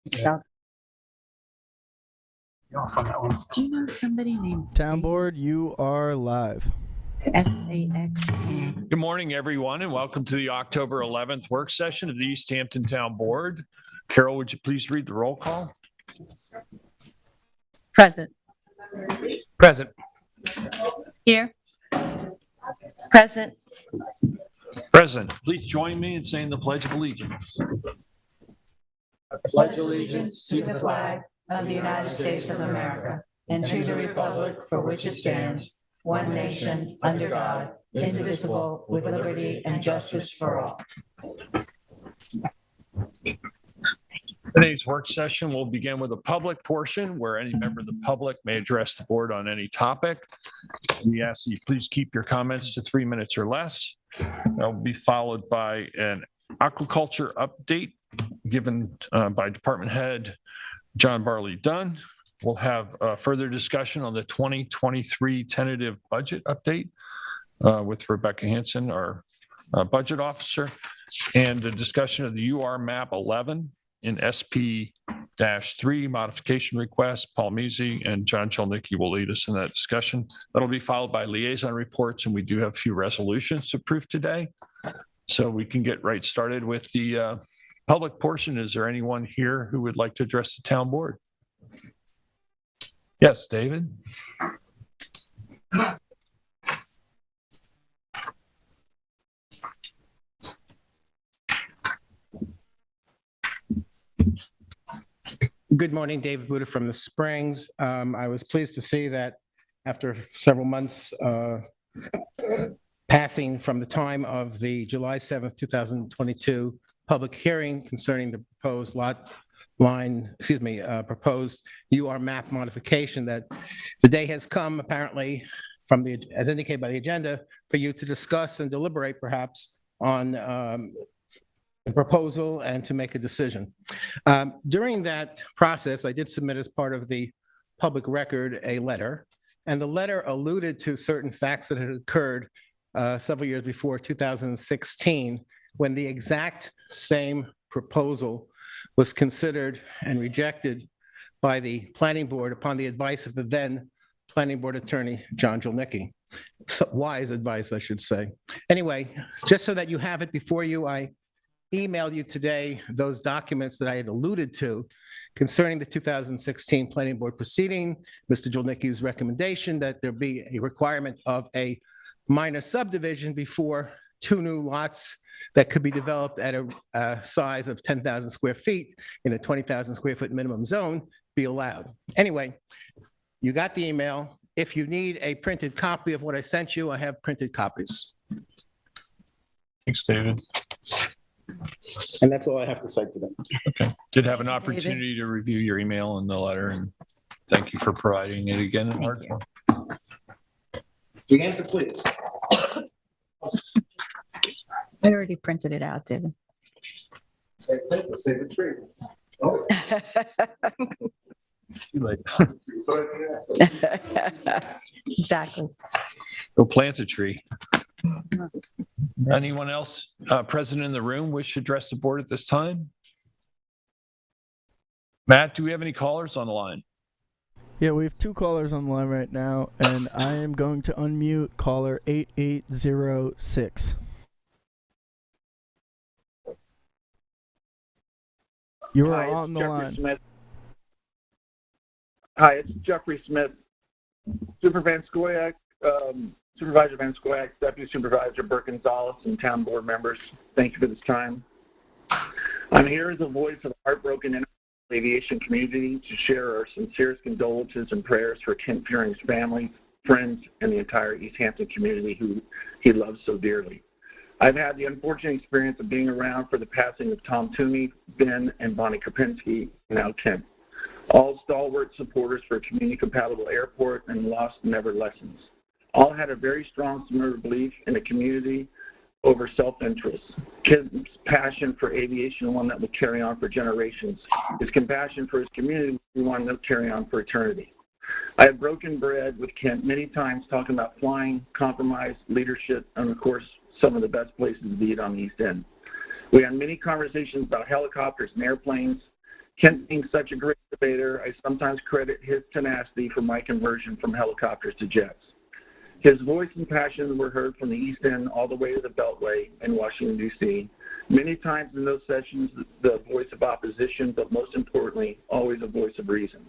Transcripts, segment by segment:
Do you know somebody named Town Board, you are live. SAX? Good morning, everyone, and welcome to the October 11th work session of the East Hampton Town Board. Carol, would you please read the roll call? Present. Present. Here. Present. Present. Please join me in saying the Pledge of Allegiance. I pledge allegiance to the flag of the United States of America and to the republic for which it stands, one nation, under God, indivisible, with liberty and justice for all. Today's work session will begin with a public portion where any member of the public may address the board on any topic. We ask that you please keep your comments to 3 minutes or less. That will be followed by an aquaculture update given by Department Head John Barley Dunn. We'll have further discussion on the 2023 tentative budget update with Rebecca Hanson, our budget officer, and a discussion of the UR map 11 in SP-3 modification request. Paul Measy and John Chelnicki will lead us in that discussion. That'll be followed by liaison reports, and we do have a few resolutions to approve today. So we can get right started with the public portion. Is there anyone here who would like to address the town board? Yes, David. Good morning, David Buda from the Springs. I was pleased to see that after several months passing from the time of the July 7th, 2022 public hearing concerning the proposed proposed UR map modification, that the day has come apparently from the, as indicated by the agenda, for you to discuss and deliberate perhaps on the proposal and to make a decision. During that process, I did submit as part of the public record a letter, and the letter alluded to certain facts that had occurred several years before 2016, when the exact same proposal was considered and rejected by the planning board upon the advice of the then planning board attorney, John Chelnicki. So, wise advice, I should say. Anyway, just so that you have it before you, I emailed you today those documents that I had alluded to concerning the 2016 planning board proceeding, Mr. Chelnicki's recommendation that there be a requirement of a minor subdivision before two new lots that could be developed at a size of 10,000 square feet in a 20,000 square foot minimum zone be allowed. Anyway, you got the email. If you need a printed copy of what I sent you, I have printed copies. Thanks, David. And that's all I have to say today. Okay. Did have an opportunity to review your email and the letter, and thank you for providing it again in hard form. The answer, please. I already printed it out, David. Save the tree. Oh. Exactly. Go plant a tree. Anyone else present in the room wish to address the board at this time? Matt, do we have any callers on the line? Yeah, we have two callers on the line right now, and I am going to unmute caller 8806. You are on the line. Smith. Hi, it's Jeffrey Smith, Supervisor Van Scoyak, Deputy Supervisor Burke Gonzalez, and town board members. Thank you for this time. I'm here as a voice of the heartbroken aviation community to share our sincerest condolences and prayers for Kent Fearing's family, friends, and the entire East Hampton community who he loves so dearly. I've had the unfortunate experience of being around for the passing of Tom Toomey, Ben, and Bonnie Krupinski, now Kent. All stalwart supporters for a community-compatible airport and lost never lessons. All had a very strong similar belief in the community over self-interest. Kent's passion for aviation, one that will carry on for generations. His compassion for his community, one that will carry on for eternity. I have broken bread with Kent many times talking about flying, compromise, leadership, and of course, some of the best places to eat on the East End. We had many conversations about helicopters and airplanes, Kent being such a great debater, I sometimes credit his tenacity for my conversion from helicopters to jets. His voice and passion were heard from the East End all the way to the Beltway in Washington, D.C. Many times in those sessions, the voice of opposition, but most importantly, always a voice of reason.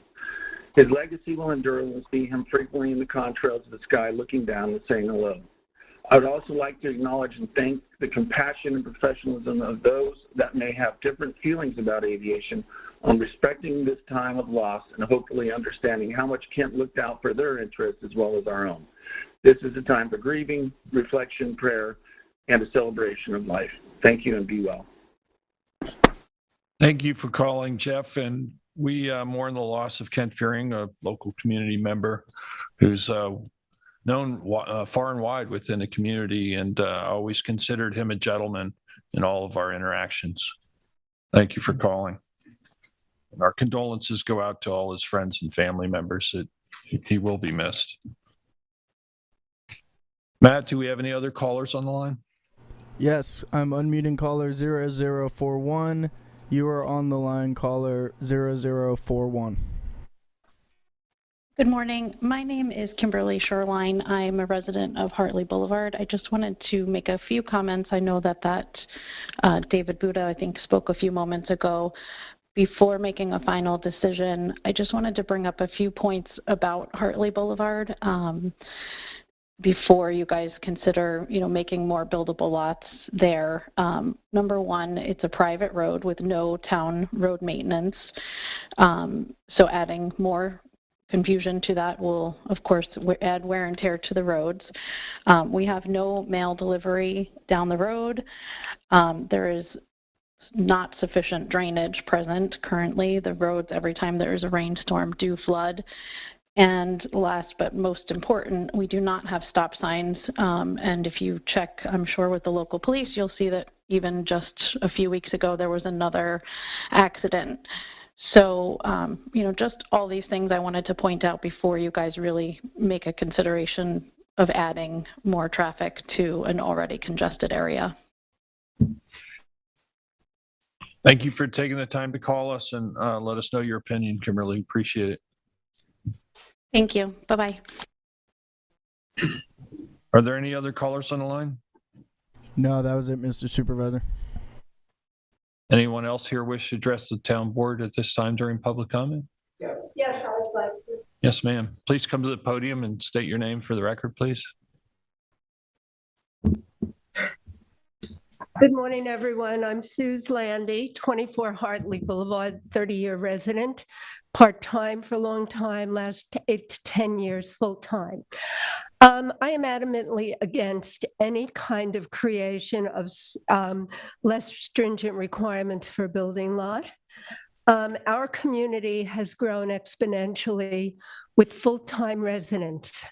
His legacy will endure. We'll see him frequently in the contrails of the sky looking down and saying hello. I would also like to acknowledge and thank the compassion and professionalism of those that may have different feelings about aviation on respecting this time of loss and hopefully understanding how much Kent looked out for their interests as well as our own. This is a time for grieving, reflection, prayer, and a celebration of life. Thank you and be well. Thank you for calling, Jeff. And we mourn the loss of Kent Fearing, a local community member who's known far and wide within the community, and always considered him a gentleman in all of our interactions. Thank you for calling. And our condolences go out to all his friends and family members. He will be missed. Matt, do we have any other callers on the line? Yes, I'm unmuting caller 0041. You are on the line, caller 0041. Good morning. My name is Kimberly Shoreline. I'm a resident of Hartley Boulevard. I just wanted to make a few comments. I know that David Buddha, I think, spoke a few moments ago. Before making a final decision, I just wanted to bring up a few points about Hartley Boulevard before you guys consider, making more buildable lots there. Number one, it's a private road with no town road maintenance. So adding more confusion to that will, of course, add wear and tear to the roads. We have no mail delivery down the road. There is not sufficient drainage present currently. The roads, every time there is a rainstorm, do flood. And last but most important, we do not have stop signs. And if you check, I'm sure, with the local police, you'll see that even just a few weeks ago, there was another accident. So, just all these things I wanted to point out before you guys really make a consideration of adding more traffic to an already congested area. Thank you for taking the time to call us and let us know your opinion, Kimberly. Appreciate it. Thank you. Bye-bye. Are there any other callers on the line? No, that was it, Mr. Supervisor. Anyone else here wish to address the town board at this time during public comment? Yes, I would like to. Yes, ma'am. Please come to the podium and state your name for the record, please. Good morning, everyone. I'm Suze Landy, 24 Hartley Boulevard, 30-year resident, part-time for a long time, last 8 to 10 years full-time. I am adamantly against any kind of creation of less stringent requirements for a building lot. Our community has grown exponentially with full-time residents.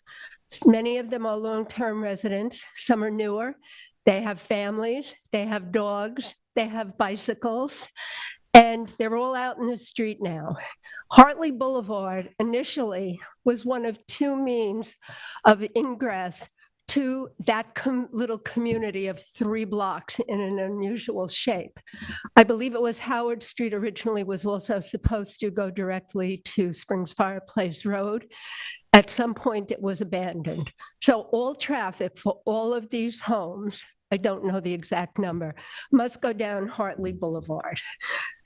Many of them are long-term residents. Some are newer. They have families, they have dogs, they have bicycles, and they're all out in the street now. Hartley Boulevard initially was one of two means of ingress to that little community of 3 blocks in an unusual shape. I believe it was Howard Street originally was also supposed to go directly to Springs Fireplace Road. At some point, it was abandoned. So all traffic for all of these homes, I don't know the exact number, must go down Hartley Boulevard.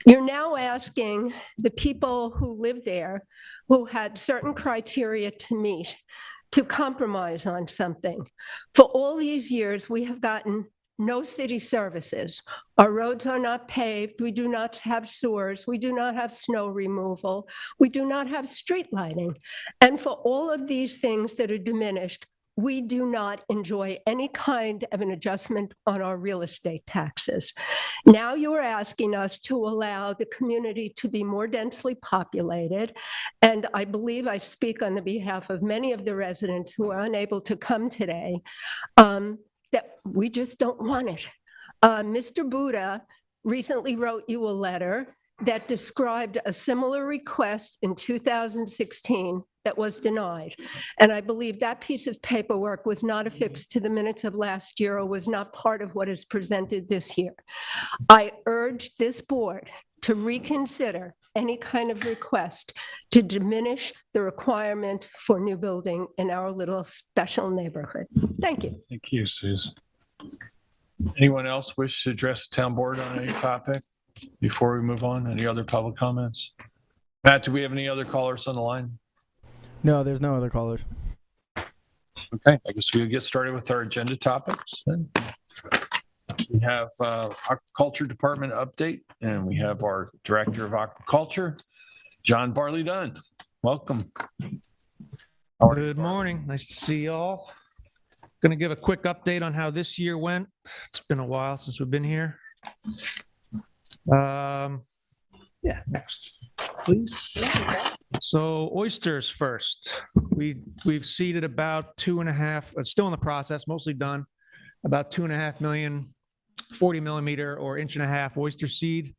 You're now asking the people who live there, who had certain criteria to meet, to compromise on something. For all these years, we have gotten no city services. Our roads are not paved. We do not have sewers. We do not have snow removal. We do not have street lighting. And for all of these things that are diminished, we do not enjoy any kind of an adjustment on our real estate taxes. Now you are asking us to allow the community to be more densely populated. And I believe I speak on the behalf of many of the residents who are unable to come today, that we just don't want it. Mr. Buddha recently wrote you a letter that described a similar request in 2016 that was denied. And I believe that piece of paperwork was not affixed to the minutes of last year or was not part of what is presented this year. I urge this board to reconsider any kind of request to diminish the requirement for new building in our little special neighborhood. Thank you. Thank you, Susan. Anyone else wish to address the town board on any topic before we move on? Any other public comments? Matt, do we have any other callers on the line? No, there's no other callers. Okay, I guess we'll get started with our agenda topics then. We have Aquaculture Department update, and we have our Director of Aquaculture, John Barley Dunn. Welcome. Good morning. Nice to see you all. Going to give a quick update on how this year went. It's been a while since we've been here. Yeah, next, please. So oysters first. We've seeded about 2.5, it's still in the process, mostly done, about 2.5 million 40 millimeter or 1.5 inch oyster seed.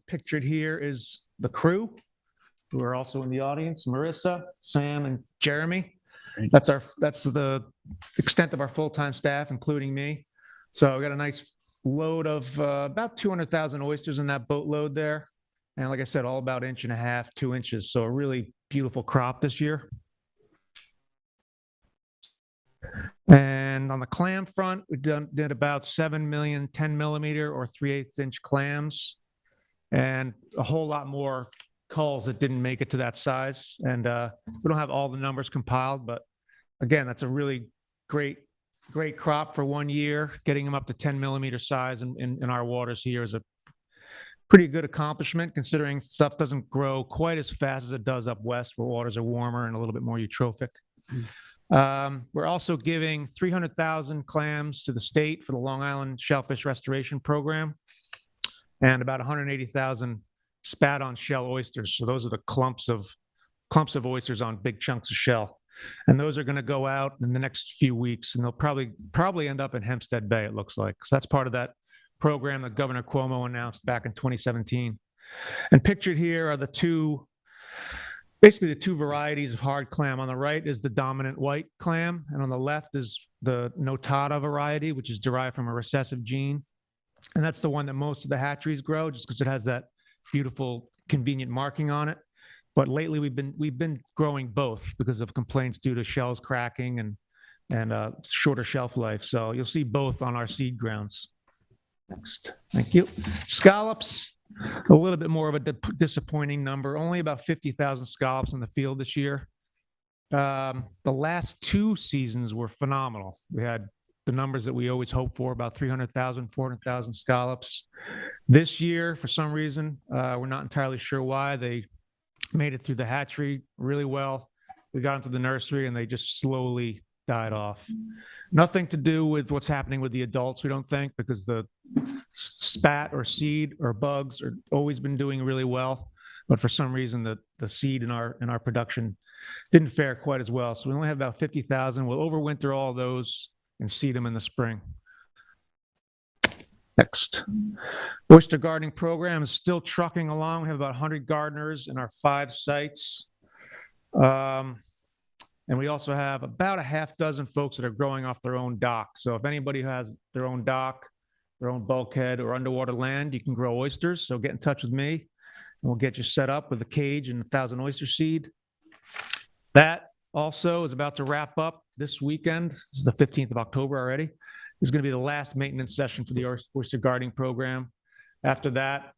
Pictured here is the crew, who are also in the audience, Marissa, Sam, and Jeremy. That's the extent of our full-time staff, including me. So we got a nice load of about 200,000 oysters in that boatload there. And like I said, all about 1.5 inch, 2 inches. So a really beautiful crop this year. And on the clam front, we did about 7 million 10 millimeter or 3/8 inch clams, and a whole lot more culls that didn't make it to that size. And we don't have all the numbers compiled, but again, that's a really great crop for 1 year. Getting them up to 10 millimeter size in our waters here is a pretty good accomplishment, considering stuff doesn't grow quite as fast as it does up west, where waters are warmer and a little bit more eutrophic. We're also giving 300,000 clams to the state for the Long Island Shellfish Restoration Program, and about 180,000 spat on shell oysters. So those are the clumps of oysters on big chunks of shell. And those are going to go out in the next few weeks, and they'll probably end up in Hempstead Bay, it looks like. So that's part of that program that Governor Cuomo announced back in 2017. And pictured here are basically the two varieties of hard clam. On the right is the dominant white clam, and on the left is the notata variety, which is derived from a recessive gene. And that's the one that most of the hatcheries grow, just because it has that beautiful, convenient marking on it. But lately we've been growing both because of complaints due to shells cracking and shorter shelf life. So you'll see both on our seed grounds. Next, thank you. Scallops, a little bit more of a disappointing number. Only about 50,000 scallops in the field this year. The last 2 seasons were phenomenal. We had the numbers that we always hope for, about 300,000, 400,000 scallops. This year, for some reason, we're not entirely sure why, they made it through the hatchery really well. We got into the nursery and they just slowly died off. Nothing to do with what's happening with the adults, we don't think, because the spat or seed or bugs are always been doing really well. But for some reason, the seed in our production didn't fare quite as well. So we only have about 50,000. We'll overwinter all those and seed them in the spring. Next. Oyster Gardening program is still trucking along. We have about 100 gardeners in our 5 sites. And we also have about a half dozen folks that are growing off their own dock. So if anybody who has their own dock, their own bulkhead, or underwater land, you can grow oysters. So get in touch with me, and we'll get you set up with a cage and 1,000 oyster seed. That also is about to wrap up this weekend. This is the 15th of October already. This is going to be the last maintenance session for the Oyster Gardening program. After that,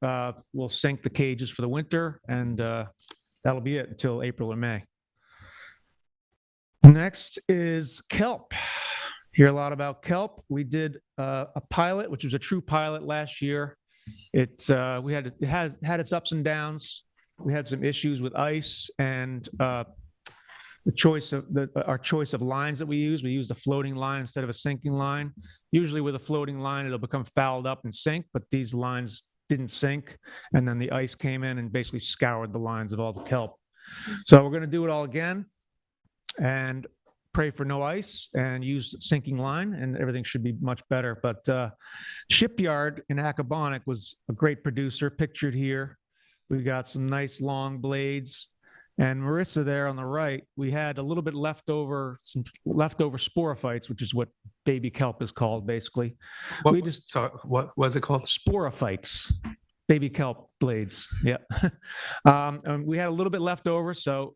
we'll sink the cages for the winter, and that'll be it until April or May. Next is kelp. Hear a lot about kelp. We did a pilot, which was a true pilot last year. It had its ups and downs. We had some issues with ice and our choice of lines that we use. We used a floating line instead of a sinking line. Usually with a floating line, it'll become fouled up and sink, but these lines didn't sink. And then the ice came in and basically scoured the lines of all the kelp. So we're going to do it all again and pray for no ice and use sinking line, and everything should be much better. But Shipyard in Aquaponic was a great producer, pictured here. We got some nice long blades. And Marissa there on the right, we had a little bit some leftover sporophytes, which is what baby kelp is called, basically. What was it called? Sporophytes, baby kelp blades. Yep. And we had a little bit left over, so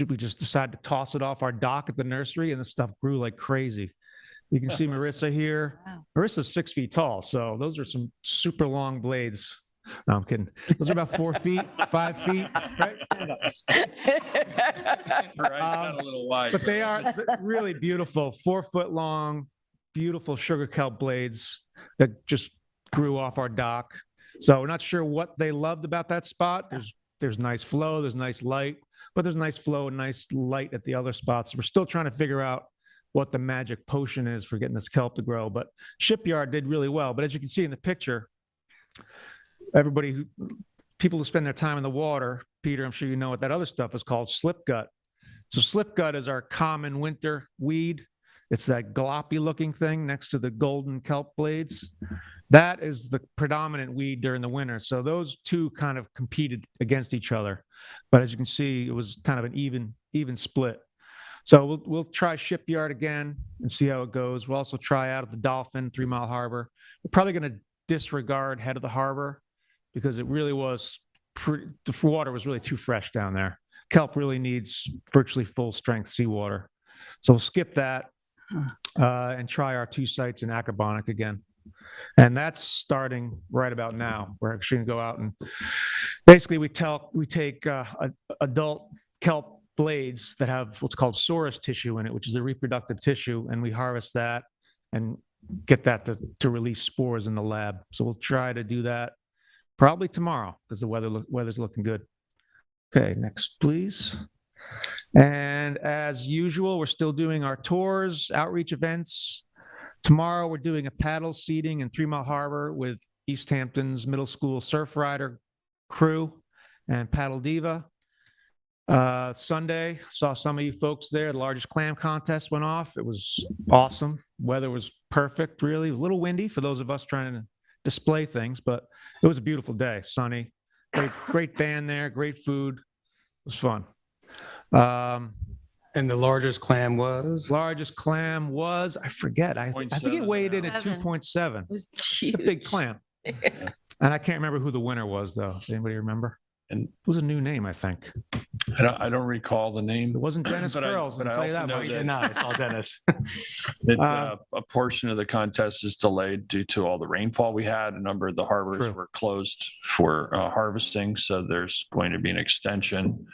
we just decided to toss it off our dock at the nursery, and the stuff grew like crazy. You can see Marissa here. Wow. Marissa's 6 feet tall, so those are some super long blades. No, I'm kidding. Those are about 4 feet, 5 feet, right? Stand up. Her eyes got a little wide. But they are really beautiful, 4 foot long, beautiful sugar kelp blades that just grew off our dock. So we're not sure what they loved about that spot. There's nice flow, there's nice light, but there's nice flow and nice light at the other spots. We're still trying to figure out what the magic potion is for getting this kelp to grow. But Shipyard did really well. But as you can see in the picture, people who spend their time in the water, Peter, I'm sure you know what that other stuff is called, slip gut. So slip gut is our common winter weed. It's that gloppy looking thing next to the golden kelp blades. That is the predominant weed during the winter. So those two kind of competed against each other. But as you can see, it was kind of an even split. So we'll try Shipyard again and see how it goes. We'll also try out at the Dolphin, 3 Mile Harbor. We're probably going to disregard Head of the Harbor because it really was, the water was really too fresh down there. Kelp really needs virtually full strength seawater. So we'll skip that and try our 2 sites in Aquaponic again. And that's starting right about now. We're actually going to go out and basically we take adult kelp blades that have what's called sorus tissue in it, which is the reproductive tissue, and we harvest that and get that to release spores in the lab. So we'll try to do that probably tomorrow because the weather's looking good. Okay, next, please. And as usual, we're still doing our tours, outreach events. Tomorrow, we're doing a paddle seating in 3 Mile Harbor with East Hampton's middle school surf rider crew and Paddle Diva. Sunday, saw some of you folks there. The largest clam contest went off. It was awesome. Weather was perfect, really. A little windy for those of us trying to display things, but it was a beautiful day, sunny. Great band there, great food. It was fun. And the largest clam was? Largest clam was, I forget. I think it weighed in at 2.7. It was It's huge. a big clam. And I can't remember who the winner was, though. Does anybody remember? And it was a new name, I think. I don't recall the name. It wasn't Dennis But I- Curls. but I I'll tell you also that know much. that- No, it's all Dennis. That a portion of the contest is delayed due to all the rainfall we had. A number of the harbors True. were closed for harvesting, so there's going to be an extension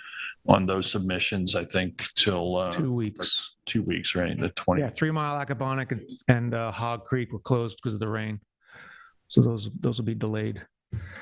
on those submissions, I think, till 2 weeks. 2 weeks, right? The 20th. Yeah, 3 Mile Aquaponic and Hog Creek were closed because of the rain. So those will be delayed.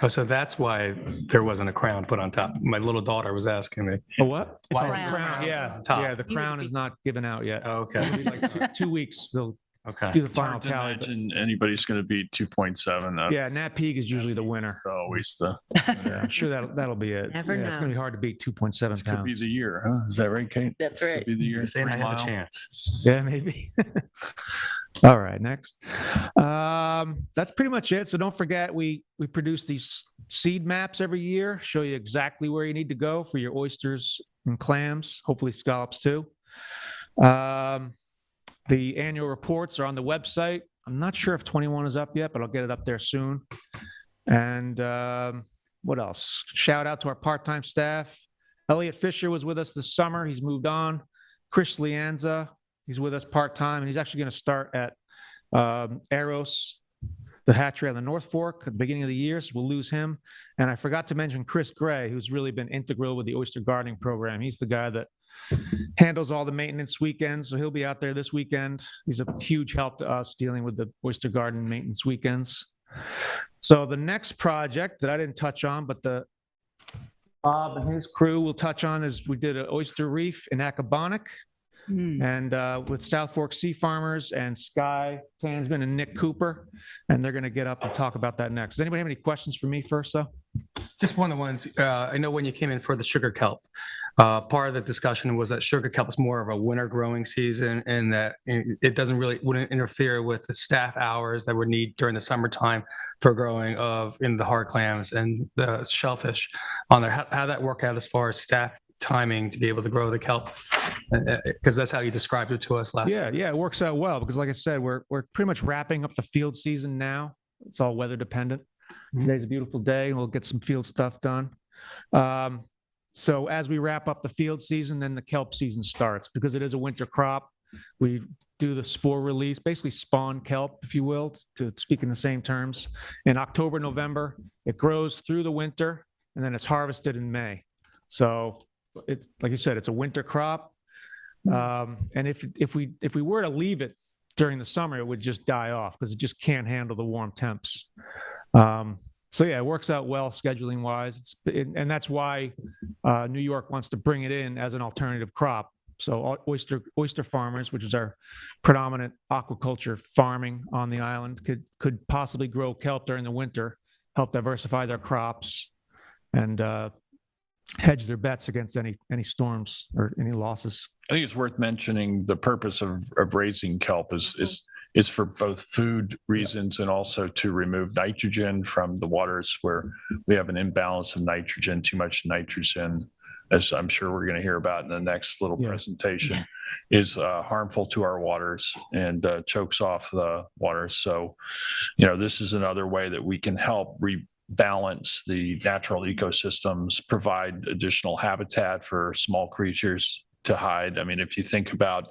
Oh, so that's why there wasn't a crown put on top. My little daughter was asking me. A what? Why Oh, is the Crown. crown, yeah. on top? Yeah, the crown is not given out yet. Oh, okay. It'll be like 2 weeks, they'll Okay. do the It's final hard to tally. but- imagine anybody's going to be 2.7. Yeah, Nat Peak is usually the winner. Always the, Yeah, I'm sure that'll be it. Never Yeah, it's going to know. be hard to beat 2.7 this could be pounds. the year, huh? Is that right, Kate? That's This could right. Be the year. You're saying I 3 have a mile. chance. Yeah, maybe. All right, next. That's pretty much it. So don't forget, we produce these seed maps every year, show you exactly where you need to go for your oysters and clams, hopefully scallops too. The annual reports are on the website. I'm not sure if 21 is up yet, but I'll get it up there soon. And what else? Shout out to our part-time staff. Elliot Fisher was with us this summer. He's moved on. Chris Lianza, he's with us part-time, and he's actually going to start at Eros, the hatchery on the North Fork at the beginning of the year, so we'll lose him. And I forgot to mention Chris Gray, who's really been integral with the Oyster Gardening program. He's the guy that handles all the maintenance weekends, so he'll be out there this weekend. He's a huge help to us dealing with the Oyster Garden maintenance weekends. So the next project that I didn't touch on, but the Bob and his crew will touch on is we did an oyster reef in Aquaponic. And with South Fork Sea Farmers and Sky Tansman and Nick Cooper, and they're going to get up and talk about that next. Does anybody have any questions for me first, though? Just one of the ones, I know when you came in for the sugar kelp, part of the discussion was that sugar kelp is more of a winter growing season and that it wouldn't interfere with the staff hours that would need during the summertime for growing in the hard clams and the shellfish on there. How that work out as far as staff timing to be able to grow the kelp? Because that's how you described it to us last. Yeah, it works out well because, like I said, we're pretty much wrapping up the field season now. It's all weather dependent. Today's a beautiful day. We'll get some field stuff done. So as we wrap up the field season, then the kelp season starts. Because it is a winter crop, we do the spore release, basically spawn kelp, if you will, to speak in the same terms. In October, November, it grows through the winter, and then it's harvested in May. So it's, like you said, it's a winter crop. And if we were to leave it during the summer, it would just die off because it just can't handle the warm temps. So yeah, it works out well scheduling wise. And that's why New York wants to bring it in as an alternative crop. So oyster farmers, which is our predominant aquaculture farming on the island, could possibly grow kelp during the winter, help diversify their crops, and hedge their bets against any storms or any losses. I think it's worth mentioning the purpose of raising kelp is for both food reasons and also to remove nitrogen from the waters where we have an imbalance of nitrogen, too much nitrogen, as I'm sure we're going to hear about in the next little presentation, is harmful to our waters and chokes off the waters. So, this is another way that we can help rebalance the natural ecosystems, provide additional habitat for small creatures to hide. I mean, if you think about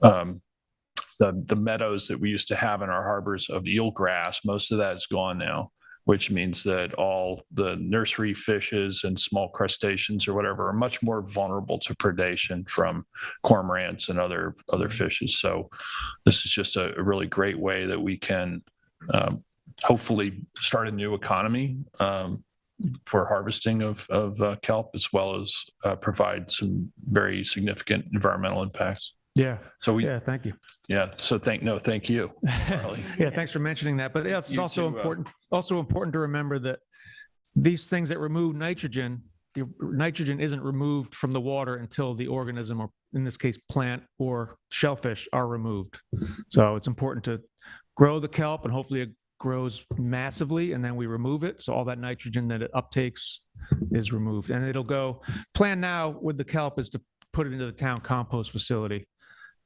the meadows that we used to have in our harbors of eelgrass, most of that is gone now, which means that all the nursery fishes and small crustaceans or whatever are much more vulnerable to predation from cormorants and other fishes. So this is just a really great way that we can hopefully start a new economy for harvesting of kelp, as well as provide some very significant environmental impacts. Yeah. So thank you. Yeah. So thank you. Yeah. Thanks for mentioning that. But yeah, it's also important to remember that these things that remove nitrogen, the nitrogen isn't removed from the water until the organism, or in this case, plant or shellfish, are removed. So it's important to grow the kelp, and hopefully it grows massively, and then we remove it. So all that nitrogen that it uptakes is removed, and it'll go. Plan now with the kelp is to put it into the town compost facility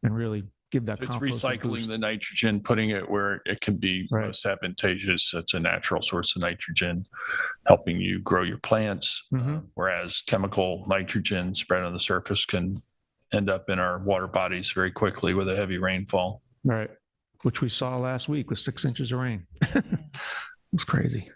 and really give that it's compost recycling the nitrogen, putting it where it can be most advantageous. It's a natural source of nitrogen, helping you grow your plants. Whereas chemical nitrogen spread on the surface can end up in our water bodies very quickly with a heavy rainfall. Right. Which we saw last week with 6 inches of rain. It's crazy.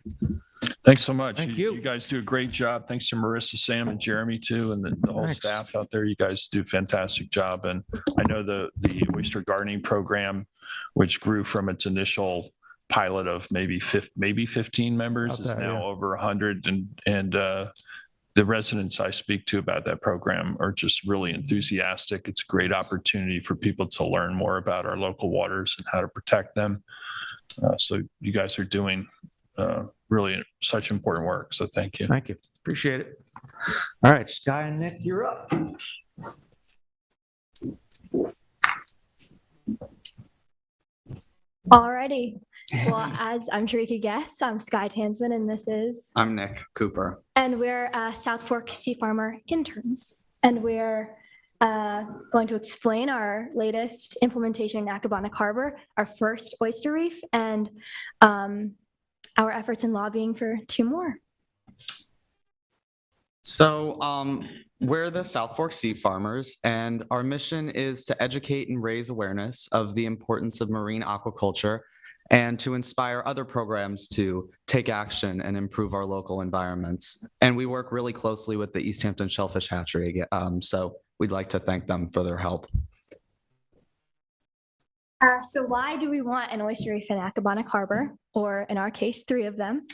Thanks so much. Thank you. You guys do a great job. Thanks to Marissa, Sam, and Jeremy too, and the whole staff out there. You guys do a fantastic job. And I know the Oyster Gardening program, which grew from its initial pilot of maybe 15 members, is now over 100. And the residents I speak to about that program are just really enthusiastic. It's a great opportunity for people to learn more about our local waters and how to protect them. So you guys are doing really such important work. So thank you. Thank you. Appreciate it. All right, Sky and Nick, you're up. Alrighty. Well, as I'm sure you could guess, I'm Sky Tansman, and this is... I'm Nick Cooper. And we're South Fork Sea Farmer interns. And we're going to explain our latest implementation in Aquaponic Harbor, our first oyster reef, and our efforts in lobbying for 2 more. So we're the South Fork Sea Farmers, and our mission is to educate and raise awareness of the importance of marine aquaculture and to inspire other programs to take action and improve our local environments. And we work really closely with the East Hampton Shellfish Hatchery, so we'd like to thank them for their help. So why do we want an oyster reef in Aquaponic Harbor, or in our case, 3 of them?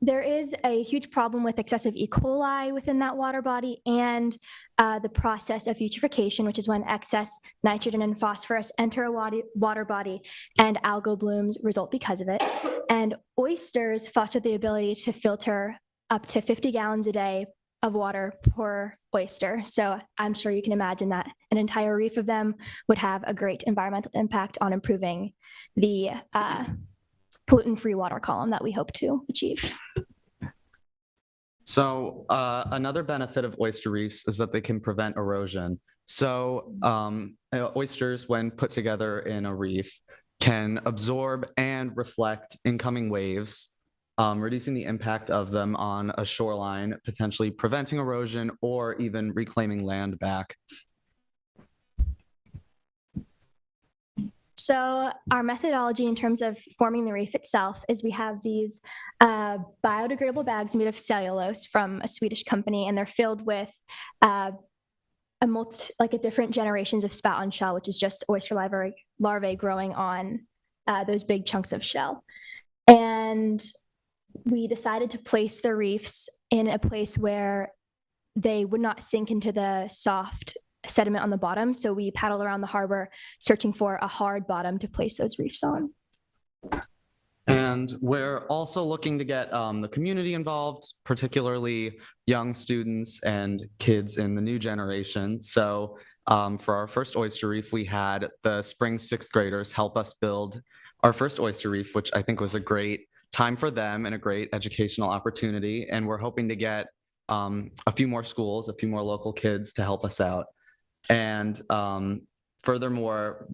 There is a huge problem with excessive E. coli within that water body, and the process of eutrophication, which is when excess nitrogen and phosphorus enter a water body and algal blooms result because of it. And oysters foster the ability to filter up to 50 gallons a day of water per oyster. So I'm sure you can imagine that an entire reef of them would have a great environmental impact on improving the pollutant-free water column that we hope to achieve. So another benefit of oyster reefs is that they can prevent erosion. So oysters, when put together in a reef, can absorb and reflect incoming waves reducing the impact of them on a shoreline, potentially preventing erosion or even reclaiming land back. So our methodology in terms of forming the reef itself is we have these biodegradable bags made of cellulose from a Swedish company, and they're filled with different generations of spout on shell, which is just oyster larvae growing on those big chunks of shell. And we decided to place the reefs in a place where they would not sink into the soft sediment on the bottom. So we paddled around the harbor searching for a hard bottom to place those reefs on. And we're also looking to get the community involved, particularly young students and kids in the new generation. So for our first oyster reef, we had the spring sixth graders help us build our first oyster reef, which I think was a great time for them and a great educational opportunity. And we're hoping to get a few more schools, a few more local kids to help us out. And furthermore,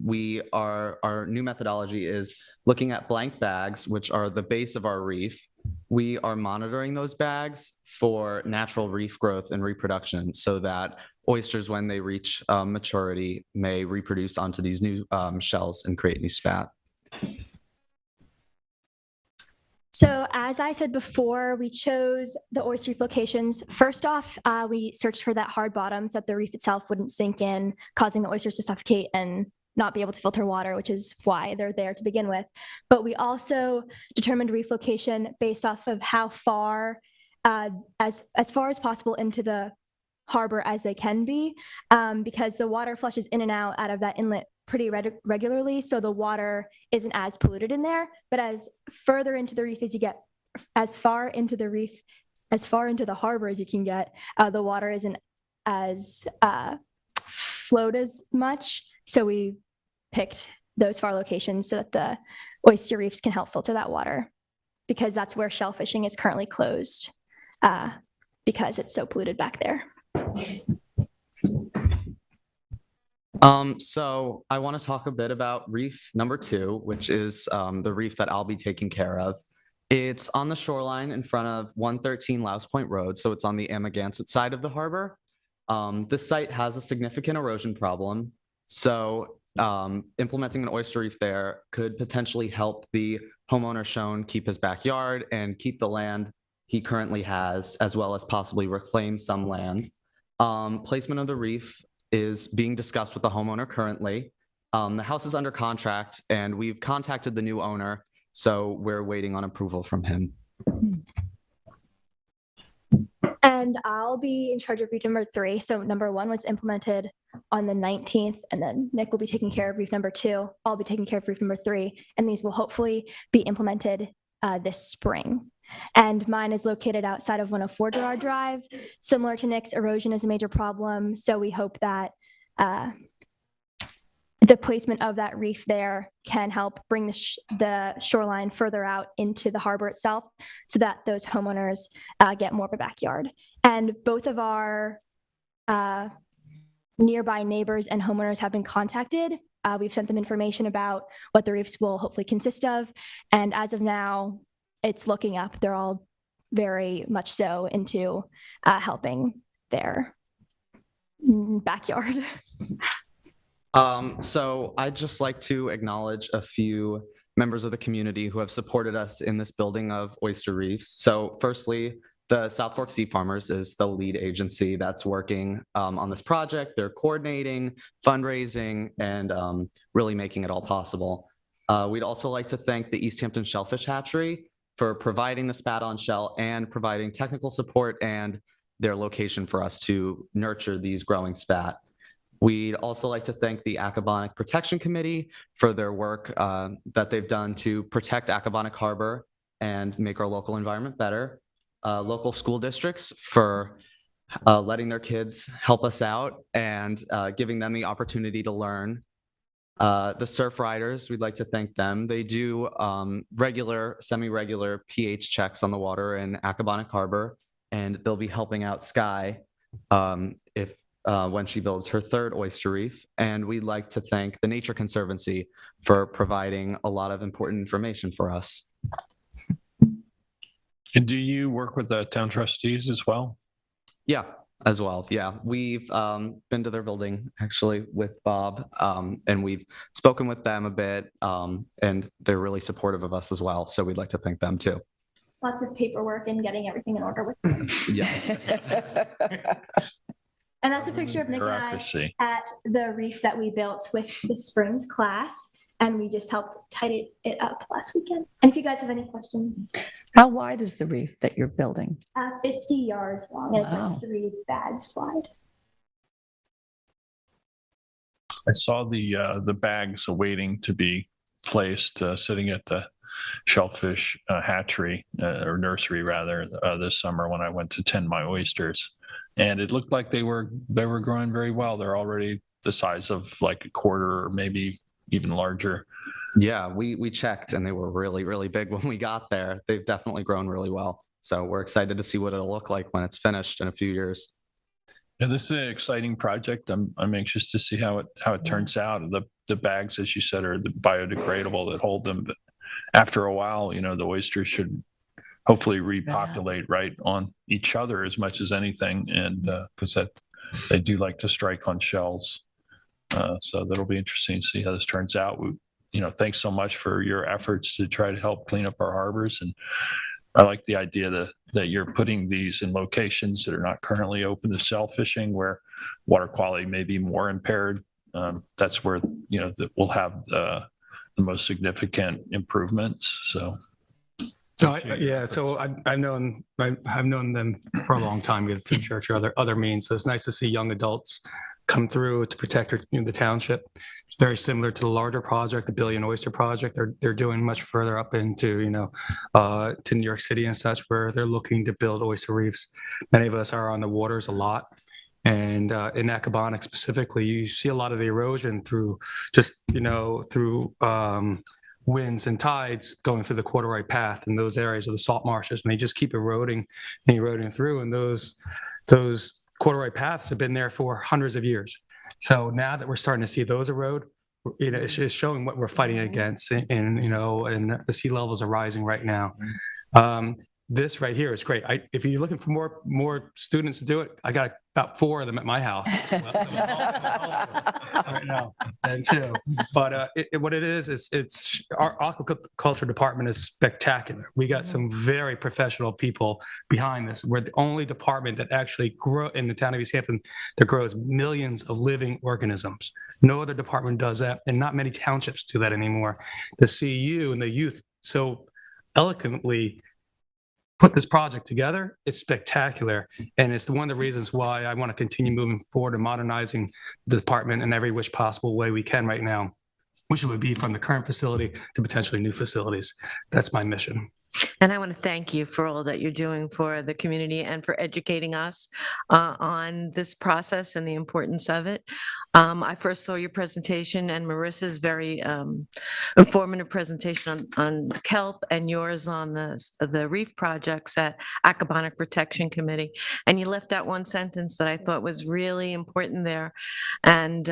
our new methodology is looking at blank bags, which are the base of our reef. We are monitoring those bags for natural reef growth and reproduction so that oysters, when they reach maturity, may reproduce onto these new shells and create new spat. So as I said before, we chose the oyster reef locations. First off, we searched for that hard bottom so that the reef itself wouldn't sink in, causing the oysters to suffocate and not be able to filter water, which is why they're there to begin with. But we also determined reef location based off of how far, as far as possible into the harbor as they can be, because the water flushes in and out of that inlet pretty regularly, so the water isn't as polluted in there. But as further into the reef as you get, as far into the harbor as you can get, the water isn't as flowed as much. So we picked those far locations so that the oyster reefs can help filter that water, because that's where shell fishing is currently closed, because it's so polluted back there. So I want to talk a bit about reef number 2, which is the reef that I'll be taking care of. It's on the shoreline in front of 113 Louse Point Road, so it's on the Amagansett side of the harbor. This site has a significant erosion problem, so implementing an oyster reef there could potentially help the homeowner shown keep his backyard and keep the land he currently has, as well as possibly reclaim some land. Placement of the reef is being discussed with the homeowner currently. The house is under contract and we've contacted the new owner, so we're waiting on approval from him. And I'll be in charge of reef number 3. So number 1 was implemented on the 19th, and then Nick will be taking care of reef number 2. I'll be taking care of reef number 3, and these will hopefully be implemented this spring. And mine is located outside of 104 Gerard Drive. Similar to Nick's, erosion is a major problem. So we hope that the placement of that reef there can help bring the shoreline further out into the harbor itself, so that those homeowners get more of a backyard. And both of our nearby neighbors and homeowners have been contacted. We've sent them information about what the reefs will hopefully consist of. And as of now, it's looking up. They're all very much so into helping their backyard. So I'd just like to acknowledge a few members of the community who have supported us in this building of oyster reefs. So firstly, the South Fork Sea Farmers is the lead agency that's working on this project. They're coordinating, fundraising, and really making it all possible. We'd also like to thank the East Hampton Shellfish Hatchery for providing the spat on shell and providing technical support and their location for us to nurture these growing spat. We'd also like to thank the Aquaponic Protection Committee for their work that they've done to protect Aquaponic Harbor and make our local environment better. Local school districts for letting their kids help us out and giving them the opportunity to learn. The surf riders, we'd like to thank them. They do regular, semi-regular pH checks on the water in Aquaponic Harbor, and they'll be helping out Sky when she builds her 3rd oyster reef. And we'd like to thank the Nature Conservancy for providing a lot of important information for us. And do you work with the town trustees as well? Yeah, as well. Yeah, we've been to their building actually with Bob, and we've spoken with them a bit, and they're really supportive of us as well. So we'd like to thank them too. Lots of paperwork and getting everything in order with them. Yes. And that's a picture of Nick and I Bureaucracy. at the reef that we built with the Springs class. And we just helped tidy it up last weekend. And if you guys have any questions, How wide is the reef that you're building? 50 yards long, and it's Wow. like 3 bags wide. I saw the bags awaiting to be placed, sitting at the shellfish hatchery or nursery rather this summer when I went to tend my oysters, and it looked like they were growing very well. They're already the size of like a quarter or maybe even larger. Yeah, we checked and they were really, really big when we got there. They've definitely grown really well. So we're excited to see what it'll look like when it's finished in a few years. Yeah, this is an exciting project. I'm anxious to see how it turns out. The bags, as you said, are the biodegradable that hold them, but after a while, the oysters should hopefully repopulate right on each other as much as anything, and because they do like to strike on shells. So that'll be interesting to see how this turns out. Thanks so much for your efforts to try to help clean up our harbors, and I like the idea that you're putting these in locations that are not currently open to shell fishing, where water quality may be more impaired. That's where that we'll have the most significant improvements. So I've known them for a long time, either through church or other means. So it's nice to see young adults come through to protect the township. It's very similar to the larger project, the Billion Oyster Project. They're doing much further up into to New York City and such, where they're looking to build oyster reefs. Many of us are on the waters a lot. And in Aquaponic specifically, you see a lot of the erosion through winds and tides going through the corduroy path in those areas of the salt marshes, and they just keep eroding and eroding through. And those corduroy paths have been there for hundreds of years. So now that we're starting to see those erode, it's showing what we're fighting against, and the sea levels are rising right now. This right here is great. If you're looking for more students to do it, I got about 4 of them at my house right now, and 2. But what it is it's our aquaculture department is spectacular. We got some very professional people behind this. We're the only department that actually grow in the town of East Hampton that grows millions of living organisms. No other department does that, and not many townships do that anymore. The CU and the youth so eloquently put this project together. It's spectacular, and it's one of the reasons why I want to continue moving forward and modernizing the department in every which possible way we can right now, which would be from the current facility to potentially new facilities. That's my mission. And I want to thank you for all that you're doing for the community and for educating us on this process and the importance of it. I first saw your presentation and Marissa's very informative presentation on Kelp, and yours on the reef projects at Aquaponic Protection Committee. And you left out one sentence that I thought was really important there. And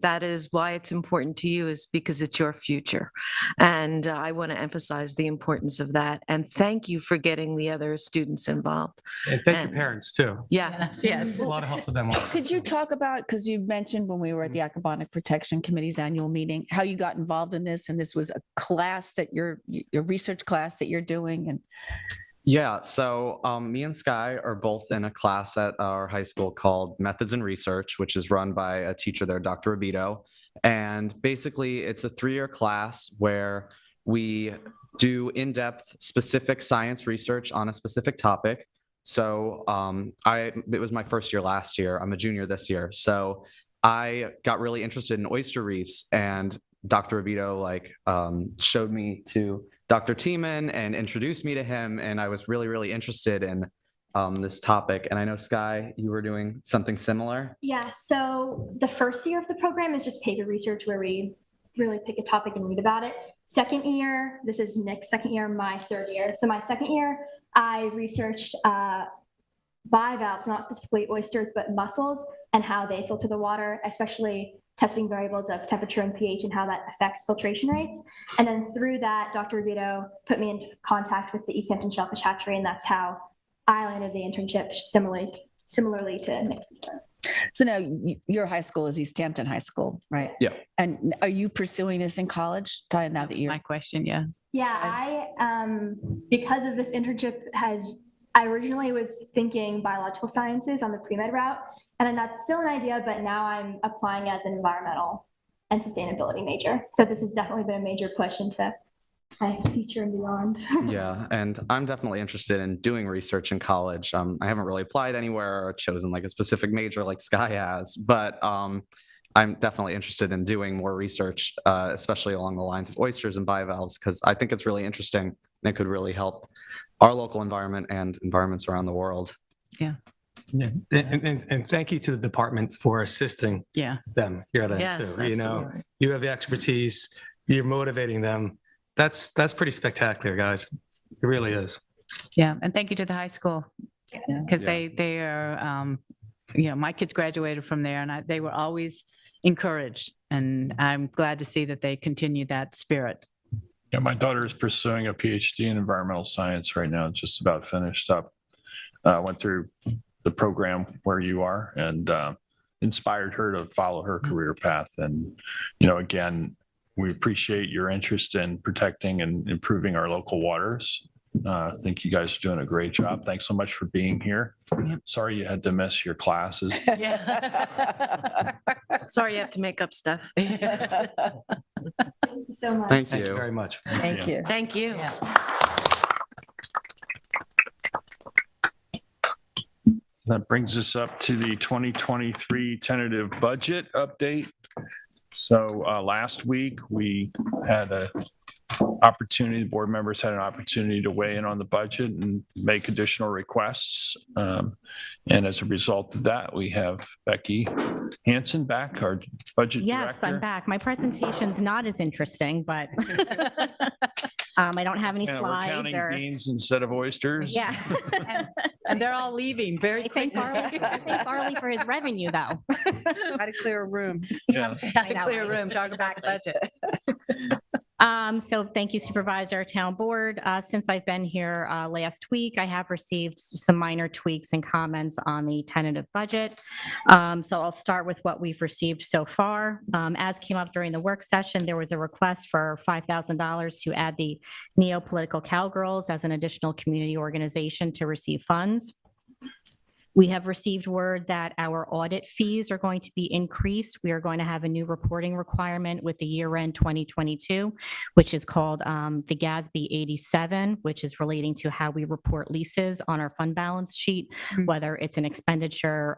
that is why it's important to you, is because it's your future. And I want to emphasize the importance of that. And thank you for getting the other students involved. And thank your parents too. Yeah. Yes. It's a lot of help to them. Could you talk about, because you mentioned when we were at the Aquaponic Protection Committee's annual meeting, how you got involved in this, and this was a class that your research class that you're doing? And Yeah, so me and Sky are both in a class at our high school called Methods in Research, which is run by a teacher there, Dr. Rabito. And basically, it's a 3-year class where we do in-depth specific science research on a specific topic. So it was my first year last year. I'm a junior this year. So I got really interested in oyster reefs, and Dr. Rabito showed me to Dr. Tiemann and introduced me to him. And I was really, really interested in this topic. And I know, Sky, you were doing something similar. Yeah, so the first year of the program is just paper research, where we really pick a topic and read about it. Second year, this is Nick's second year, my third year. So my second year, I researched bivalves, not specifically oysters, but mussels, and how they filter the water, especially testing variables of temperature and pH and how that affects filtration rates. And then through that, Dr. Rubito put me into contact with the East Hampton Shellfish Hatchery, and that's how I landed the internship similarly to Nick. So now your high school is East Hampton High School, right? Yeah. And are you pursuing this in college, Ty, now that you're? My question, yeah. Yeah, I, because of this internship I originally was thinking biological sciences on the pre-med route, and then that's still an idea, but now I'm applying as an environmental and sustainability major. So this has definitely been a major push into my future and beyond. Yeah, and I'm definitely interested in doing research in college. I haven't really applied anywhere or chosen like a specific major like Sky has, but I'm definitely interested in doing more research, especially along the lines of oysters and bivalves, because I think it's really interesting and it could really help our local environment and environments around the world. Yeah. Yeah. And thank you to the department for assisting them here then Yes, too. You know, absolutely. you have the expertise, you're motivating them. That's pretty spectacular, guys. It really is. Yeah, and thank you to the high school, because they are, my kids graduated from there, and they were always encouraged, and I'm glad to see that they continue that spirit. Yeah, my daughter is pursuing a PhD in environmental science right now, just about finished up. Went through the program where you are and inspired her to follow her career path. And, again, we appreciate your interest in protecting and improving our local waters. I think you guys are doing a great job. Thanks so much for being here. Yep. Sorry you had to miss your classes. Yeah. Sorry you have to make up stuff. Thank you so much. Thank Thank you you. very much. Thank you. Thank you. That brings us up to the 2023 tentative budget update. So last week we had an opportunity, the board members had an opportunity to weigh in on the budget and make additional requests. And as a result of that, we have Becky Hansen back, our budget Yes, director. I'm back. My presentation's not as interesting, but I don't have any Yeah, we're slides counting or. beans instead of oysters. Yeah. And they're all leaving very I thank quickly. Farley for his revenue, though. How to clear a room. Yeah. I know, Clear right? room, talk about budget. So thank you, Supervisor, Town Board. Since I've been here last week, I have received some minor tweaks and comments on the tentative budget. So I'll start with what we've received so far. As came up during the work session, there was a request for $5,000 to add the Neo-Political Cowgirls as an additional community organization to receive funds. We have received word that our audit fees are going to be increased. We are going to have a new reporting requirement with the year-end 2022, which is called the GASB 87, which is relating to how we report leases on our fund balance sheet, whether it's an expenditure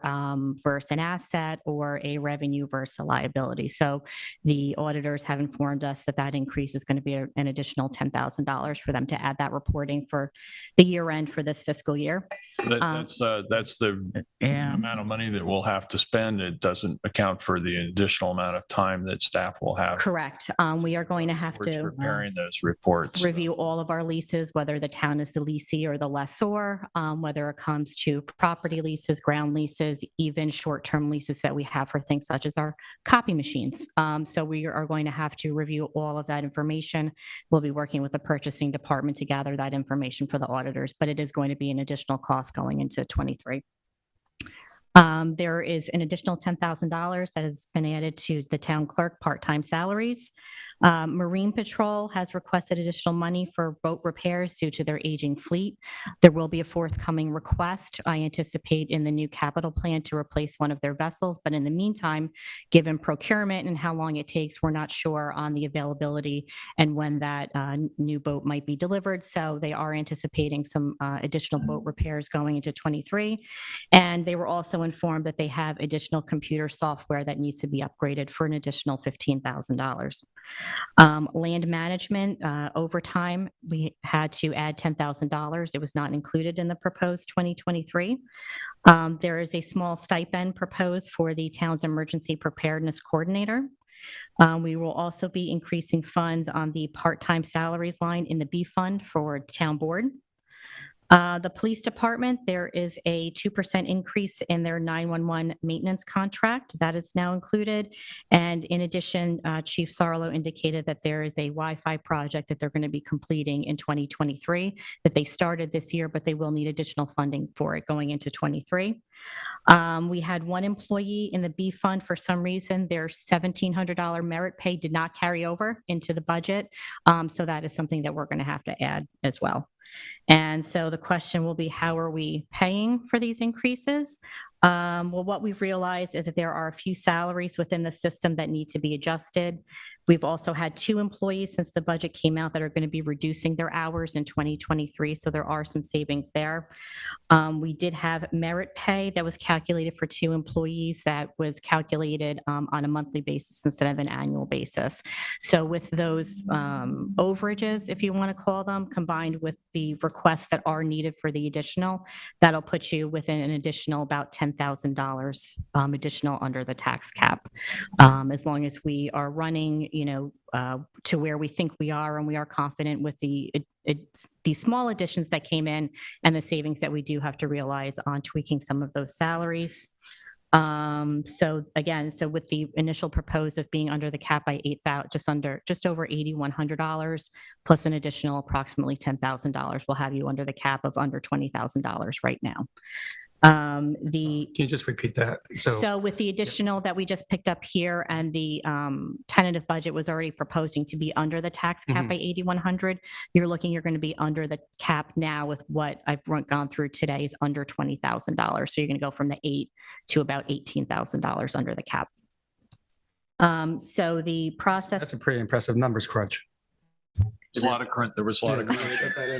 versus an asset or a revenue versus a liability. So the auditors have informed us that that increase is going to be an additional $10,000 for them to add that reporting for the year-end for this fiscal year. That's the amount of money that we'll have to spend. It doesn't account for the additional amount of time that staff will have. Correct. We are going to have towards to preparing those reports. review all of our leases, whether the town is the leasee or the lessor, whether it comes to property leases, ground leases, even short-term leases that we have for things such as our copy machines. So we are going to have to review all of that information. We'll be working with the purchasing department to gather that information for the auditors, but it is going to be an additional cost going into 23. There is an additional $10,000 that has been added to the town clerk part-time salaries. Marine Patrol has requested additional money for boat repairs due to their aging fleet. There will be a forthcoming request, I anticipate, in the new capital plan to replace one of their vessels. But in the meantime, given procurement and how long it takes, we're not sure on the availability and when that new boat might be delivered. So they are anticipating some additional boat repairs going into 23. And they were also informed that they have additional computer software that needs to be upgraded for an additional $15,000. Land management, overtime, we had to add $10,000. It was not included in the proposed 2023. There is a small stipend proposed for the town's emergency preparedness coordinator. We will also be increasing funds on the part-time salaries line in the B fund for town board. The police department, there is a 2% increase in their 911 maintenance contract. That is now included. And in addition, Chief Sarlo indicated that there is a Wi-Fi project that they're going to be completing in 2023 that they started this year, but they will need additional funding for it going into 23. We had one employee in the B fund. For some reason, their $1,700 merit pay did not carry over into the budget. So that is something that we're going to have to add as well. And so the question will be, how are we paying for these increases? Well, what we've realized is that there are a few salaries within the system that need to be adjusted. We've also had 2 employees since the budget came out that are going to be reducing their hours in 2023. So there are some savings there. We did have merit pay that was calculated for 2 employees that was calculated on a monthly basis instead of an annual basis. So with those overages, if you want to call them, combined with the requests that are needed for the additional, that'll put you within an additional about $10,000 additional under the tax cap. As long as we are running, to where we think we are, and we are confident with the small additions that came in and the savings that we do have to realize on tweaking some of those salaries. So with the initial proposed of being under the cap by just over $8,100 plus an additional approximately $10,000, will have you under the cap of under $20,000 right now. Can you just repeat that? So with the additional that we just picked up here, and the tentative budget was already proposing to be under the tax cap by $8,100, you're going to be under the cap now with what I've gone through today is under $20,000. So you're going to go from the 8 to about $18,000 under the cap. So the process. That's a pretty impressive numbers crunch. There was a lot of crunch in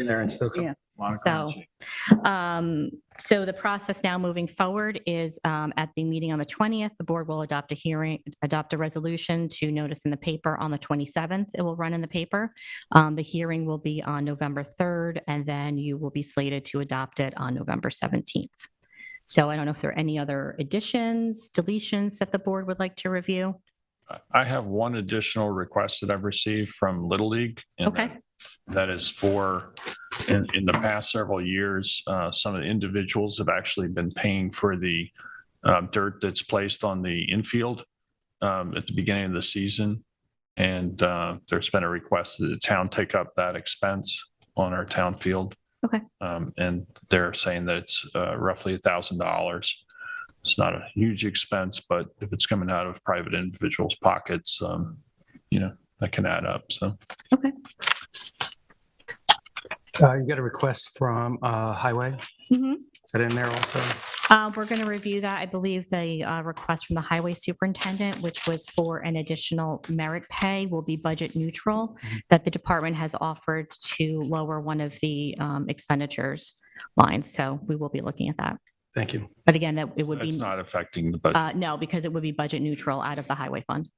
there and still. Yeah. So the process now moving forward is at the meeting on the 20th, the board will adopt a resolution to notice in the paper on the 27th. It will run in the paper. The hearing will be on November 3rd, and then you will be slated to adopt it on November 17th. So I don't know if there are any other additions, deletions that the board would like to review. I have one additional request that I've received from Little League. Okay. That is for, in the past several years, some of the individuals have actually been paying for the dirt that's placed on the infield at the beginning of the season. And there's been a request that the town take up that expense on our town field. Okay. And they're saying that it's roughly $1,000. It's not a huge expense, but if it's coming out of private individuals' pockets, that can add up. So. Okay. You got a request from Highway? Mm-hmm. Is that in there also? We're going to review that. I believe the request from the highway superintendent, which was for an additional merit pay, will be budget neutral, that the department has offered to lower one of the expenditures lines. So we will be looking at that. Thank you. But again, that it would It's be not affecting the budget. no, because it would be budget neutral out of the highway fund.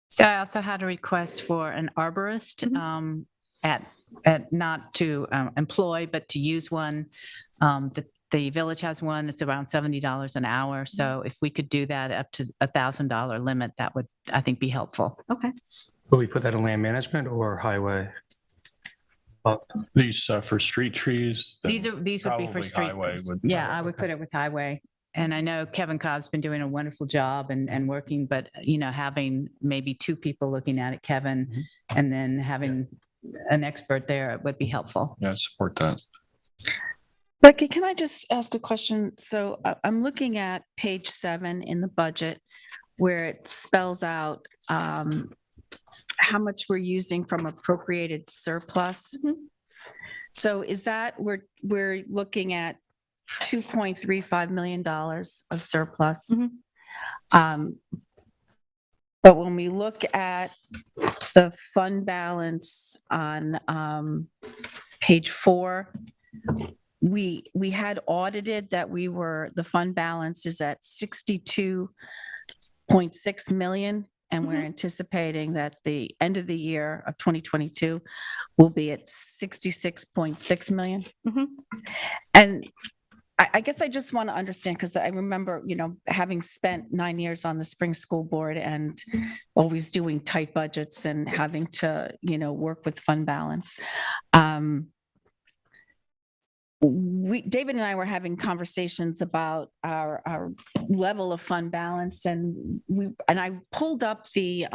So I also had a request for an arborist at not to employ, but to use one. The village has one. It's around $70 an hour. So if we could do that up to $1,000 limit, that would, I think, be helpful. Okay. Will we put that in land management or highway? These for street trees. These would be for probably street. highway would- Yeah, I would put it with highway. And I know Kevin Cobb's been doing a wonderful job and working, but having maybe 2 people looking at it, Kevin, and then having an expert there would be helpful. Yeah, I support that. Becky, can I just ask a question? So I'm looking at page 7 in the budget where it spells out how much we're using from appropriated surplus. So is that we're looking at $2.35 million of surplus? But when we look at the fund balance on page 4, we had audited that the fund balance is at 62.6 million. And we're anticipating that the end of the year of 2022 will be at 66.6 million. And I guess I just want to understand, because I remember, having spent 9 years on the spring school board and always doing tight budgets and having to, work with fund balance. David and I were having conversations about our level of fund balance, and I pulled up the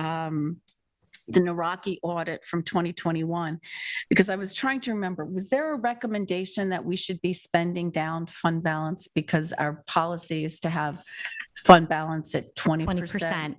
Naraki audit from 2021, because I was trying to remember, was there a recommendation that we should be spending down fund balance because our policy is to have fund balance at 20%?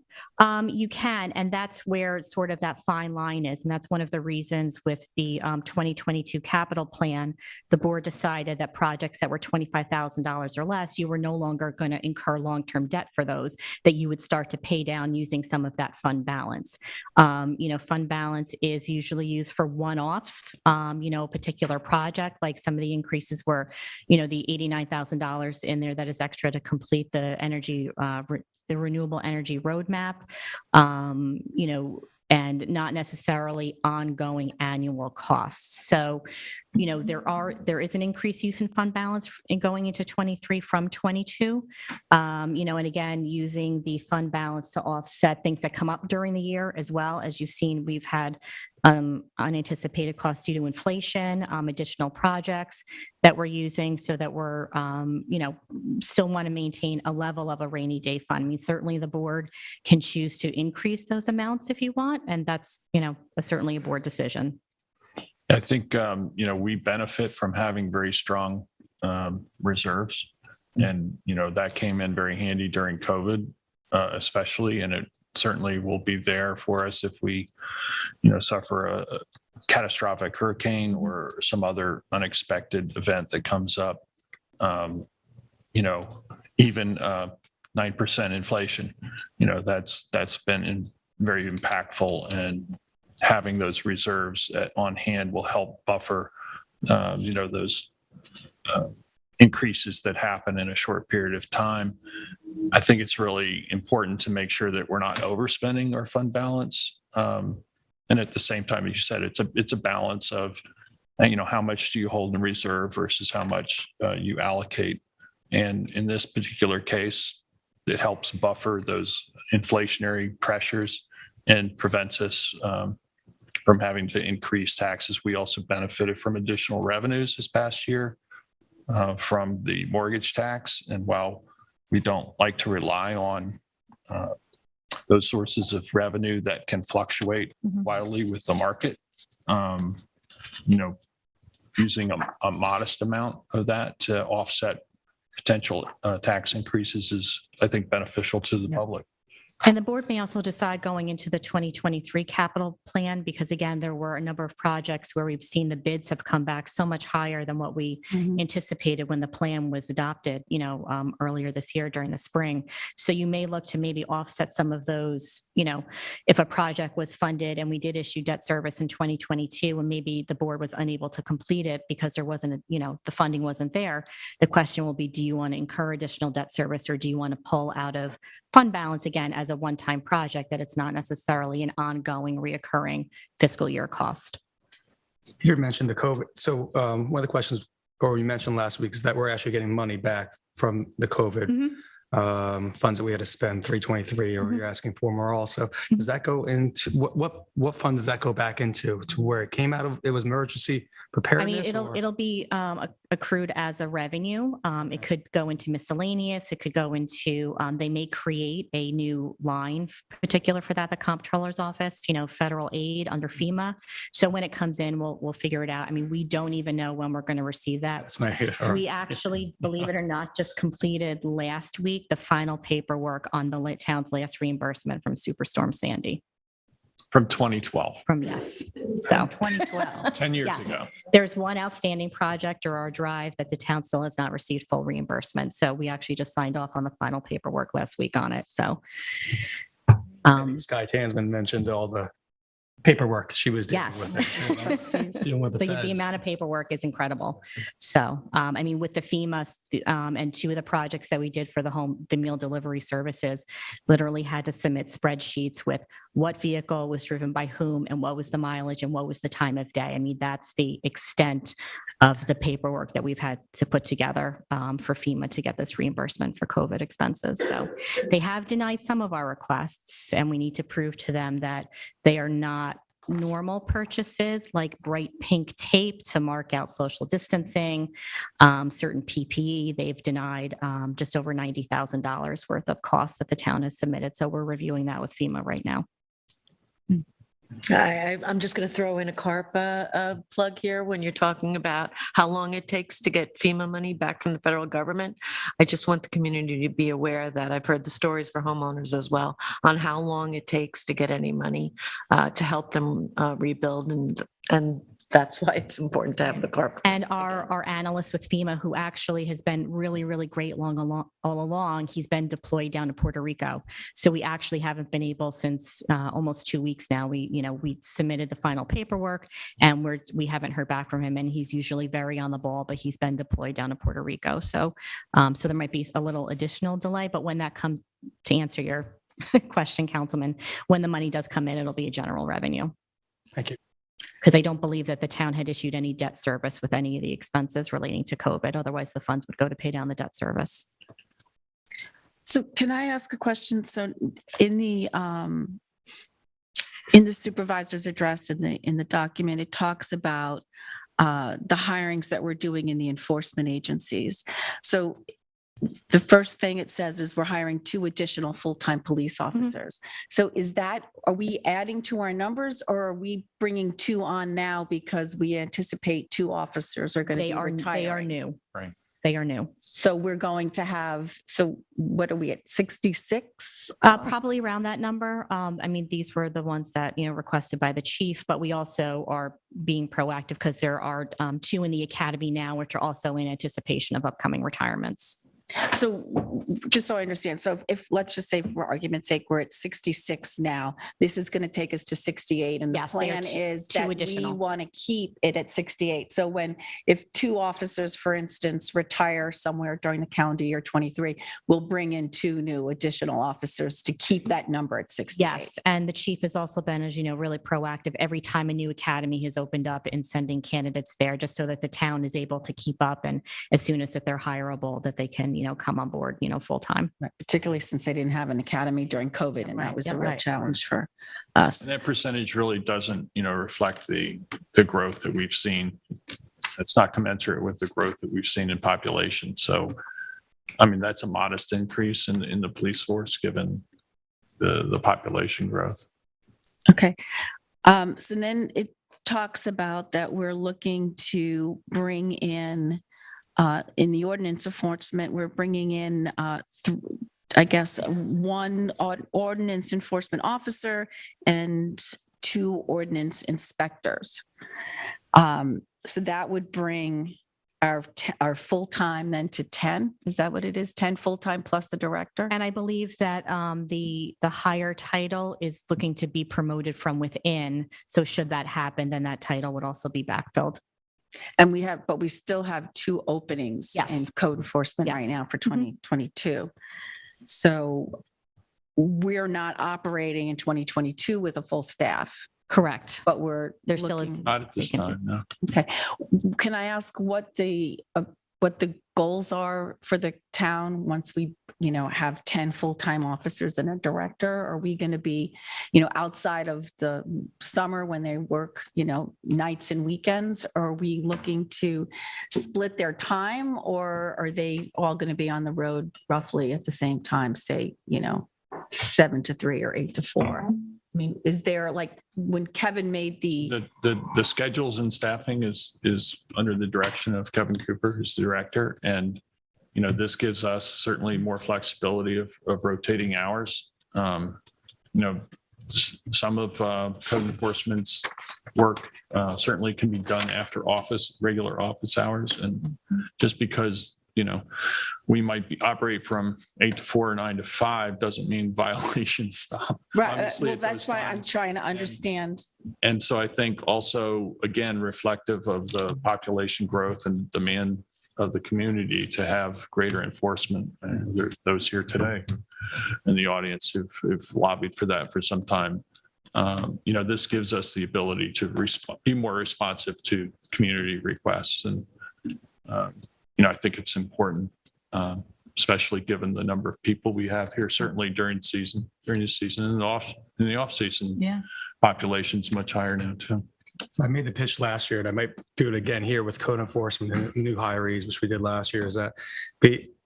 You can, and that's where sort of that fine line is. And that's one of the reasons with the 2022 capital plan, the board decided that projects that were $25,000 or less, you were no longer going to incur long-term debt for those, that you would start to pay down using some of that fund balance. Fund balance is usually used for one-offs, a particular project, like some of the increases were, the $89,000 in there that is extra to complete the energy, the renewable energy roadmap, and not necessarily ongoing annual costs. So, there is an increased use in fund balance in going into 23 from 22. And again, using the fund balance to offset things that come up during the year, as well as you've seen, we've had unanticipated costs due to inflation, additional projects that we're using, so that we're, still want to maintain a level of a rainy day fund. I mean, certainly the board can choose to increase those amounts if you want, and that's, certainly a board decision. I think, we benefit from having very strong reserves, and, that came in very handy during COVID, especially, and it certainly will be there for us if we, suffer a catastrophic hurricane or some other unexpected event that comes up. Even 9% inflation, that's been very impactful, and having those reserves on hand will help buffer, those increases that happen in a short period of time. I think it's really important to make sure that we're not overspending our fund balance. And at the same time, as you said, it's a balance of, how much do you hold in reserve versus how much you allocate. And in this particular case, it helps buffer those inflationary pressures and prevents us from having to increase taxes. We also benefited from additional revenues this past year from the mortgage tax. And while we don't like to rely on those sources of revenue that can fluctuate wildly with the market, using a modest amount of that to offset potential tax increases is, I think, beneficial to the public. And the board may also decide going into the 2023 capital plan, because again, there were a number of projects where we've seen the bids have come back so much higher than what we anticipated when the plan was adopted, earlier this year during the spring. So you may look to maybe offset some of those, if a project was funded and we did issue debt service in 2022 and maybe the board was unable to complete it because there wasn't, the funding wasn't there. The question will be, do you want to incur additional debt service, or do you want to pull out of fund balance again as a one-time project, that it's not necessarily an ongoing, reoccurring fiscal year cost? You mentioned the COVID. So one of the questions, or you mentioned last week, is that we're actually getting money back from the COVID funds that we had to spend, 323, or you're asking for more also. Does that go into, what fund does that go back into, to where it came out of? It was emergency preparedness? I mean, it'll be accrued as a revenue. It could go into miscellaneous. It could go into, they may create a new line particular for that, the comptroller's office, federal aid under FEMA. So when it comes in, we'll figure it out. I mean, we don't even know when we're going to receive that. We actually, believe it or not, just completed last week the final paperwork on the town's last reimbursement from Superstorm Sandy. From 2012. Yes. So 2012. 10 years ago. There's one outstanding project, or our drive, that the town still has not received full reimbursement. So we actually just signed off on the final paperwork last week on it. So Sky Tansman mentioned all the paperwork she was dealing with. Dealing with the amount of paperwork is incredible. So, I mean, with the FEMA and two of the projects that we did for the meal delivery services, literally had to submit spreadsheets with what vehicle was driven by whom and what was the mileage and what was the time of day. I mean, that's the extent of the paperwork that we've had to put together for FEMA to get this reimbursement for COVID expenses. So they have denied some of our requests, and we need to prove to them that they are not normal purchases like bright pink tape to mark out social distancing, certain PPE, they've denied just over $90,000 worth of costs that the town has submitted. So we're reviewing that with FEMA right now. I'm just going to throw in a CARPA plug here when you're talking about how long it takes to get FEMA money back from the federal government. I just want the community to be aware that I've heard the stories for homeowners as well on how long it takes to get any money to help them rebuild, and that's why it's important to have the CARPA. And our analyst with FEMA, who actually has been really, really great all along, he's been deployed down to Puerto Rico. So we actually haven't been able since almost 2 weeks now. We submitted the final paperwork and we haven't heard back from him. And he's usually very on the ball, but he's been deployed down to Puerto Rico. So there might be a little additional delay, but when that comes, to answer your question, Councilman, when the money does come in, it'll be a general revenue. Thank you. Because I don't believe that the town had issued any debt service with any of the expenses relating to COVID. Otherwise, the funds would go to pay down the debt service. So can I ask a question? So in the supervisor's address in the document, it talks about the hirings that we're doing in the enforcement agencies. So the first thing it says is we're hiring 2 additional full-time police officers. So are we adding to our numbers, or are we bringing 2 on now because we anticipate 2 officers are going to be retiring? They are new. Right. They are new. So we're going to have, so what are we at, 66? Probably around that number. I mean, these were the ones that, requested by the chief, but we also are being proactive because there are 2 in the academy now, which are also in anticipation of upcoming retirements. So just so I understand, so if let's just say for argument's sake, we're at 66 now, this is going to take us to 68. And the plan is that we want to keep it at 68. So if 2 officers, for instance, retire somewhere during the calendar year 23, we'll bring in 2 new additional officers to keep that number at 68. Yes. And the chief has also been, as you know, really proactive every time a new academy has opened up in sending candidates there, just so that the town is able to keep up. And as soon as that they're hireable, that they can, come on board, full time. Right. Particularly since they didn't have an academy during COVID, and that was a real challenge for us. And that percentage really doesn't, reflect the growth that we've seen. It's not commensurate with the growth that we've seen in population. So, I mean, that's a modest increase in the police force given the population growth. Okay. So then it talks about that we're looking to bring in the ordinance enforcement, we're bringing in, I guess, 1 ordinance enforcement officer and 2 ordinance inspectors. So that would bring our full-time then to 10. Is that what it is? 10 full-time plus the director? And I believe that the higher title is looking to be promoted from within. So should that happen, then that title would also be backfilled. And we still have 2 openings in code enforcement right now for 2022. So we're not operating in 2022 with a full staff. Correct. But there still is not at this time. No. Okay. Can I ask what the goals are for the town once we, have 10 full-time officers and a director? Are we going to be, outside of the summer when they work, nights and weekends? Or are we looking to split their time, or are they all going to be on the road roughly at the same time, say, 7 to 3 or 8 to 4? I mean, is there, like, when Kevin made the schedules and staffing is under the direction of Kevin Cooper, who's the director. And, this gives us certainly more flexibility of rotating hours. Some of code enforcement's work certainly can be done after regular office hours. And just because, we might operate from 8 to 4 or 9 to 5 doesn't mean violations stop. Right. Well, that's why I'm trying to understand. And so I think also, again, reflective of the population growth and demand of the community to have greater enforcement. And there's those here today in the audience who've lobbied for that for some time. This gives us the ability to be more responsive to community requests. And, I think it's important, especially given the number of people we have here, certainly during the season, in the off season. Yeah. population's much higher now too. So I made the pitch last year, and I might do it again here with code enforcement and new hirees, which we did last year, is that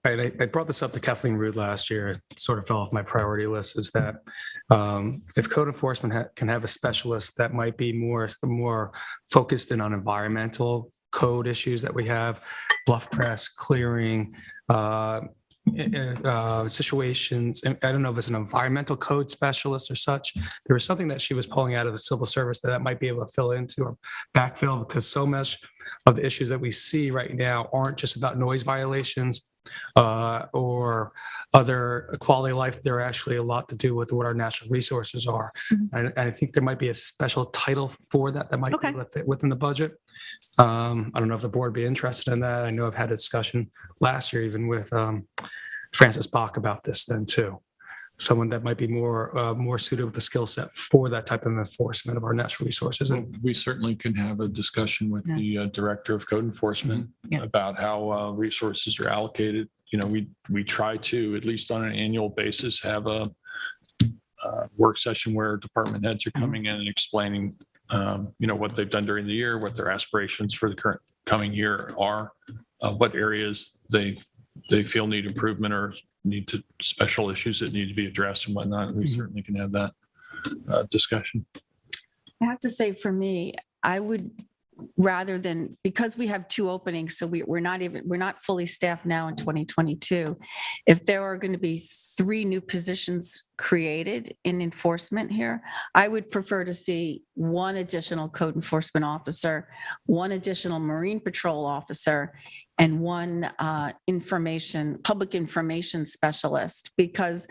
I brought this up to Kathleen Root last year, it sort of fell off my priority list, is that if code enforcement can have a specialist that might be more focused in on environmental code issues that we have, bluff press, clearing, situations, and I don't know if it's an environmental code specialist or such. There was something that she was pulling out of the civil service that might be able to fill into or backfill, because so much of the issues that we see right now aren't just about noise violations or other quality of life. They're actually a lot to do with what our natural resources are. And I think there might be a special title for that might be within the budget. I don't know if the board would be interested in that. I know I've had a discussion last year even with Francis Bach about this then too. Someone that might be more suited with the skill set for that type of enforcement of our natural resources. And We certainly can have a discussion with the director of code enforcement about how resources are allocated. You know, we try to, at least on an annual basis, have a work session where department heads are coming in and explaining what they've done during the year, what their aspirations for the current coming year are, what areas they feel need improvement or need to special issues that need to be addressed and whatnot. We certainly can have that discussion. I have to say, for me, I would rather than, because we have 2 openings, so we're not fully staffed now in 2022. If there are going to be 3 new positions created in enforcement here, I would prefer to see 1 additional code enforcement officer, 1 additional marine patrol officer, and 1 public information specialist. Because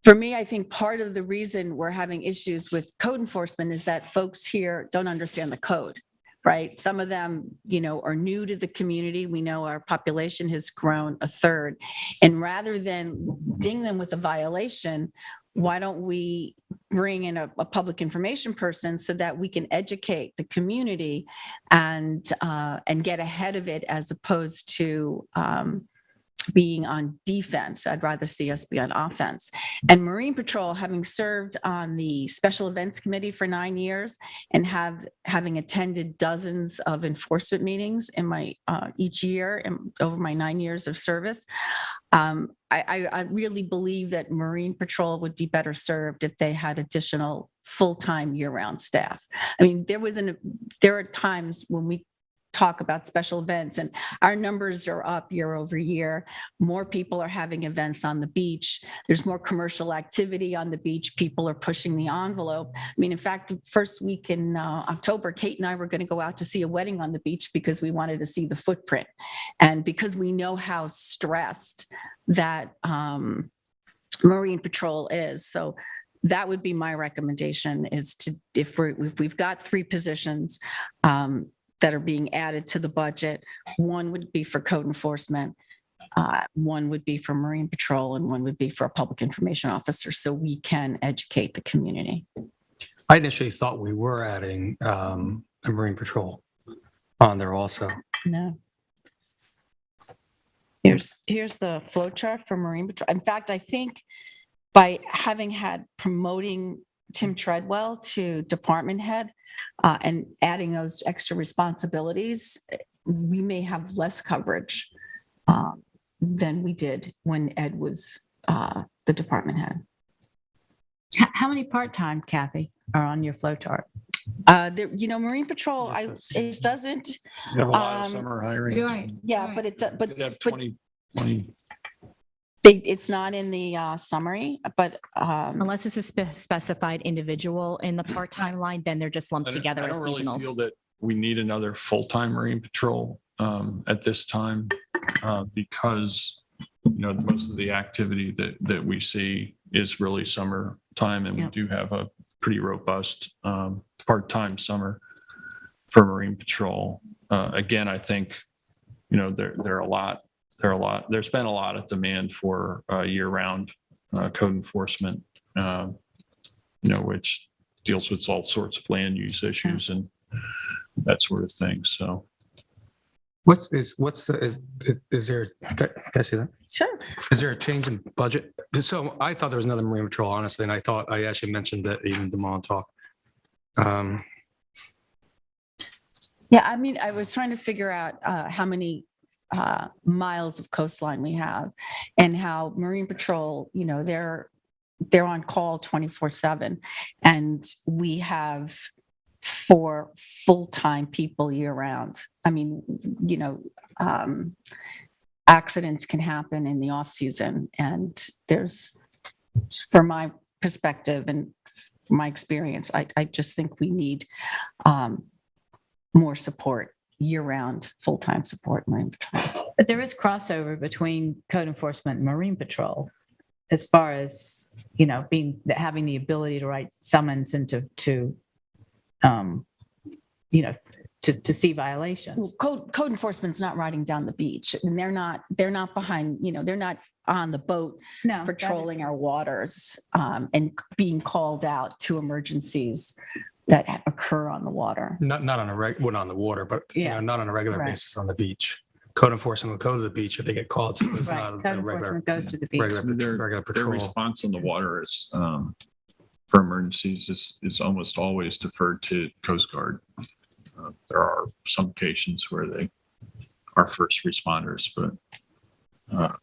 for me, I think part of the reason we're having issues with code enforcement is that folks here don't understand the code. Right. Some of them, are new to the community. We know our population has grown a third. And rather than ding them with a violation, why don't we bring in a public information person so that we can educate the community and get ahead of it, as opposed to being on defense. I'd rather see us be on offense. And Marine Patrol, having served on the Special Events Committee for 9 years and having attended dozens of enforcement meetings in my each year over my 9 years of service, I really believe that Marine Patrol would be better served if they had additional full-time year-round staff. I mean, there are times when we talk about special events and our numbers are up year over year. More people are having events on the beach. There's more commercial activity on the beach. People are pushing the envelope. I mean, in fact, the first week in October, Kate and I were going to go out to see a wedding on the beach because we wanted to see the footprint. And because we know how stressed that Marine Patrol is. So that would be my recommendation, is to, if we've got 3 positions, that are being added to the budget. 1 would be for code enforcement, 1 would be for Marine Patrol, and 1 would be for a public information officer, so we can educate the community. I initially thought we were adding a Marine Patrol on there also. No. Here's the flow chart for Marine Patrol. In fact, I think by promoting Tim Treadwell to department head and adding those extra responsibilities, we may have less coverage than we did when Ed was the department head. How many part-time, Kathy, are on your flow chart? Marine Patrol, it doesn't. You have a lot of summer hiring. You're right. Yeah, but You could have 20. It's not in the summary, but Unless it's a specified individual in the part-time line, then they're just lumped together as I don't really seasonals. feel that we need another full-time Marine Patrol at this time because, most of the activity that we see is really summertime, and we do have a pretty robust part-time summer for Marine Patrol. Again, I think, there's been a lot of demand for year-round code enforcement, which deals with all sorts of land use issues and that sort of thing. So, Is there? Can I say that? Sure. Is there a change in budget? So I thought there was another Marine Patrol, honestly, and I thought I actually mentioned that even the Montauk. Um, Yeah, I mean, I was trying to figure out how many miles of coastline we have and how Marine Patrol, you know, they're on call 24/7. And we have 4 full-time people year round. I mean, you know, accidents can happen in the off season, and there's, from my perspective and my experience, I just think we need more support, year-round, full-time support. Marine Patrol. But there is crossover between code enforcement and Marine Patrol as far as, you know, having the ability to write summons and to you know, to see violations. Code enforcement's not riding down the beach, and they're not behind, you know, they're not on the boat patrolling our waters and being called out to emergencies that occur on the water. not on on the water, but you know, not on a regular Right. basis on the beach. Code enforcement will go to the beach if they get called. So it's Right. not Code a regular, enforcement goes to the beach. regular Their patrol. response on the water is, for emergencies is almost always deferred to Coast Guard. There are some occasions where they are first responders, but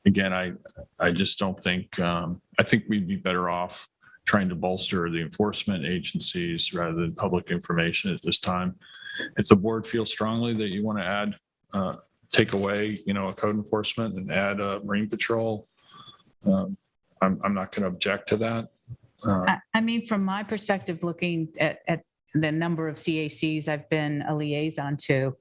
again, I just don't think, I think we'd be better off trying to bolster the enforcement agencies rather than public information at this time. If the board feels strongly that you want to add, take away, you know, a code enforcement and add a Marine Patrol, I'm not going to object to that. I mean, from my perspective, looking at the number of CACs I've been a liaison to,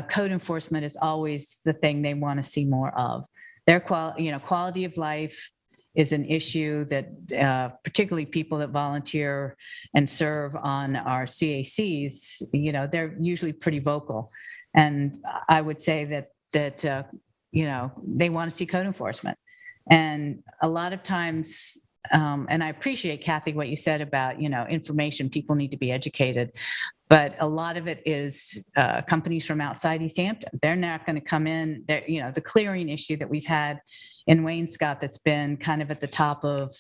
code enforcement is always the thing they want to see more of. Their quality of life is an issue that particularly people that volunteer and serve on our CACs, you know, they're usually pretty vocal. And I would say that you know, they want to see code enforcement. And a lot of times, and I appreciate, Kathy, what you said about, you know, information, people need to be educated. But a lot of it is companies from outside East Hampton. They're not going to come in. You know, the clearing issue that we've had in Wainscott that's been kind of at the top of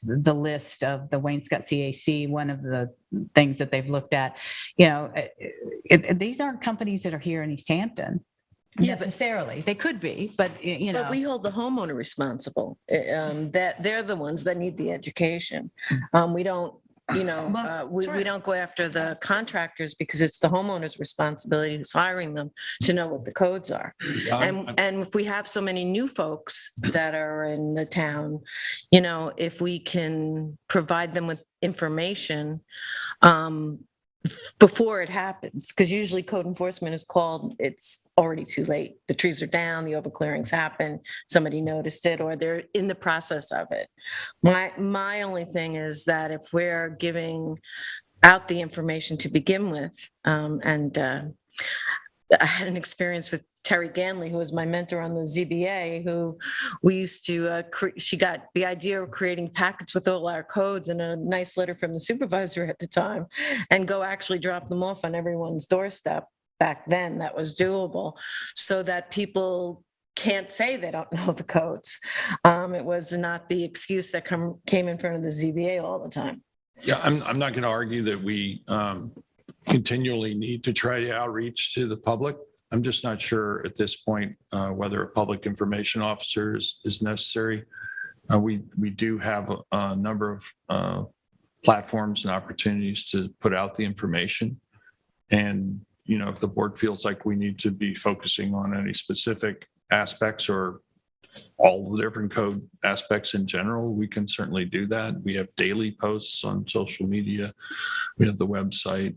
the list of the Wainscott CAC, one of the things that they've looked at, you know, these aren't companies that are here in East Hampton. Yeah, but- necessarily. They could be, but you know. But we hold the homeowner responsible, that they're the ones that need the education. We don't, you know, Well, we don't go after the contractors because it's the homeowner's responsibility who's hiring them to know what the codes are. And if we have so many new folks that are in the town, you know, if we can provide them with information, before it happens, because usually code enforcement is called, it's already too late. The trees are down, the overclearings happen, somebody noticed it, or they're in the process of it. My only thing is that if we're giving out the information to begin with, and I had an experience with Terry Ganley, who was my mentor on the ZBA, who we used to, she got the idea of creating packets with all our codes and a nice letter from the supervisor at the time, and go actually drop them off on everyone's doorstep. Back then, that was doable, so that people can't say they don't know the codes. It was not the excuse that came in front of the ZBA all the time. Yeah, I'm not going to argue that we continually need to try to outreach to the public. I'm just not sure at this point whether a public information officer is necessary. We do have a number of platforms and opportunities to put out the information. And, you know, if the board feels like we need to be focusing on any specific aspects or all the different code aspects in general, we can certainly do that. We have daily posts on social media. We have the website.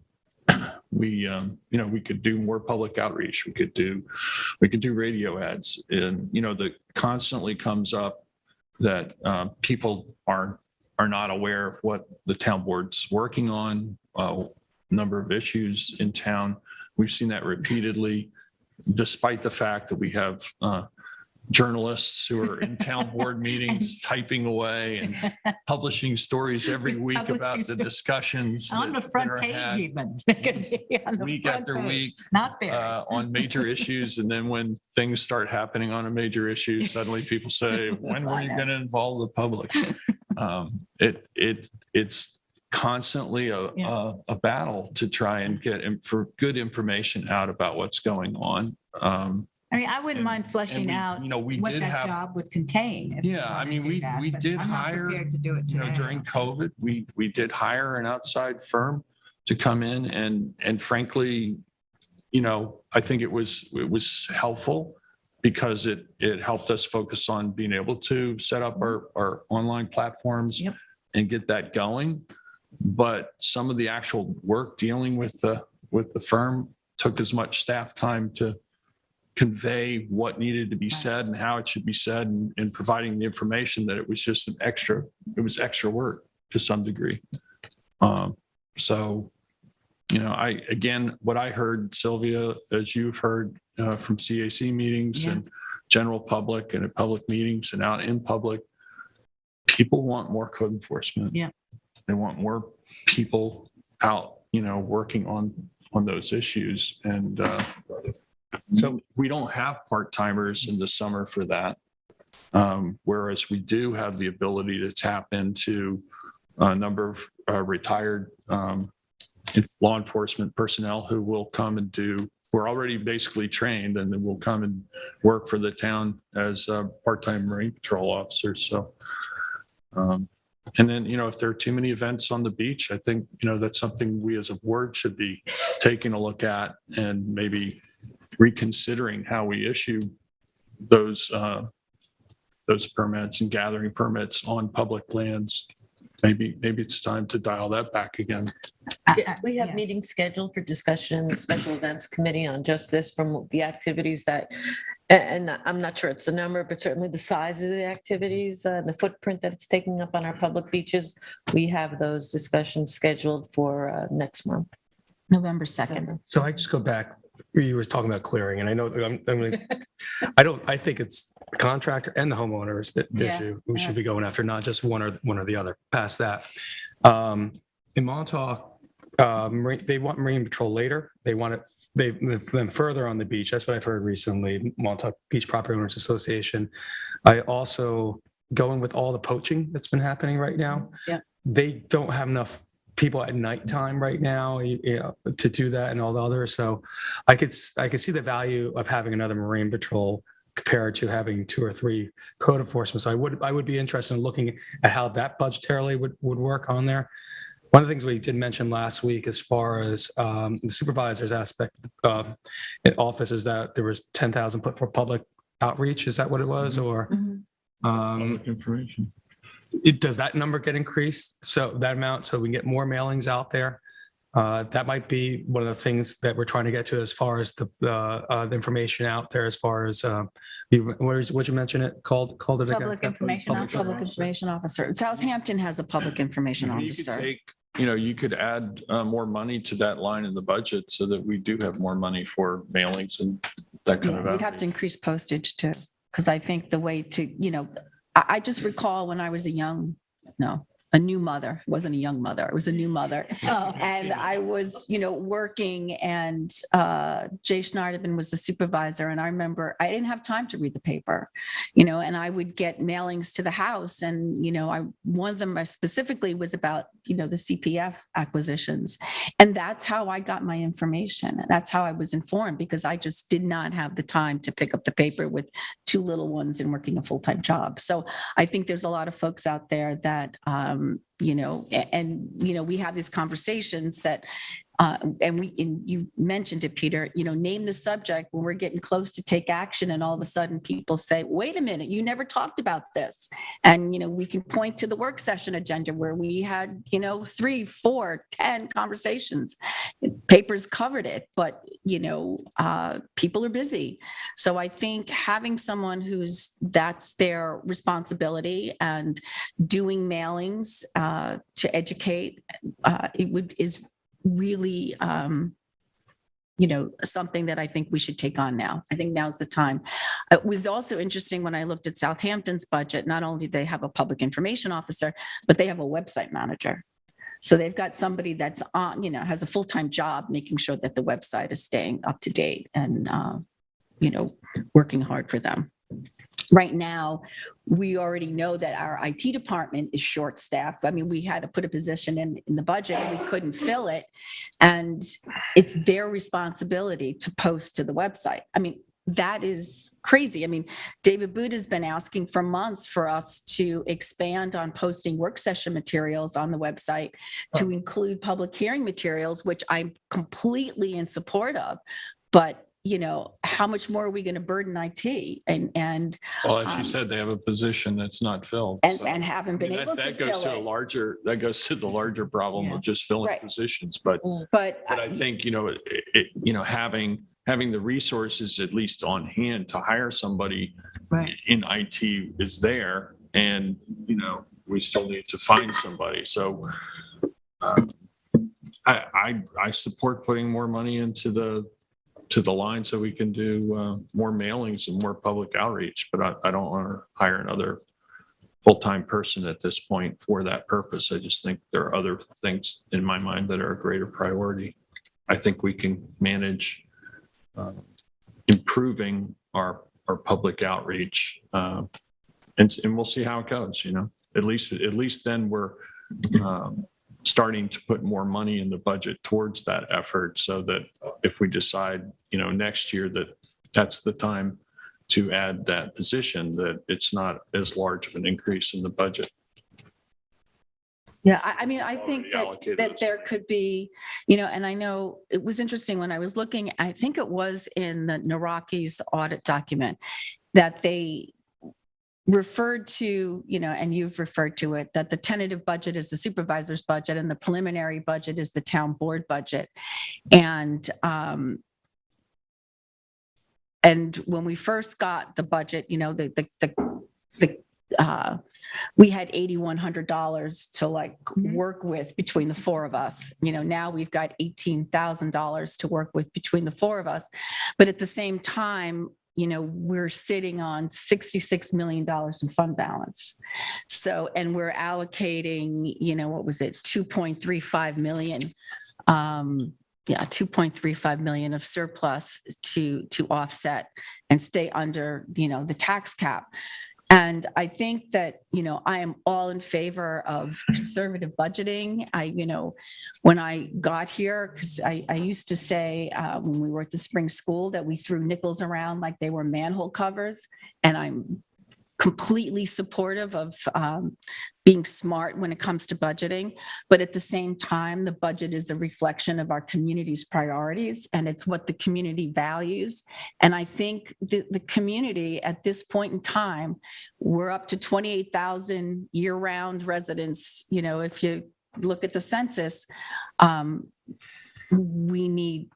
We, you know, we could do more public outreach. We could do radio ads, and, you know, that constantly comes up that people are not aware of what the town board's working on, number of issues in town. We've seen that repeatedly, despite the fact that we have journalists who are in town board meetings typing away and publishing stories every week about the discussions on the that front are page, had even on the week front after page. week Not fair. on major issues. And then when things start happening on a major issue, suddenly people say, when were you going to involve the public? It's constantly a battle to try and get for good information out about what's going on. I mean, I wouldn't mind fleshing out we what did that have, job would contain. if yeah, I wanted mean, to do that, we but did I'm not hire, prepared to do it today. during COVID, we did hire an outside firm to come in and frankly, I think it was helpful because it helped us focus on being able to set up our online platforms and get that going. But some of the actual work dealing with the firm took as much staff time to convey what needed to be said and how it should be said and providing the information that it was just extra work to some degree. So, again, what I heard, Sylvia, as you've heard from CAC meetings and general public and at public meetings and out in public, people want more code enforcement. Yeah. They want more people out, working on those issues. And so we don't have part-timers in the summer for that. Whereas we do have the ability to tap into a number of retired law enforcement personnel who will come and we're already basically trained and then will come and work for the town as part-time Marine Patrol officers. So, and then, if there are too many events on the beach, I think, that's something we as a board should be taking a look at and maybe reconsidering how we issue those permits and gathering permits on public lands. Maybe it's time to dial that back again. We have meetings scheduled for discussion in the Special Events Committee on just this from the activities that, and I'm not sure it's the number, but certainly the size of the activities and the footprint that it's taking up on our public beaches. We have those discussions scheduled for next month. November 2nd. So I just go back, you were talking about clearing, and I know that I think it's the contractor and the homeowners issue we should be going after, not just one or the other. Past that, in Montauk, they want Marine Patrol later. They want them further on the beach. That's what I've heard recently. Montauk Beach Property Owners Association. I also going with all the poaching that's been happening right now. Yeah, they don't have enough people at nighttime right now, to do that and all the others. So I could see the value of having another Marine Patrol compared to having 2 or 3 code enforcement. So I would be interested in looking at how that budgetarily would work on there. One of the things we did mention last week, as far as the supervisor's aspect in office, is that there was 10,000 put for public outreach. Is that what it was, or Public information? Does that number get increased? So that amount, so we can get more mailings out there. That might be one of the things that we're trying to get to, as far as the information out there. As far as what you mentioned it called it again? Public information officer. Southampton has a public information officer. You could add more money to that line in the budget so that we do have more money for mailings and that kind of. We'd have to increase postage too, because I think the way to, I just recall when I was a new mother. It wasn't a young mother. It was a new mother. And I was, working, and Jay Schneiderman was the supervisor. And I remember I didn't have time to read the paper, and I would get mailings to the house. And, one of them specifically was about, the CPF acquisitions. And that's how I got my information. That's how I was informed, because I just did not have the time to pick up the paper with 2 little ones and working a full-time job. So I think there's a lot of folks out there that, we have these conversations that, and you mentioned it, Peter, name the subject when we're getting close to take action, and all of a sudden people say, wait a minute, you never talked about this. And, we can point to the work session agenda where we had, 3, 4, 10 conversations. Papers covered it, but, people are busy. So I think having someone that's their responsibility, and doing mailings to educate, is really, something that I think we should take on now. I think now's the time. It was also interesting when I looked at Southampton's budget. Not only do they have a public information officer, but they have a website manager. So they've got somebody that's on, has a full-time job making sure that the website is staying up to date and, working hard for them. right now, we already know that our IT department is short-staffed. I mean, we had to put a position in the budget and we couldn't fill it. And it's their responsibility to post to the website. I mean, that is crazy. I mean, David Boot has been asking for months for us to expand on posting work session materials on the website to include public hearing materials, which I'm completely in support of. But how much more are we going to burden IT? And Well, as you said, they have a position that's not filled. and So, haven't been able to that goes fill to it. that goes to the larger problem of just filling Right. positions. But But I think, having the resources at least on hand to hire somebody in IT is there. And, we still need to find somebody. So I support putting more money into the line so we can do more mailings and more public outreach. But I don't want to hire another full-time person at this point for that purpose. I just think there are other things in my mind that are a greater priority. I think we can manage improving our public outreach, and we'll see how it goes. At least then we're starting to put more money in the budget towards that effort, so that if we decide next year that that's the time to add that position, that it's not as large of an increase in the budget. Yeah, I mean, I think allocated that there could be, and I know it was interesting when I was looking, I think it was in the Naraki's audit document that they referred to, and you've referred to it, that the tentative budget is the supervisor's budget and the preliminary budget is the town board budget. And when we first got the budget, we had $8,100 to work with between the four of us. Now we've got $18,000 to work with between the four of us. But at the same time, we're sitting on $66 million in fund balance. So, and we're allocating, what was it, 2.35 million. 2.35 million of surplus to offset and stay under, the tax cap. And I think that, I am all in favor of conservative budgeting. When I got here, because I used to say when we were at the spring school that we threw nickels around like they were manhole covers. And I'm completely supportive of being smart when it comes to budgeting. But at the same time, the budget is a reflection of our community's priorities, and it's what the community values. And I think the community at this point in time, we're up to 28,000 year-round residents. If you look at the census, we need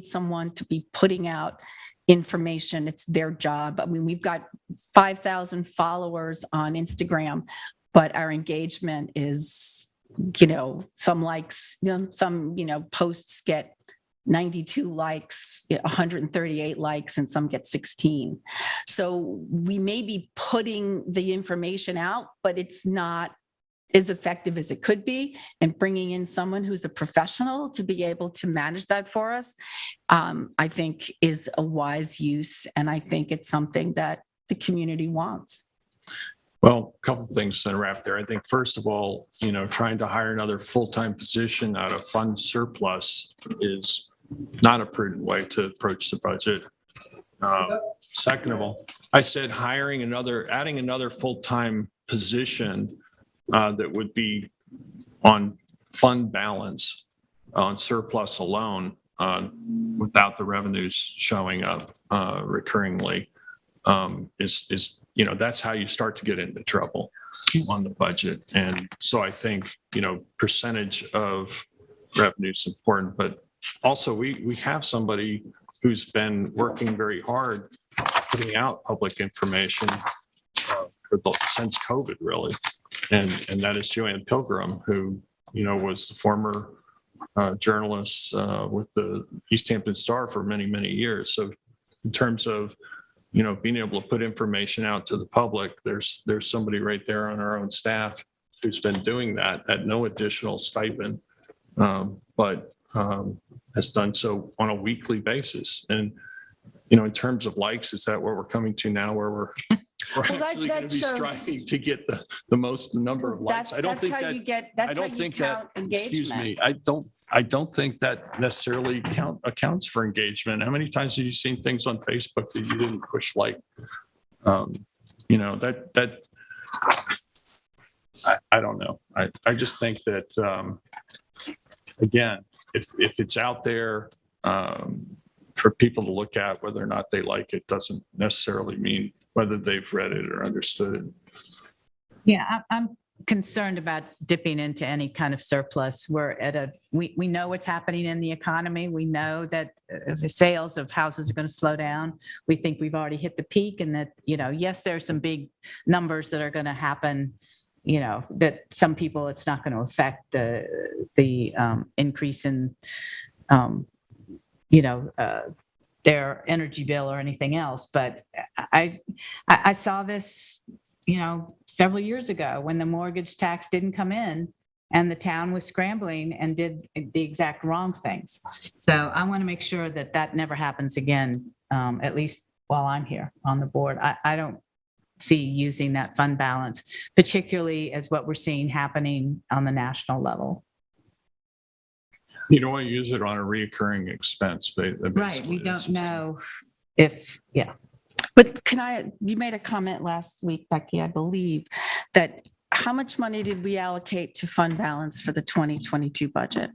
someone to be putting out information. It's their job. I mean, we've got 5,000 followers on Instagram, but our engagement is, some likes, some, posts get 92 likes, 138 likes, and some get 16. So we may be putting the information out, but it's not as effective as it could be, and bringing in someone who's a professional to be able to manage that for us, I think is a wise use. And I think it's something that the community wants. Well, a couple of things to wrap there. I think first of all, trying to hire another full-time position out of fund surplus is not a prudent way to approach the budget. Second of all, I said adding another full-time position that would be on fund balance, on surplus alone, without the revenues showing up recurringly, is that's how you start to get into trouble on the budget. And so I think percentage of revenue is important, but also we have somebody who's been working very hard putting out public information since COVID, really. And that is Joanne Pilgrim, who, was the former journalist with the East Hampton Star for many, many years. So in terms of, being able to put information out to the public, there's somebody right there on our own staff who's been doing that at no additional stipend, but has done so on a weekly basis. And in terms of likes, is that where we're coming to now, where we're Well, that- actually going that to be shows- striving to get the most number of likes? I don't That's think how that. you get, I that's how don't you think count that, excuse engagement. me, I don't think that necessarily accounts for engagement. How many times have you seen things on Facebook that you didn't push like? I don't know. I just think that, again, if it's out there for people to look at, whether or not they like it, doesn't necessarily mean whether they've read it or understood it. Yeah, I'm concerned about dipping into any kind of surplus. We know what's happening in the economy. We know that the sales of houses are going to slow down. We think we've already hit the peak, and that, yes, there's some big numbers that are going to happen, that some people, it's not going to affect the increase in, their energy bill or anything else. But I saw this, several years ago when the mortgage tax didn't come in and the town was scrambling and did the exact wrong things. So I want to make sure that that never happens again, at least while I'm here on the board. I don't see using that fund balance, particularly as what we're seeing happening on the national level. You don't want to use it on a reoccurring expense. Right. We don't know if, But you made a comment last week, Becky, I believe, that how much money did we allocate to fund balance for the 2022 budget?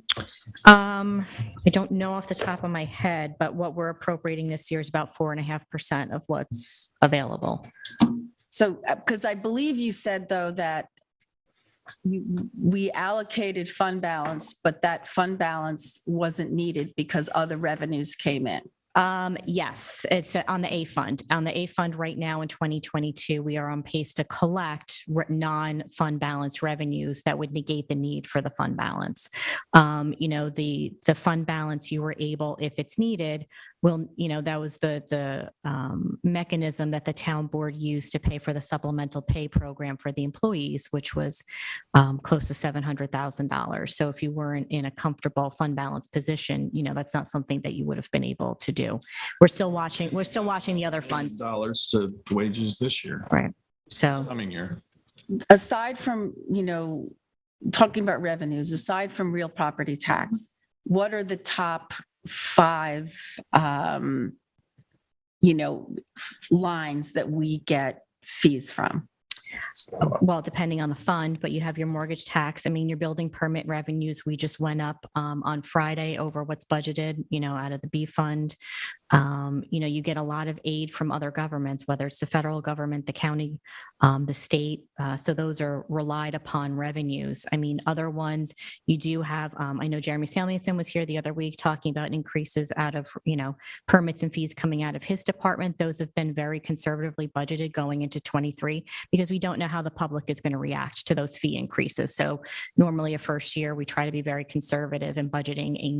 I don't know off the top of my head, but what we're appropriating this year is about 4.5% of what's available. So, because I believe you said, though, that we allocated fund balance, but that fund balance wasn't needed because other revenues came in. Yes, it's on the A fund. On the A fund right now in 2022, we are on pace to collect non-fund balance revenues that would negate the need for the fund balance. The fund balance you were able, if it's needed, that was the mechanism that the town board used to pay for the supplemental pay program for the employees, which was close to $700,000. So if you weren't in a comfortable fund balance position, that's not something that you would have been able to do. We're still watching the other funds. Dollars to wages this year. Right. So coming year. Aside from, talking about revenues, aside from real property tax, what are the top 5, lines that we get fees from? Well, depending on the fund, but you have your mortgage tax. I mean, your building permit revenues, we just went up on Friday over what's budgeted, out of the B fund. You get a lot of aid from other governments, whether it's the federal government, the county, the state. So those are relied upon revenues. I mean, other ones you do have, I know Jeremy Samuelson was here the other week talking about increases out of, permits and fees coming out of his department. Those have been very conservatively budgeted going into 23 because we don't know how the public is going to react to those fee increases. So normally a first year, we try to be very conservative in budgeting a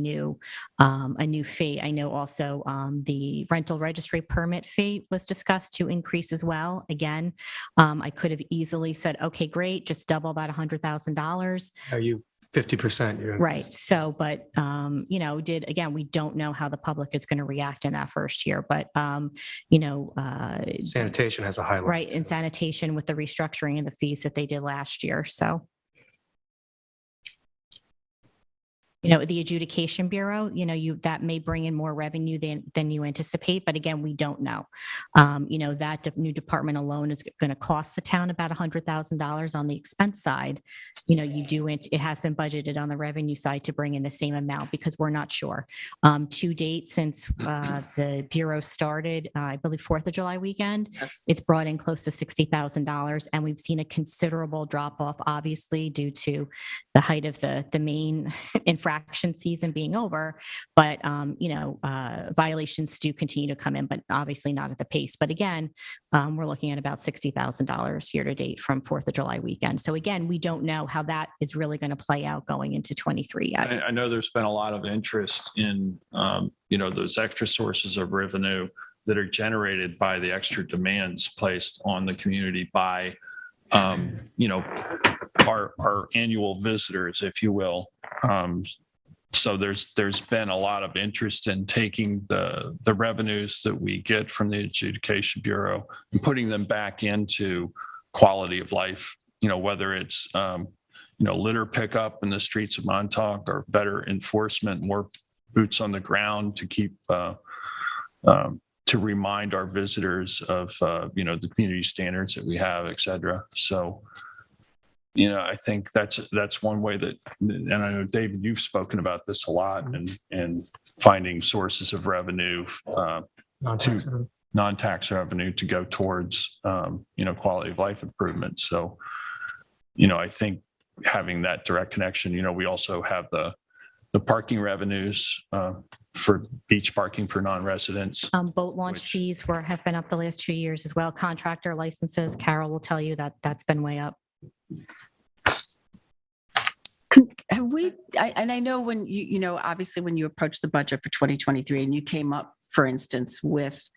new fee. I know also the rental registry permit fee was discussed to increase as well. Again, I could have easily said, okay, great, just double that $100,000. Are you 50%? Right. So, but, we don't know how the public is going to react in that first year, but, Sanitation has a high line. Right. And sanitation with the restructuring and the fees that they did last year. So. The adjudication bureau, that may bring in more revenue than you anticipate. But again, we don't know. That new department alone is going to cost the town about $100,000 on the expense side. It has been budgeted on the revenue side to bring in the same amount because we're not sure. To date, since the bureau started, I believe 4th of July weekend, it's brought in close to $60,000. And we've seen a considerable drop off, obviously, due to the height of the main infraction season being over, but violations do continue to come in, but obviously not at the pace. But again, we're looking at about $60,000 year to date from 4th of July weekend. So again, we don't know how that is really going to play out going into 23 yet. I know there's been a lot of interest in those extra sources of revenue that are generated by the extra demands placed on the community by our annual visitors, if you will. So there's been a lot of interest in taking the revenues that we get from the Adjudication Bureau and putting them back into quality of life, whether it's, litter pickup in the streets of Montauk or better enforcement, more boots on the ground to keep, to remind our visitors of, the community standards that we have, et cetera. So, I think that's one way that, and I know, David, you've spoken about this a lot, and finding sources of revenue, non-tax revenue to go towards, quality of life improvement. So, I think having that direct connection, we also have the parking revenues for beach parking for non-residents. Boat launch fees have been up the last 2 years as well. Contractor licenses, Carol will tell you that that's been way up. Have we, and I know when obviously when you approached the budget for 2023 and you came up, for instance, with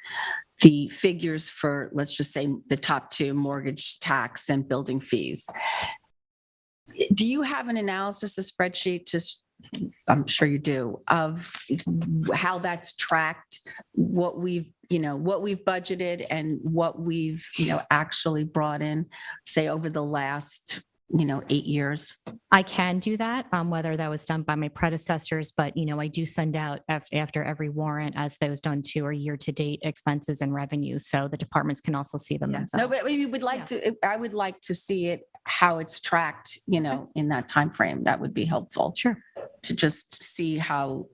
the figures for, let's just say, the top two, mortgage tax and building fees. Do you have an analysis, a spreadsheet, I'm sure you do, of how that's tracked, what we've budgeted and what we've, actually brought in, say, over the last 8 years? I can do that, whether that was done by my predecessors, but, I do send out after every warrant, as those done too, are year-to-date expenses and revenues. So the departments can also see them themselves. No, but we would like to, I would like to see it, how it's tracked, in that time frame. That would be helpful. Sure. To just see how,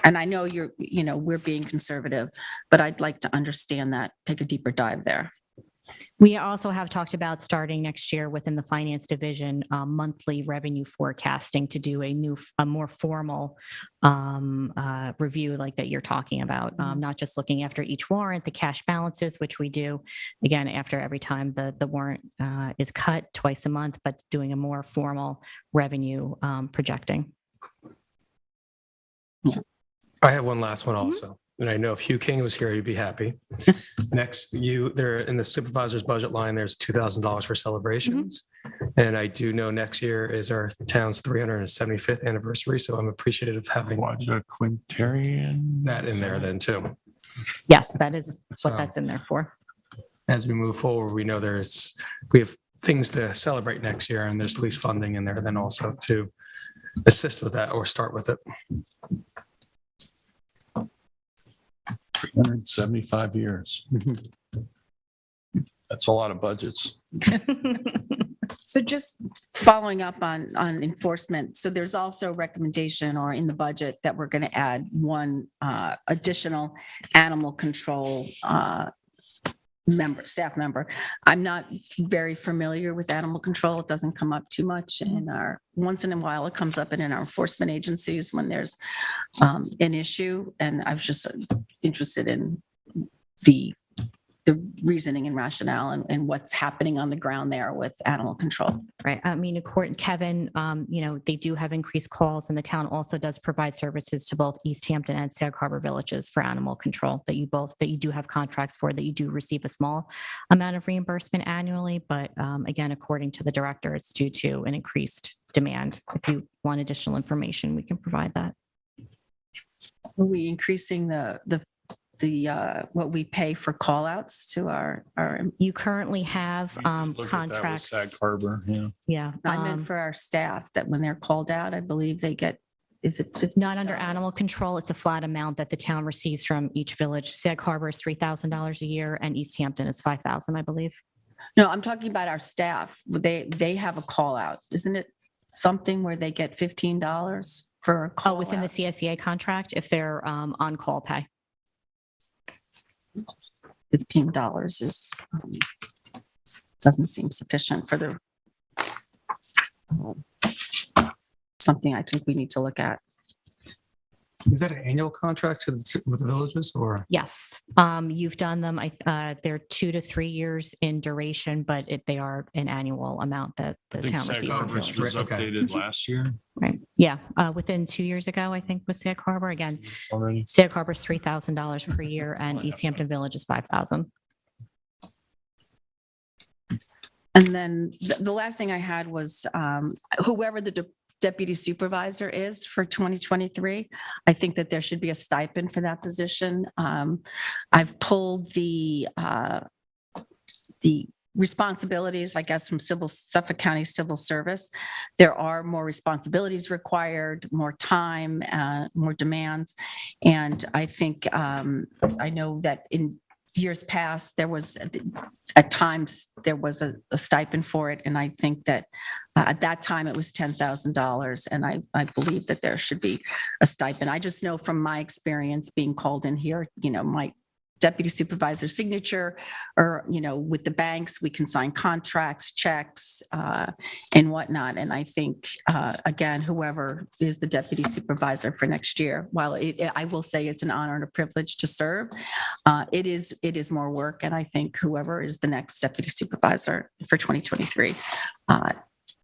and I know we're being conservative, but I'd like to understand that, take a deeper dive there. We also have talked about starting next year within the finance division, monthly revenue forecasting to do a more formal review like that you're talking about, not just looking after each warrant, the cash balances, which we do again after every time the warrant is cut twice a month, but doing a more formal revenue projecting. I have one last one also. And I know if Hugh King was here, he'd be happy. Next, there in the supervisor's budget line, there's $2,000 for celebrations. And I do know next year is our town's 375th anniversary. So I'm appreciative of having Quintarian that in there then too. Yes, that is what that's in there for. As we move forward, we know we have things to celebrate next year, and there's lease funding in there then also to assist with that or start with it. 375 years. That's a lot of budgets. So just following up on enforcement. So there's also a recommendation or in the budget that we're going to add one additional animal control staff member. I'm not very familiar with animal control. It doesn't come up too much once in a while it comes up in our enforcement agencies when there's an issue. And I was just interested in the reasoning and rationale and what's happening on the ground there with animal control. Right. I mean, according Kevin, they do have increased calls, and the town also does provide services to both East Hampton and Sag Harbor villages for animal control that you do have contracts for, that you do receive a small amount of reimbursement annually. But again, according to the director, it's due to an increased demand. If you want additional information, we can provide that. Are we increasing the what we pay for call outs to our you currently have contracts. Sag Harbor, yeah. I meant for our staff that when they're called out, I believe they get, is it $50? Not under animal control. It's a flat amount that the town receives from each village. Sag Harbor is $3,000 a year, and East Hampton is $5,000, I believe. No, I'm talking about our staff. They have a call out. Isn't it something where they get $15 for a call within out? the CSEA contract if they're on call pay. $15 doesn't seem sufficient for the something I think we need to look at. Is that an annual contract with the villages or? Yes, you've done them. They're 2 to 3 years in duration, but they are an annual amount that the town receives. Sag Harbor was updated last year. Right. Yeah. Within 2 years ago, I think, was Sag Harbor again. Already. Sag Harbor is $3,000 per year, and East Hampton Village is $5,000. And then the last thing I had was whoever the deputy supervisor is for 2023. I think that there should be a stipend for that position. I've pulled the responsibilities, I guess, from Suffolk County Civil Service. There are more responsibilities required, more time, more demands. And I think, I know that in years past, there was, at times, there was a stipend for it. And I think that at that time, it was $10,000. And I believe that there should be a stipend. I just know from my experience being called in here, my deputy supervisor signature, or, with the banks, we can sign contracts, checks, and whatnot. And I think, again, whoever is the deputy supervisor for next year, while I will say it's an honor and a privilege to serve, it is more work. And I think whoever is the next deputy supervisor for 2023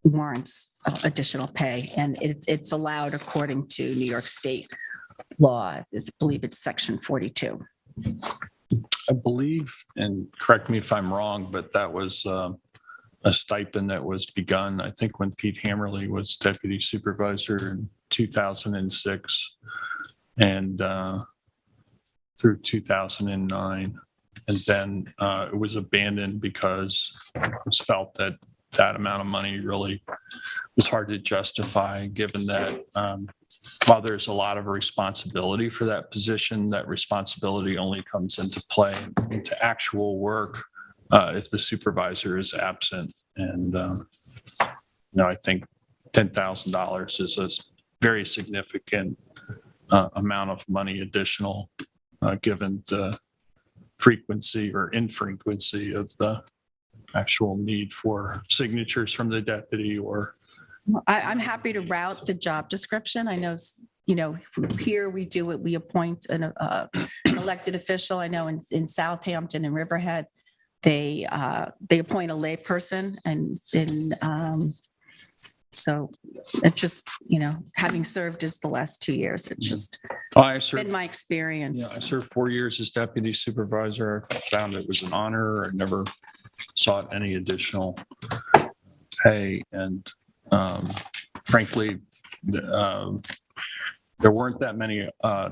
warrants additional pay. And it's allowed according to New York State law. I believe it's section 42. I believe, and correct me if I'm wrong, but that was a stipend that was begun, I think, when Pete Hammerly was deputy supervisor in 2006 and through 2009. And then it was abandoned because it was felt that that amount of money really was hard to justify, given that while there's a lot of responsibility for that position, that responsibility only comes into play into actual work if the supervisor is absent. And I think $10,000 is a very significant amount of money additional, given the frequency or infrequency of the actual need for signatures from the deputy or. I'm happy to route the job description. I know, here we do it. We appoint an elected official. I know in Southampton and Riverhead, they appoint a lay person, and so it just, having served as the last 2 years, it's just been my experience. Yeah, I served 4 years as deputy supervisor. I found it was an honor. I never sought any additional pay, and frankly, there weren't that many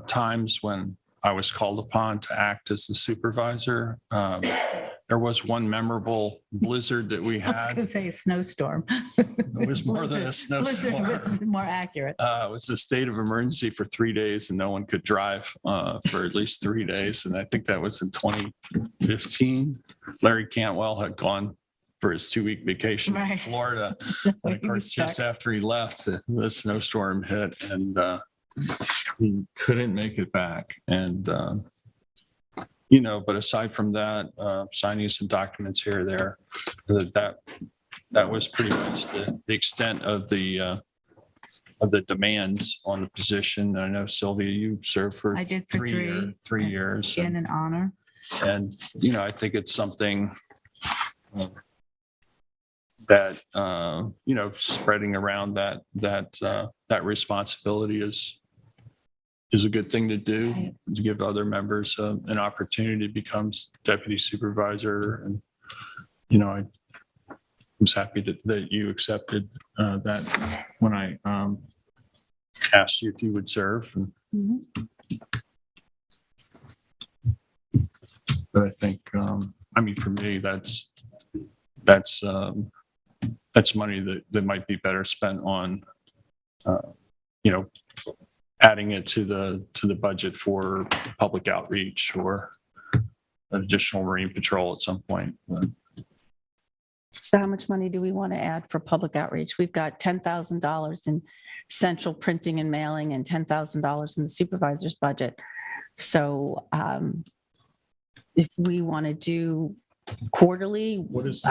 times when I was called upon to act as the supervisor. There was one memorable blizzard that we I was had. going to say a snowstorm. It was more than a snowstorm. Blizzard was more accurate. It was a state of emergency for 3 days, and no one could drive for at least 3 days. And I think that was in 2015. Larry Cantwell had gone for his 2-week vacation in Florida. And of course, just after he left, the snowstorm hit, and he couldn't make it back. And, but aside from that, signing some documents here or there, that was pretty much the extent of the demands on the position. I know, Sylvia, you served for I did for 3 years. In an honor. And, I think it's something that, spreading around that responsibility is a good thing to do, to give other members an opportunity to become deputy supervisor. And, I was happy that you accepted that when I asked you if you would serve. But I think, for me, that's money that might be better spent on, adding it to the budget for public outreach or additional marine patrol at some point. So how much money do we want to add for public outreach? We've got $10,000 in central printing and mailing and $10,000 in the supervisor's budget. So if we want to do quarterly, what is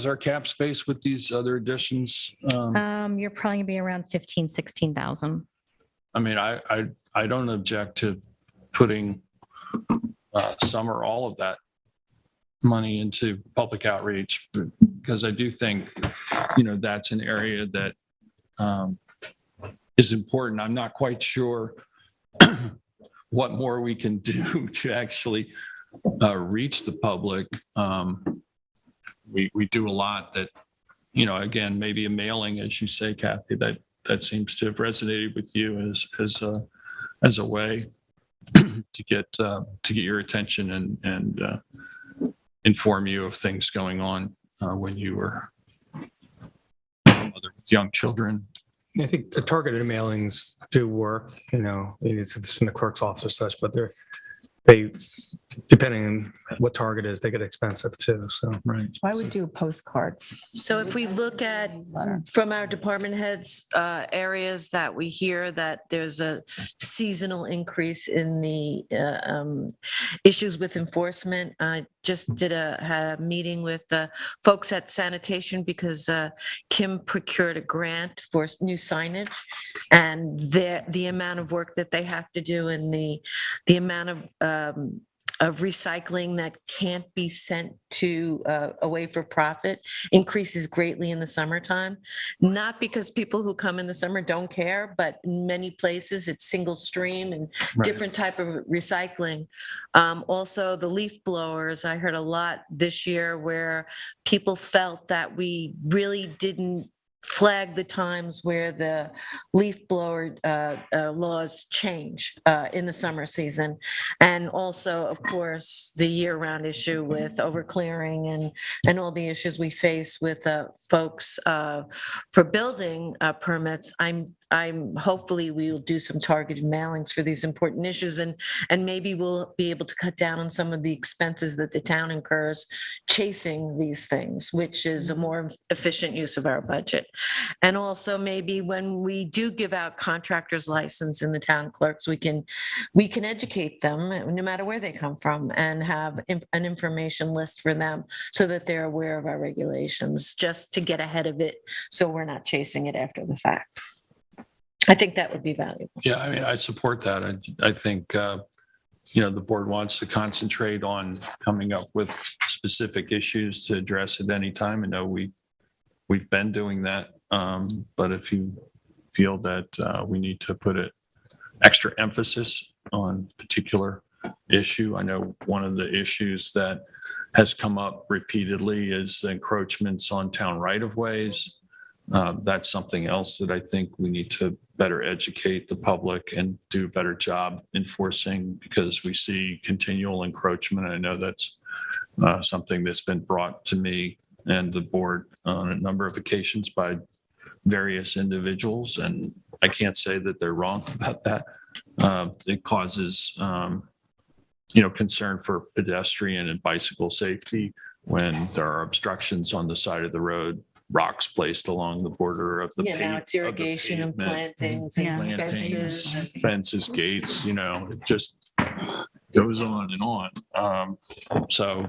our cap space with these other additions? You're probably gonna be around 15, 16,000. I don't object to putting some or all of that money into public outreach, because I do think, that's an area that is important. I'm not quite sure what more we can do to actually reach the public. We do a lot that again, maybe a mailing, as you say, Kathy, that seems to have resonated with you as a way to get your attention and inform you of things going on when you were a mother with young children. I think the targeted mailings do work, it's from the clerk's office or such, but they, depending on what target is, they get expensive too, so. Right. I would do postcards. So if we look at, from our department heads, areas that we hear that there's a seasonal increase in the issues with enforcement. I just had a meeting with folks at sanitation because Kim procured a grant for new signage, and the amount of work that they have to do and the amount of recycling that can't be sent to away for profit increases greatly in the summertime. Not because people who come in the summer don't care, but in many places it's single stream and different type of recycling. Also, the leaf blowers, I heard a lot this year where people felt that we really didn't flag the times where the leaf blower laws change in the summer season. And also, of course, the year-round issue with overclearing and all the issues we face with folks for building permits. I'm hopefully we will do some targeted mailings for these important issues, and maybe we'll be able to cut down on some of the expenses that the town incurs chasing these things, which is a more efficient use of our budget. And also maybe when we do give out contractors license in the town clerks, we can educate them no matter where they come from and have an information list for them so that they're aware of our regulations, just to get ahead of it so we're not chasing it after the fact. I think that would be valuable. Yeah, I mean, I support that. I think, the board wants to concentrate on coming up with specific issues to address at any time. I know we've been doing that. But if you feel that we need to put extra emphasis on a particular issue, I know one of the issues that has come up repeatedly is encroachments on town right-of-ways. That's something else that I think we need to better educate the public and do a better job enforcing, because we see continual encroachment. I know that's something that's been brought to me and the board on a number of occasions by various individuals, and I can't say that they're wrong about that. It causes, concern for pedestrian and bicycle safety when there are obstructions on the side of the road, rocks placed along the border of the Now it's irrigation and plantings and fences, gates, it just goes on and on. So,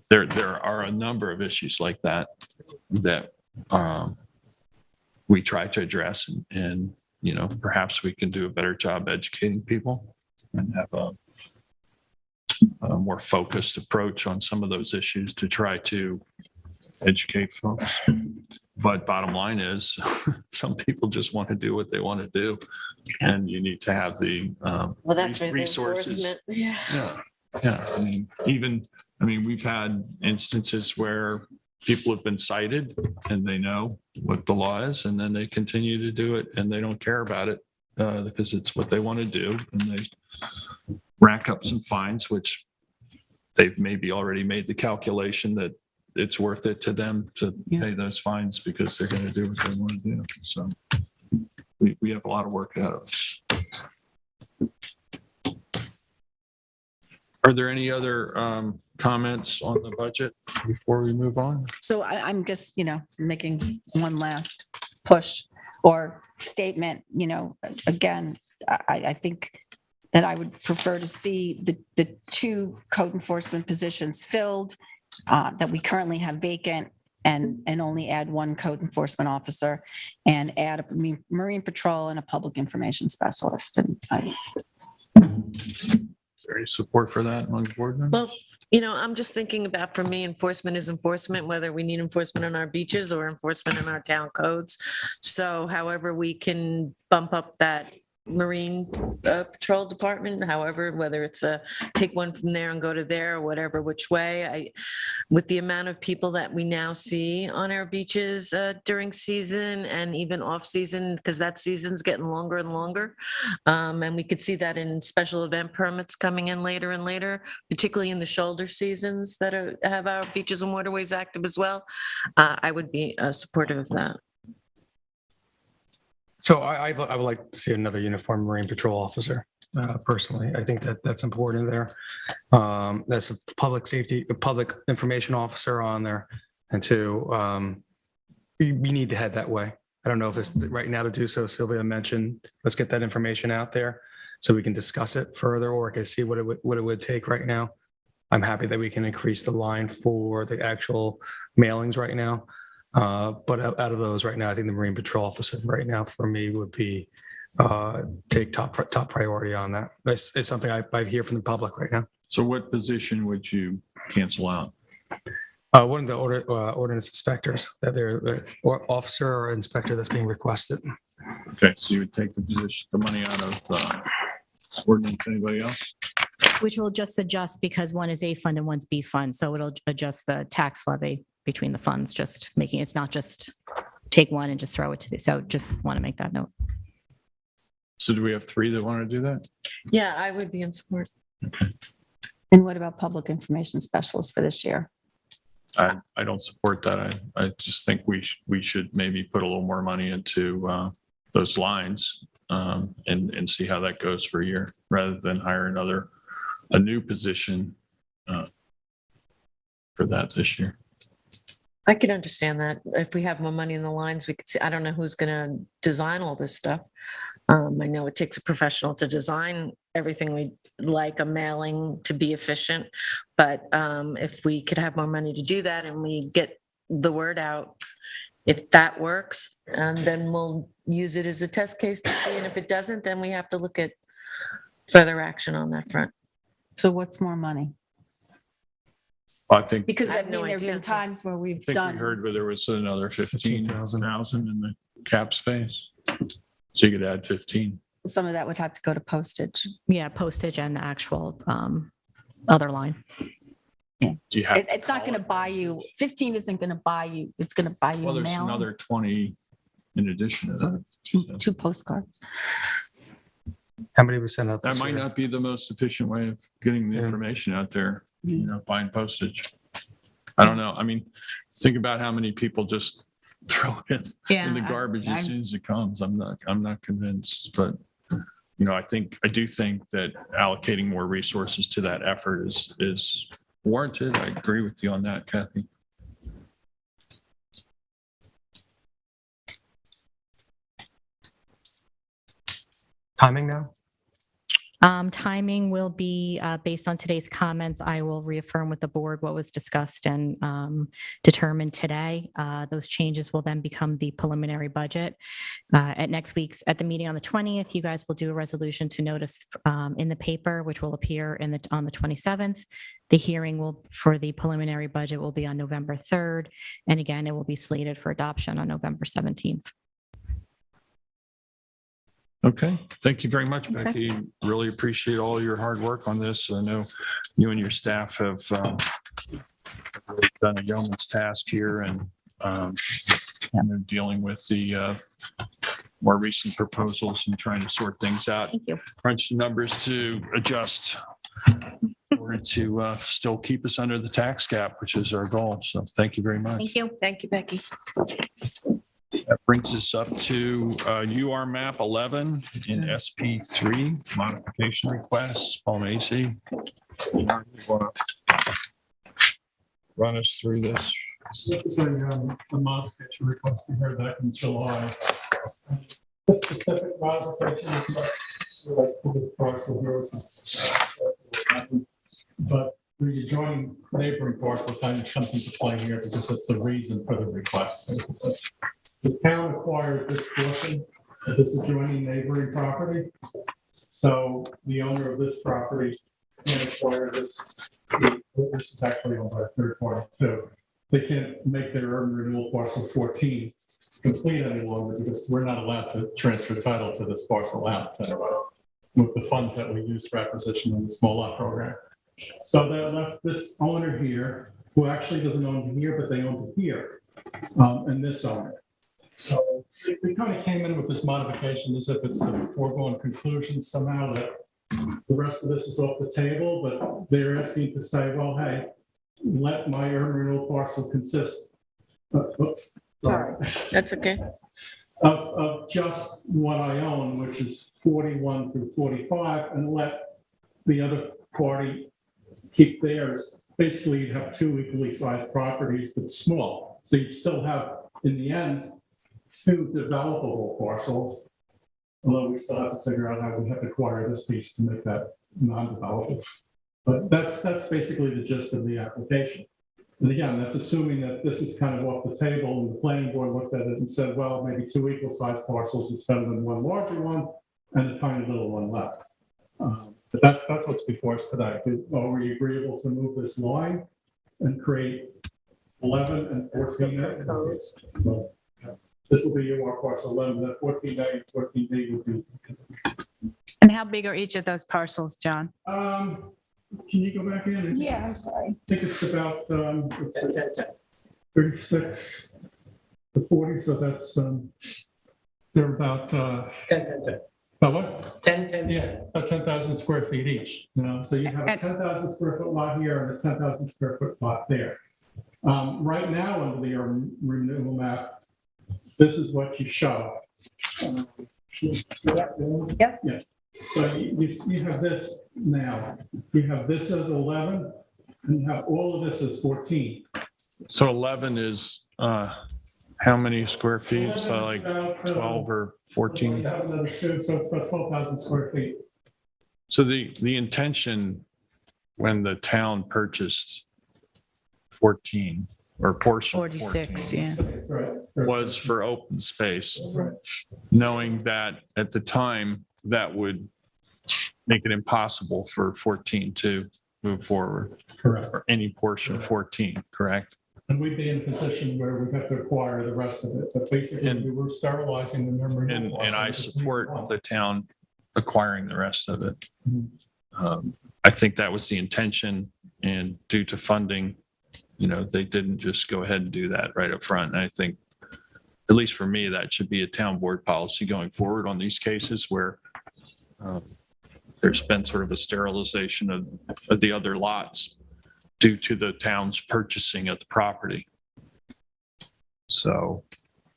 there are a number of issues like that we try to address, and perhaps we can do a better job educating people and have a more focused approach on some of those issues to try to educate folks. But bottom line is, some people just want to do what they want to do, and you need to have the resources. Yeah. We've had instances where people have been cited and they know what the law is, and then they continue to do it and they don't care about it because it's what they want to do, and they rack up some fines, which they've maybe already made the calculation that it's worth it to them to pay those fines because they're going to do what they want to do. So we have a lot of work ahead of us. Are there any other comments on the budget before we move on? So I'm just, making one last push or statement, again, I think that I would prefer to see the two code enforcement positions filled that we currently have vacant, and only add one code enforcement officer and add a marine patrol and a public information specialist. And Is there any support for that among board members? Well, I'm just thinking about, for me, enforcement is enforcement, whether we need enforcement on our beaches or enforcement in our town codes. So however we can bump up that Marine Patrol Department, however, whether it's take one from there and go to there or whatever, which way. With the amount of people that we now see on our beaches during season and even off season, because that season's getting longer and longer. And we could see that in special event permits coming in later and later, particularly in the shoulder seasons that have our beaches and waterways active as well. I would be supportive of that. So I would like to see another uniformed Marine Patrol officer, personally. I think that's important there. That's a public safety, a public information officer on there. And two, we need to head that way. I don't know if it's right now to do so. Sylvia mentioned, let's get that information out there so we can discuss it further, or I can see what it would take right now. I'm happy that we can increase the line for the actual mailings right now. But out of those right now, I think the Marine Patrol officer right now for me would be take top priority on that. It's something I hear from the public right now. So what position would you cancel out? One of the ordinance inspectors, that they're officer or inspector that's being requested. Okay, so you would take the money out of ordinance. Anybody else? Which will just adjust because one is A fund and one's B fund. So it'll adjust the tax levy between the funds, just making it's not just take one and just throw it to the, so just want to make that note. So do we have 3 that want to do that? Yeah, I would be in support. Okay. And what about public information specialists for this year? I don't support that. I just think we should maybe put a little more money into those lines and see how that goes for a year rather than hire a new position for that this year. I can understand that. If we have more money in the lines, we could see, I don't know who's going to design all this stuff. I know it takes a professional to design everything we like a mailing to be efficient. But if we could have more money to do that and we get the word out, if that works, then we'll use it as a test case to see. And if it doesn't, then we have to look at further action on that front. So what's more money? I think. Because I have I no mean, there've idea. been times where I we've think done. we heard where there was another 15,000 in the cap space. So you could add 15. Some of that would have to go to postage. Yeah, postage and the actual other line. Do you have? It's not going to buy you, 15 isn't going to buy you, it's going to buy you Well, a there's mail. another 20 in addition to So that. it's two postcards. How many we send out That this might year? not be the most efficient way of getting the Yeah. information out there, buying postage. I don't know. I mean, think about how many people just throw it in the garbage as soon as it comes. I'm not convinced, but I do think that allocating more resources to that effort is warranted. I agree with you on that, Kathy. Timing now? Timing will be based on today's comments. I will reaffirm with the board what was discussed and determined today. Those changes will then become the preliminary budget. At the meeting on the 20th, you guys will do a resolution to notice in the paper, which will appear on the 27th. The hearing for the preliminary budget will be on November 3rd. And again, it will be slated for adoption on November 17th. Okay, thank you very much, Becky. Really appreciate all your hard work on this. I know you and your staff have really done a yeoman's task here and dealing with the more recent proposals and trying to sort things out. Thank you. Crunch the numbers to adjust in order to still keep us under the tax cap, which is our goal. So thank you very much. Thank you. Thank you, Becky. That brings us up to UR map 11 in SP3 modification requests. Paul Macy. You want to run us through this? This is a modification request. We heard that in July. The specific modification request was for this parcel here, but the adjoining neighboring parcel kind of comes into play here because that's the reason for the request. The town acquired this portion of this adjoining neighboring property. So the owner of this property can acquire this. This is actually owned by a third party too. they can't make their urban renewal parcel 14 complete any longer because we're not allowed to transfer title to this parcel out with the funds that we use for acquisition in the small lot program. So they left this owner here, who actually doesn't own here, but they own here, and this owner. So we kind of came in with this modification as if it's a foregone conclusion somehow that the rest of this is off the table, but they're asking to say, well, hey, let my urban renewal parcel consist oops, Sorry, that's okay. of just what I own, which is 41 through 45, and let the other party keep theirs. Basically, you'd have two equally sized properties, but small. So you'd still have, in the end, two developable parcels, although we still have to figure out how we have to acquire this piece to make that non-developable. But that's basically the gist of the application. And again, that's assuming that this is kind of off the table, and the planning board looked at it and said, well, maybe two equal sized parcels is better than one larger one and a tiny little one left. But that's what's before us today. Are we agreeable to move this line and create 11 and 14? Well, this will be your parcel 11, that 14A and 14B would be. And how big are each of those parcels, John? Can you go back in? Yeah, I'm sorry. I think it's about 36 to 40, so that's they're about 10. about what? 10. Yeah, about 10,000 square feet each. You know, so you have a 10,000 square foot lot here and a 10,000 square foot lot there. Right now, under the renewal map, this is what you show. Yep. Yeah. So you have this now. You have this as 11, and you have all of this as 14. So 11 is how many square feet? So like About, 12 or 14? So it's about 12,000 square feet. So the intention when the town purchased 14 or portion 46, 14, yeah. That's right. was for open space, Right. knowing that at the time that would make it impossible for 14 to move forward, Correct. or any portion of 14, correct? And we'd be in a position where we have to acquire the rest of it, but basically we were sterilizing the memory. And I support the town acquiring the rest of it. I think that was the intention, and due to funding, you know, they didn't just go ahead and do that right up front. And I think, at least for me, that should be a town board policy going forward on these cases where there's been sort of a sterilization of the other lots due to the town's purchasing of the property. So.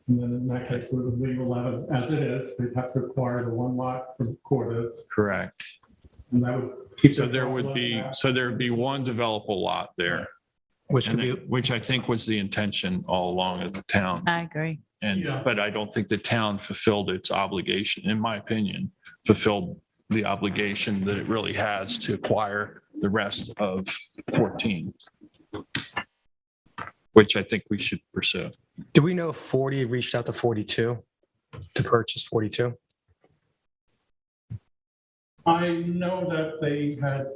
And then in that case, we would leave 11 as it is. We'd have to acquire the one lot from Cordes. Correct. And that would keep. So there would be one developable lot there. Which I think was the intention all along of the town. I agree. But I don't think the town fulfilled its obligation, in my opinion, fulfilled the obligation that it really has to acquire the rest of 14, which I think we should pursue. Do we know if 40 reached out to 42 to purchase 42? I know that they had,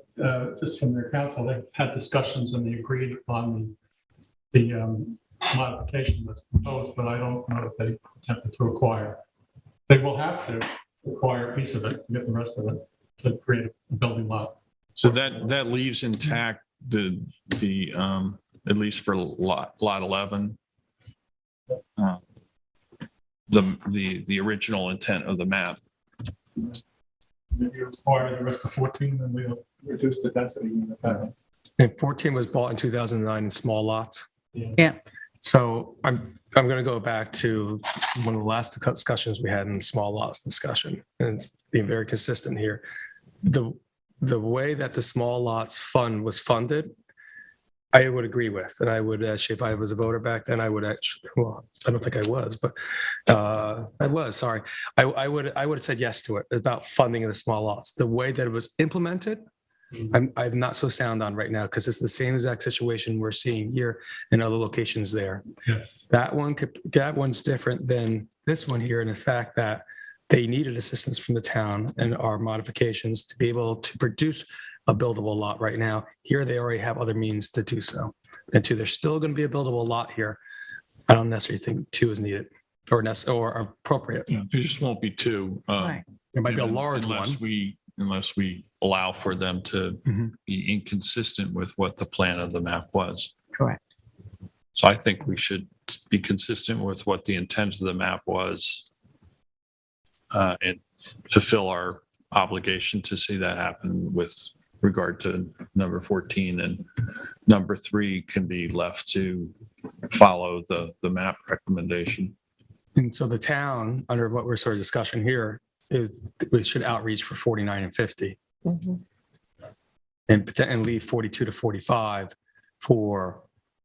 just from their council, they had discussions and they agreed upon the modification that's proposed, but I don't know if they attempted to acquire. They will have to acquire a piece of it to get the rest of it to create a building lot. So that leaves intact the at least for lot 11, the original intent of the map. If you acquire the rest of 14, then we'll reduce the density in the town. And 14 was bought in 2009 in small lots. Yeah. So I'm going to go back to one of the last discussions we had in the small lots discussion, and it's being very consistent here. The way that the small lots fund was funded, I would agree with, and I would actually, if I was a voter back then, I would actually, well, I don't think I was, but I was, sorry. I would have said yes to it about funding of the small lots. The way that it was implemented, I'm not so sound on right now because it's the same exact situation we're seeing here in other locations there. Yes. That one's different than this one here in the fact that they needed assistance from the town and our modifications to be able to produce a buildable lot right now. Here, they already have other means to do so. And two, there's still going to be a buildable lot here. I don't necessarily think two is needed or appropriate. Yeah, there just won't be two. Right. There might be a large unless one. Unless we allow for them to Mhm. be inconsistent with what the plan of the map was. Correct. So I think we should be consistent with what the intent of the map was and fulfill our obligation to see that happen with regard to number 14, and number 3 can be left to follow the map recommendation. And so the town, under what we're sort of discussing here, is we should outreach for 49 and 50 and leave 42 to 45 for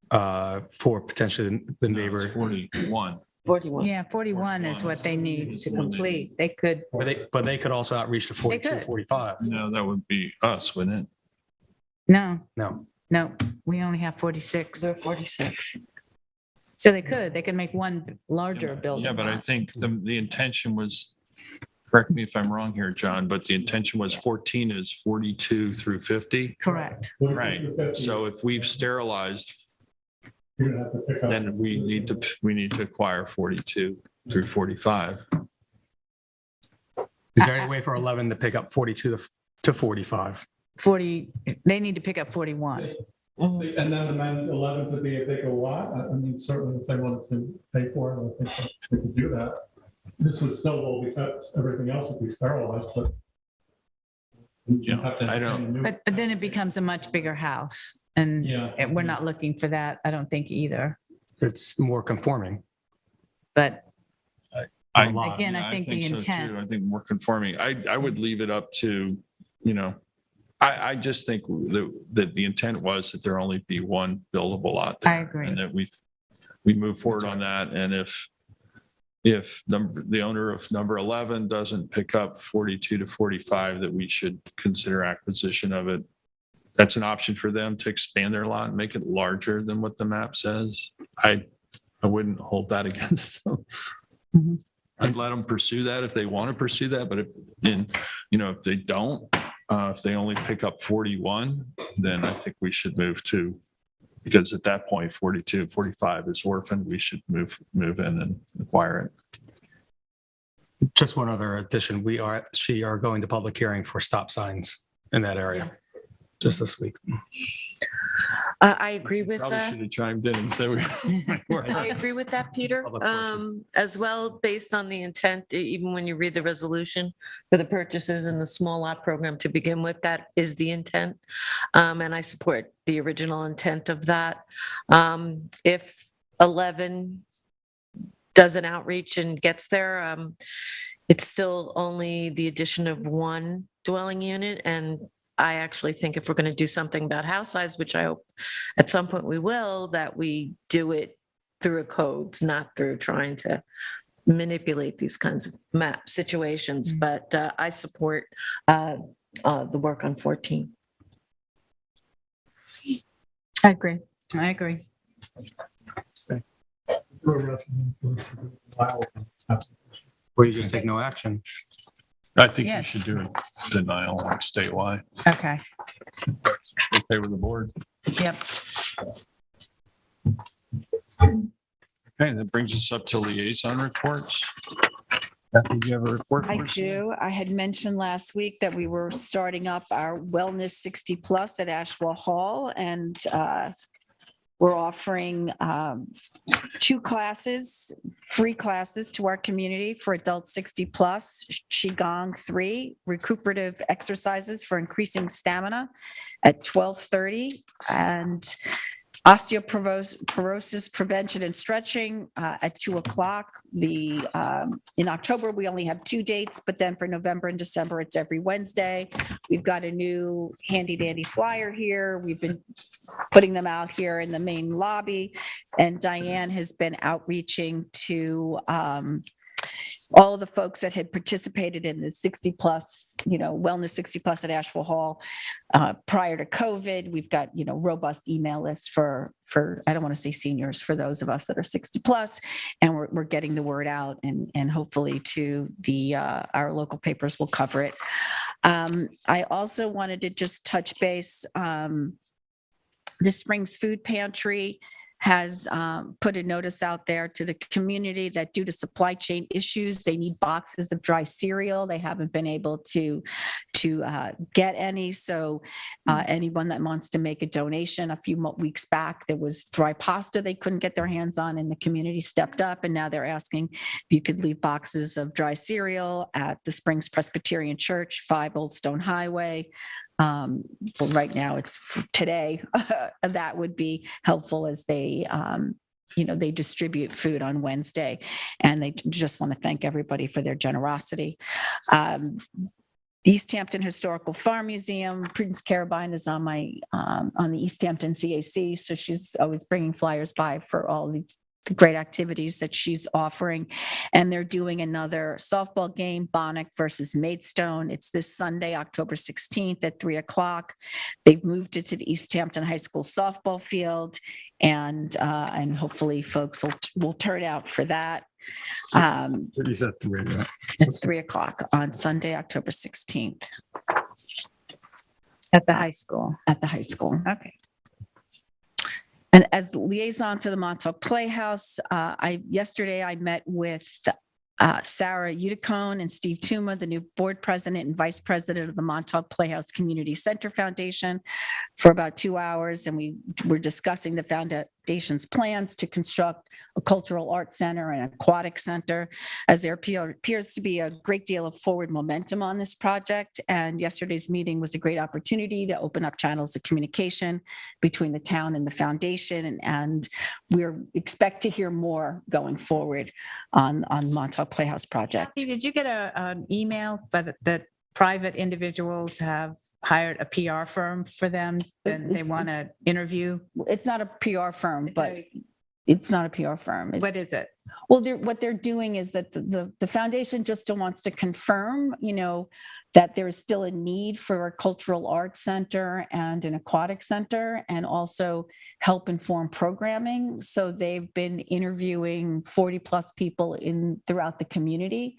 potentially the No, neighbor. it's 41. 41. Yeah, 41 is what they need to complete. They could, But they could also outreach to 42, could. 45. No, that would be us, wouldn't it? no, No. we only have 46. They're 46. So they could make one larger building. Yeah, but I lot. think the intention was, correct me if I'm wrong here, John, but the intention was 14 is 42 through 50. Correct. Right. So if we've sterilized, You're gonna have to pick up. then we need to acquire 42 through 45. Is there any way for 11 to pick up 42 to 45? 40, they need to pick up 41. And then amend 11 to be a bigger lot. I mean, certainly if they wanted to pay for it, I think they could do that. This would still all be, everything else would be sterilized, but. Yeah, have to I don't- entertain a new- But then it becomes a much bigger house, and Yeah. we're not looking for that, I don't think either. It's more conforming. But I Again, I think the so, intent- too. I think we're conforming. I would leave it up to, I just think that the intent was that there only be one buildable lot there. I agree. And that we move forward on that. And if the owner of number 11 doesn't pick up 42 to 45, that we should consider acquisition of it. That's an option for them to expand their lot and make it larger than what the map says. I wouldn't hold that against them. Mhm. I'd let them pursue that if they want to pursue that, but if they don't, if they only pick up 41, then I think we should move to, because at that point, 42, 45 is orphaned, we should move in and acquire it. Just one other addition. We are going to public hearing for stop signs in that area just this week. I agree with Probably that. should have chimed in and said I agree with that, Peter, Public portion. as well, based on the intent, even when you read the resolution for the purchases and the small lot program to begin with, that is the intent. And I support the original intent of that. If 11 does an outreach and gets there, it's still only the addition of one dwelling unit. And I actually think if we're going to do something about house size, which I hope at some point we will, that we do it through a code, not through trying to manipulate these kinds of map situations. But I support the work on 14. I agree. I agree. Or you just take no action. I think Yeah. we should do a denial like statewide. Okay. Okay with the board. Yep. Okay, that brings us up to liaison reports. Kathy, do you have a report? I for us? do. I had mentioned last week that we were starting up our Wellness 60 Plus at Ashwell Hall, and we're offering 2 classes, free classes to our community for adults 60 plus, Qigong 3, recuperative exercises for increasing stamina at 12:30, and osteoporosis prevention and stretching at 2:00. In October, we only have 2 dates, but then for November and December, it's every Wednesday. We've got a new handy dandy flyer here. We've been putting them out here in the main lobby, and Diane has been outreaching to all of the folks that had participated in the 60 plus, Wellness 60 plus at Asheville Hall prior to COVID. We've got, robust email lists for, I don't want to say seniors, for those of us that are 60 plus, and we're getting the word out, and hopefully to our local papers will cover it. I also wanted to just touch base. The Springs Food Pantry has put a notice out there to the community that due to supply chain issues, they need boxes of dry cereal. They haven't been able to get any. So anyone that wants to make a donation, a few weeks back, there was dry pasta they couldn't get their hands on, and the community stepped up. And now they're asking if you could leave boxes of dry cereal at the Springs Presbyterian Church, 5 Old Stone Highway. Well, right now it's today. That would be helpful as they, they distribute food on Wednesday, and they just want to thank everybody for their generosity. East Hampton Historical Farm Museum, Prudence Carabine is on the East Hampton CAC, so she's always bringing flyers by for all the great activities that she's offering. And they're doing another softball game, Bonnick versus Maidstone. It's this Sunday, October 16th at 3:00. They've moved it to the East Hampton High School softball field, and hopefully folks will turn out for that. Is that 3? It's 3:00 on Sunday, October 16th. At the high school. At the high school. Okay. And as liaison to the Montauk Playhouse, yesterday I met with Sarah Uticone and Steve Tuma, the new board president and vice president of the Montauk Playhouse Community Center Foundation, for about 2 hours. And we were discussing the foundation's plans to construct a cultural arts center and aquatic center, as there appears to be a great deal of forward momentum on this project. And yesterday's meeting was a great opportunity to open up channels of communication between the town and the foundation. And we expect to hear more going forward on Montauk Playhouse project. Did you get an email that private individuals have hired a PR firm for them and they want to interview? It's not a PR firm, but it's not a PR firm. What is it? Well, what they're doing is that the foundation just still wants to confirm, that there is still a need for a cultural arts center and an aquatic center, and also help inform programming. So they've been interviewing 40 plus people throughout the community.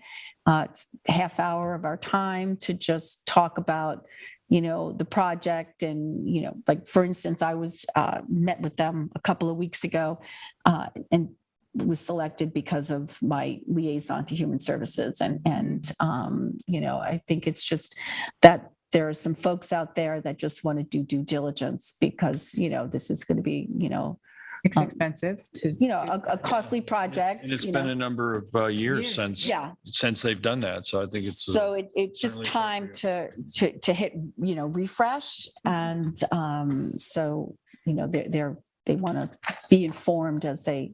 It's a half hour of our time to just talk about the project. And, like, for instance, I was met with them a couple of weeks ago and was selected because of my liaison to human services. And I think it's just that there are some folks out there that just want to do due diligence, because, this is going to be, it's expensive to, a costly project. And it's been a number of years since they've done that. So I think it's it's just time to hit, refresh. And so, they want to be informed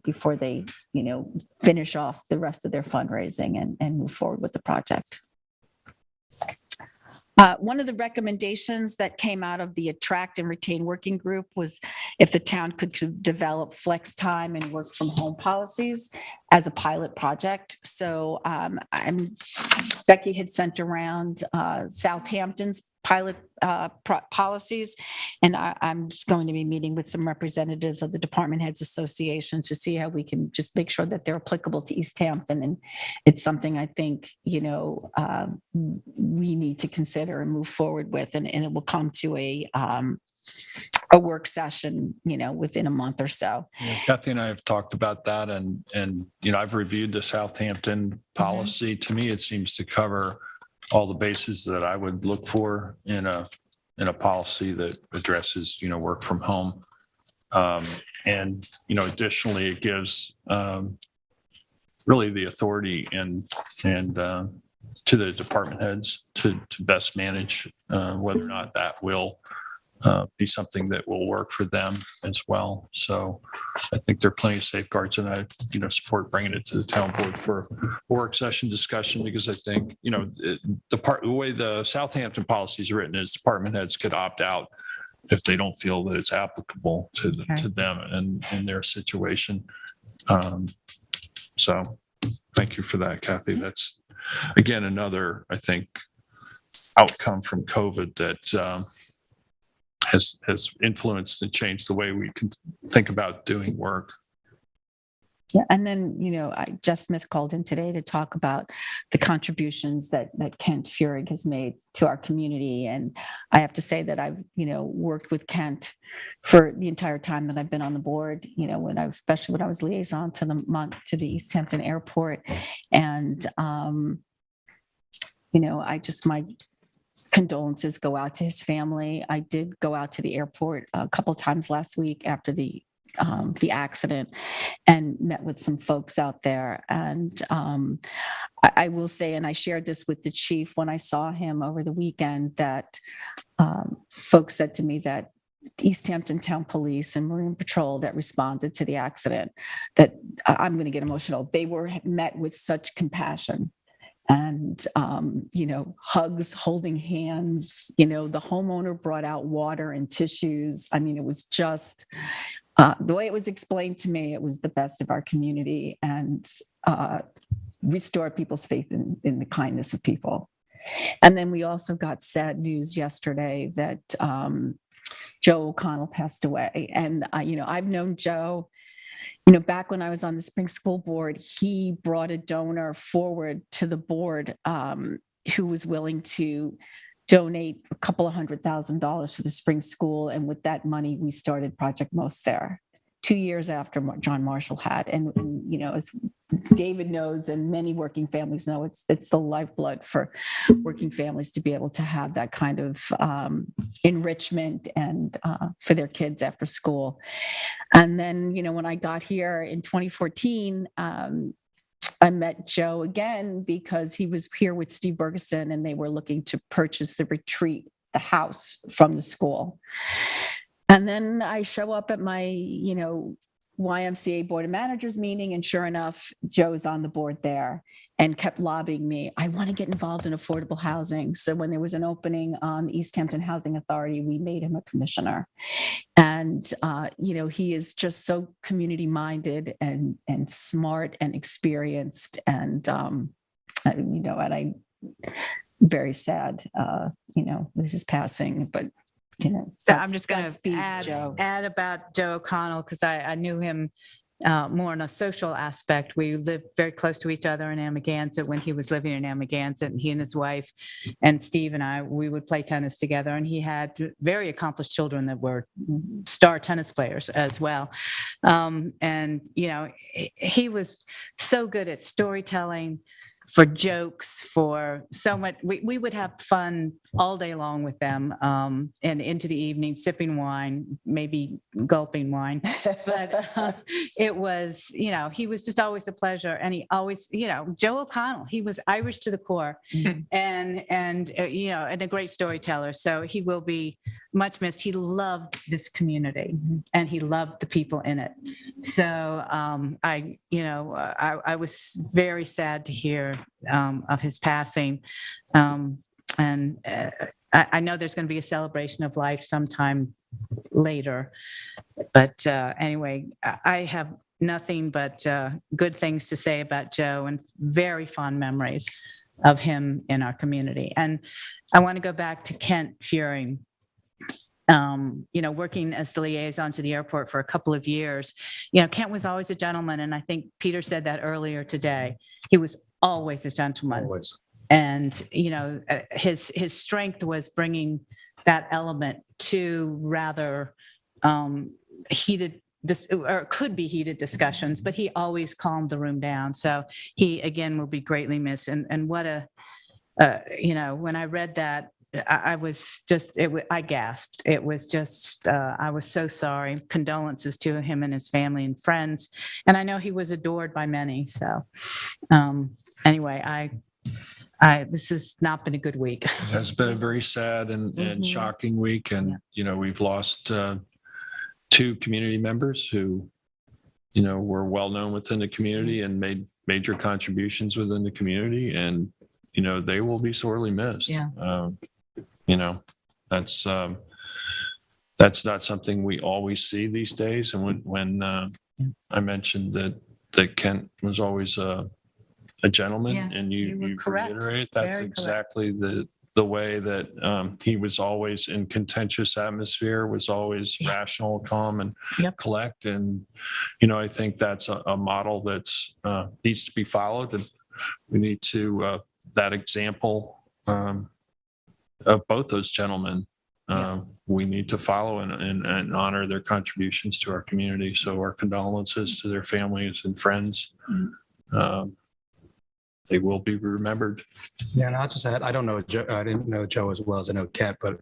before they, finish off the rest of their fundraising and move forward with the project. One of the recommendations that came out of the Attract and Retain Working Group was if the town could develop flex time and work from home policies as a pilot project. So Becky had sent around Southampton's pilot policies, and I'm just going to be meeting with some representatives of the Department Heads Association to see how we can just make sure that they're applicable to East Hampton. And it's something I think, we need to consider and move forward with, and it will come to a work session, within a month or so. Yeah, Kathy and I have talked about that, and I've reviewed the Southampton policy. To me, it seems to cover all the bases that I would look for in a policy that addresses, work from home. And, additionally, it gives really the authority and to the department heads to best manage whether or not that will be something that will work for them as well. So I think there are plenty of safeguards, and I, support bringing it to the town board for a work session discussion, because I think, the way the Southampton policy is written is department heads could opt out if they don't feel that it's applicable to them and in their situation. So thank you for that, Kathy. That's, again, another, I think, outcome from COVID that has influenced and changed the way we can think about doing work. Yeah, and then, Jeff Smith called in today to talk about the contributions that Kent Fuhrig has made to our community. And I have to say that I've, worked with Kent for the entire time that I've been on the board, especially when I was liaison to the East Hampton Airport. And, my condolences go out to his family. I did go out to the airport a couple of times last week after the accident and met with some folks out there. And I will say, and I shared this with the chief when I saw him over the weekend, that folks said to me that East Hampton Town Police and Marine Patrol that responded to the accident, that I'm going to get emotional. They were met with such compassion. And, hugs, holding hands, the homeowner brought out water and tissues. I mean, it was just, the way it was explained to me, it was the best of our community and restored people's faith in the kindness of people. And then we also got sad news yesterday that Joe O'Connell passed away. And, I've known Joe, back when I was on the spring school board, he brought a donor forward to the board who was willing to donate a couple of $100,000 for the spring school. And with that money, we started Project Most there 2 years after John Marshall had. And as David knows, and many working families know, it's the lifeblood for working families to be able to have that kind of enrichment and for their kids after school. And then, when I got here in 2014, I met Joe again because he was here with Steve Bergeson and they were looking to purchase the retreat, the house from the school. And then I show up at my, YMCA Board of Managers meeting, and sure enough, Joe's on the board there and kept lobbying me. I want to get involved in affordable housing. So when there was an opening on the East Hampton Housing Authority, we made him a commissioner. And, he is just so community-minded and smart and experienced. And, and I'm very sad, with his passing, but so I'm just going to add about Joe O'Connell because I knew him more on a social aspect. We lived very close to each other in Amagansett when he was living in Amagansett, and he and his wife and Steve and we would play tennis together. And he had very accomplished children that were star tennis players as well. And he was so good at storytelling, for jokes, for so much. We would have fun all day long with them and into the evening, sipping wine, maybe gulping wine. But it was, he was just always a pleasure. And he always, Joe O'Connell, he was Irish to the core and a great storyteller. So he will be much missed. He loved this community and he loved the people in it. So I was very sad to hear of his passing. And I know there's going to be a celebration of life sometime later. But anyway, I have nothing but good things to say about Joe and very fond memories of him in our community. And I want to go back to Kent Fuhrig. Working as the liaison to the airport for a couple of years, Kent was always a gentleman. And I think Peter said that earlier today. He was always a gentleman. Always. And, his strength was bringing that element to rather heated, or could be heated discussions, but he always calmed the room down. So he, again, will be greatly missed. And what when I read that, I was just, I gasped. It was just, I was so sorry. Condolences to him and his family and friends. And I know he was adored by many. So anyway, this has not been a good week. It has been a very sad and shocking week. And, we've lost two community members who, were well-known within the community and made major contributions within the community. And, they will be sorely missed. Yeah. That's not something we always see these days. And when I mentioned that Kent was always a gentleman, and you correct. reiterate, that's Very exactly the way that he was always in contentious atmosphere, was always rational, calm, and collect. And, I think that's a model that's needs to be followed. And we need to, that example of both those gentlemen, we need to follow and honor their contributions to our community. So our condolences to their families and friends. They will be remembered. Yeah, and I'll just add, I don't know Joe, I didn't know Joe as well as I know Kent, but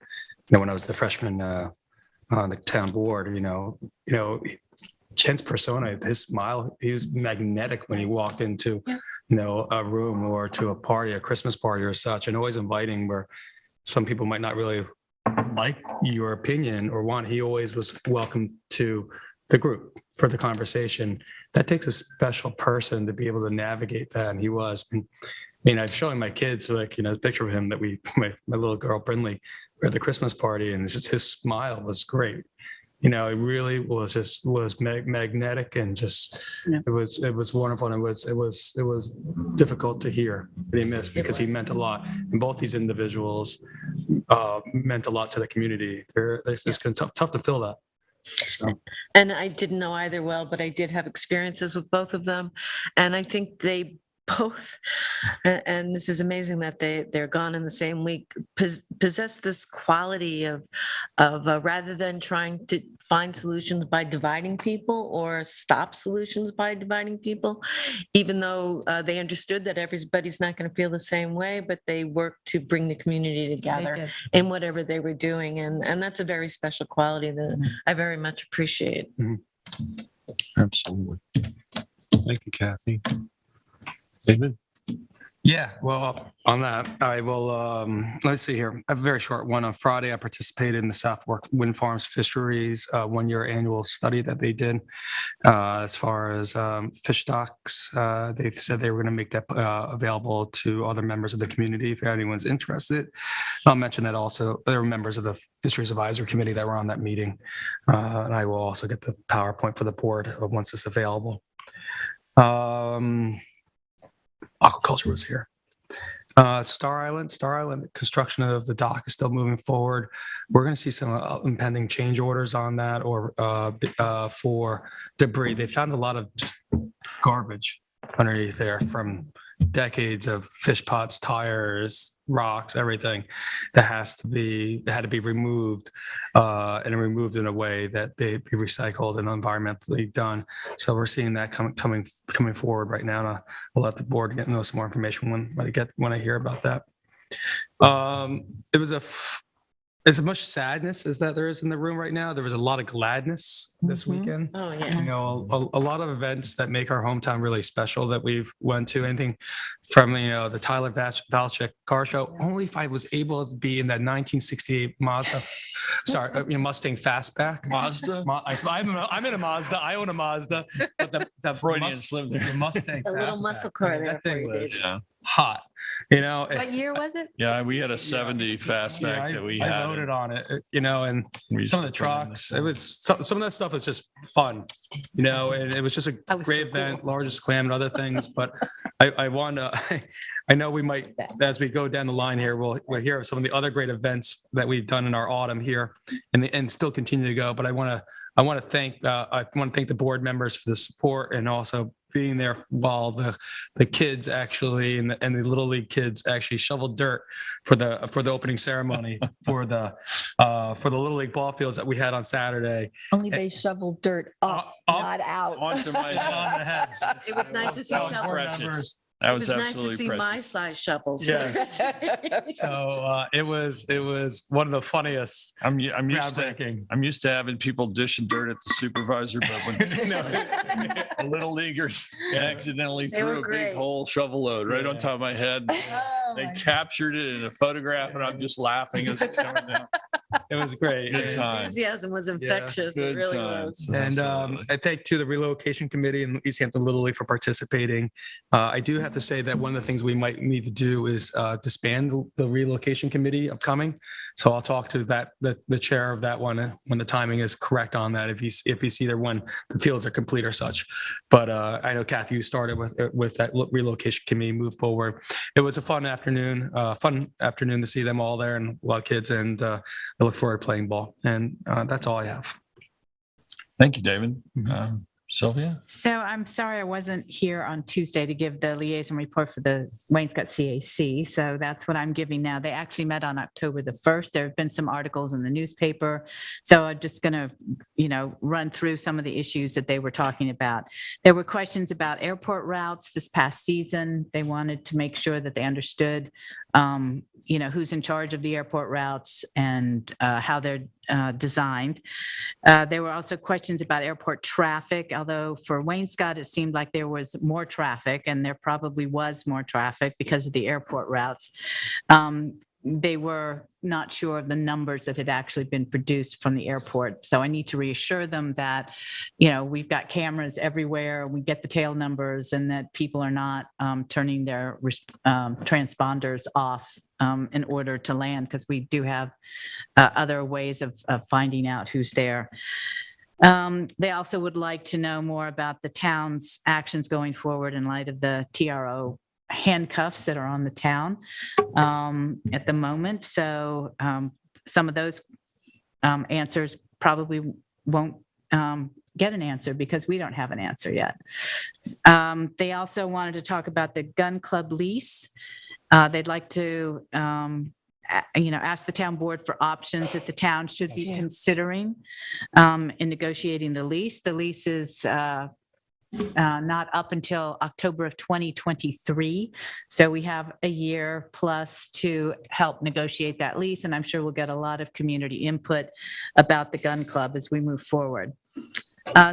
when I was the freshman on the town board, Kent's persona, his smile, he was magnetic when he walked into, a room or to a party, a Christmas party or such, and always inviting, where some people might not really like your opinion or want. He always was welcome to the group for the conversation. That takes a special person to be able to navigate that, and he was. I mean, I'm showing my kids a picture of him that my little girl Brinley, were at the Christmas party, and it's just his smile was great. It really was magnetic, and it was wonderful, and it was difficult to hear that he missed, because he meant a lot, and both these individuals meant a lot to the community. It's tough to fill that. So. And I didn't know either well, but I did have experiences with both of them. And I think they both, and this is amazing that they're gone in the same week, possess this quality of rather than trying to find solutions by dividing people or stop solutions by dividing people, even though they understood that everybody's not going to feel the same way, but they worked to bring the community together in whatever they were doing. And that's a very special quality that I very much appreciate. Absolutely. Thank you, Kathy. David? Yeah, well, on that, I will, let's see here. A very short one. On Friday, I participated in the South Fork Wind Farms Fisheries 1-year annual study that they did as far as fish stocks. They said they were going to make that available to other members of the community if anyone's interested. I'll mention that also there were members of the Fisheries Advisory Committee that were on that meeting. And I will also get the PowerPoint for the board once it's available. Aquaculture was here. Star Island, construction of the dock is still moving forward. We're going to see some impending change orders on that, or for debris. They found a lot of just garbage underneath there from decades of fish pots, tires, rocks, everything that had to be removed and removed in a way that they be recycled and environmentally done. So we're seeing that coming forward right now. And we'll let the board know some more information when I hear about that. As much sadness as that there is in the room right now, there was a lot of gladness this weekend. Oh, yeah. A lot of events that make our hometown really special that we've went to. Anything from, the Tyler Valchik car show. Only if I was able to be in that 1968 Mazda, Mustang Fastback. Mazda? I'm in a Mazda. I own a Mazda. But the Freudian slip there. The Mustang A little Fastback, muscle car man, there that for thing you, was David. hot. What year was it? Yeah, we had a 70 fastback that we had. I loaded on it, and We used some of to the put it in trucks. It was some of that stuff was just fun, and it was just a That was great so cool. event, largest clam and other things. But I want to. I know we might, as we go down the line here, we'll hear of some of the other great events that we've done in our autumn here, and still continue to go. But I want to thank the board members for the support, and also being there while the kids actually and the little league kids actually shoveled dirt for the opening ceremony for the little league ball fields that we had on Saturday. Only they shoveled dirt up, not out. Onto my On the heads. It was nice to see That was shovels. precious. That It was was nice to absolutely see my precious. size shovels. Yeah. So it was one of the funniest. I'm used Groundbreaking. I'm used to having people dishing dirt at the supervisor, but when the little leaguers accidentally They were threw a great. big whole shovel load right on top of my head. They captured it in a photograph, and I'm just laughing as it's coming down. It was great. Good times. Enthusiasm was infectious. It Good really times. was. And Absolutely. I thank to the relocation committee and East Hampton Little League for participating. I do have to say that one of the things we might need to do is disband the relocation committee upcoming. So I'll talk to the chair of that one when the timing is correct on that, if he's either when the fields are complete or such. But I know Kathy, you started with that relocation committee, move forward. It was a fun afternoon to see them all there and a lot of kids, and I look forward to playing ball. And that's all I have. Thank you, David. Sylvia? So I'm sorry I wasn't here on Tuesday to give the liaison report for the Wainscott CAC. So that's what I'm giving now. They actually met on October the 1st. There have been some articles in the newspaper. So I'm just going to, run through some of the issues that they were talking about. There were questions about airport routes this past season. They wanted to make sure that they understood, who's in charge of the airport routes and how they're designed. There were also questions about airport traffic, although for Wainscott, it seemed like there was more traffic, and there probably was more traffic because of the airport routes. They were not sure of the numbers that had actually been produced from the airport. So I need to reassure them that, we've got cameras everywhere, we get the tail numbers, and that people are not turning their transponders off in order to land, because we do have other ways of finding out who's there. They also would like to know more about the town's actions going forward in light of the TRO handcuffs that are on the town at the moment. So some of those answers probably won't get an answer because we don't have an answer yet. They also wanted to talk about the gun club lease. They'd like to ask the town board for options that the town should be considering in negotiating the lease. The lease is not up until October of 2023. So we have a year plus to help negotiate that lease. And I'm sure we'll get a lot of community input about the gun club as we move forward.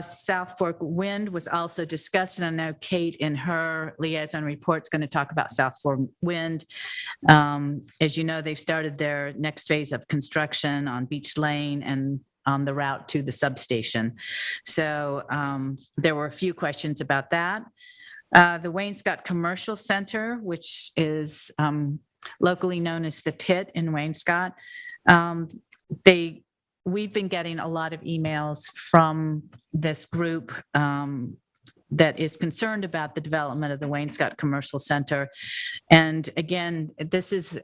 South Fork Wind was also discussed, and I know Kate in her liaison report is going to talk about South Fork Wind. As you know, they've started their next phase of construction on Beach Lane and on the route to the substation. So there were a few questions about that. The Wainscott Commercial Center, which is locally known as the Pit in Wainscott, we've been getting a lot of emails from this group that is concerned about the development of the Wainscott Commercial Center. And again, this is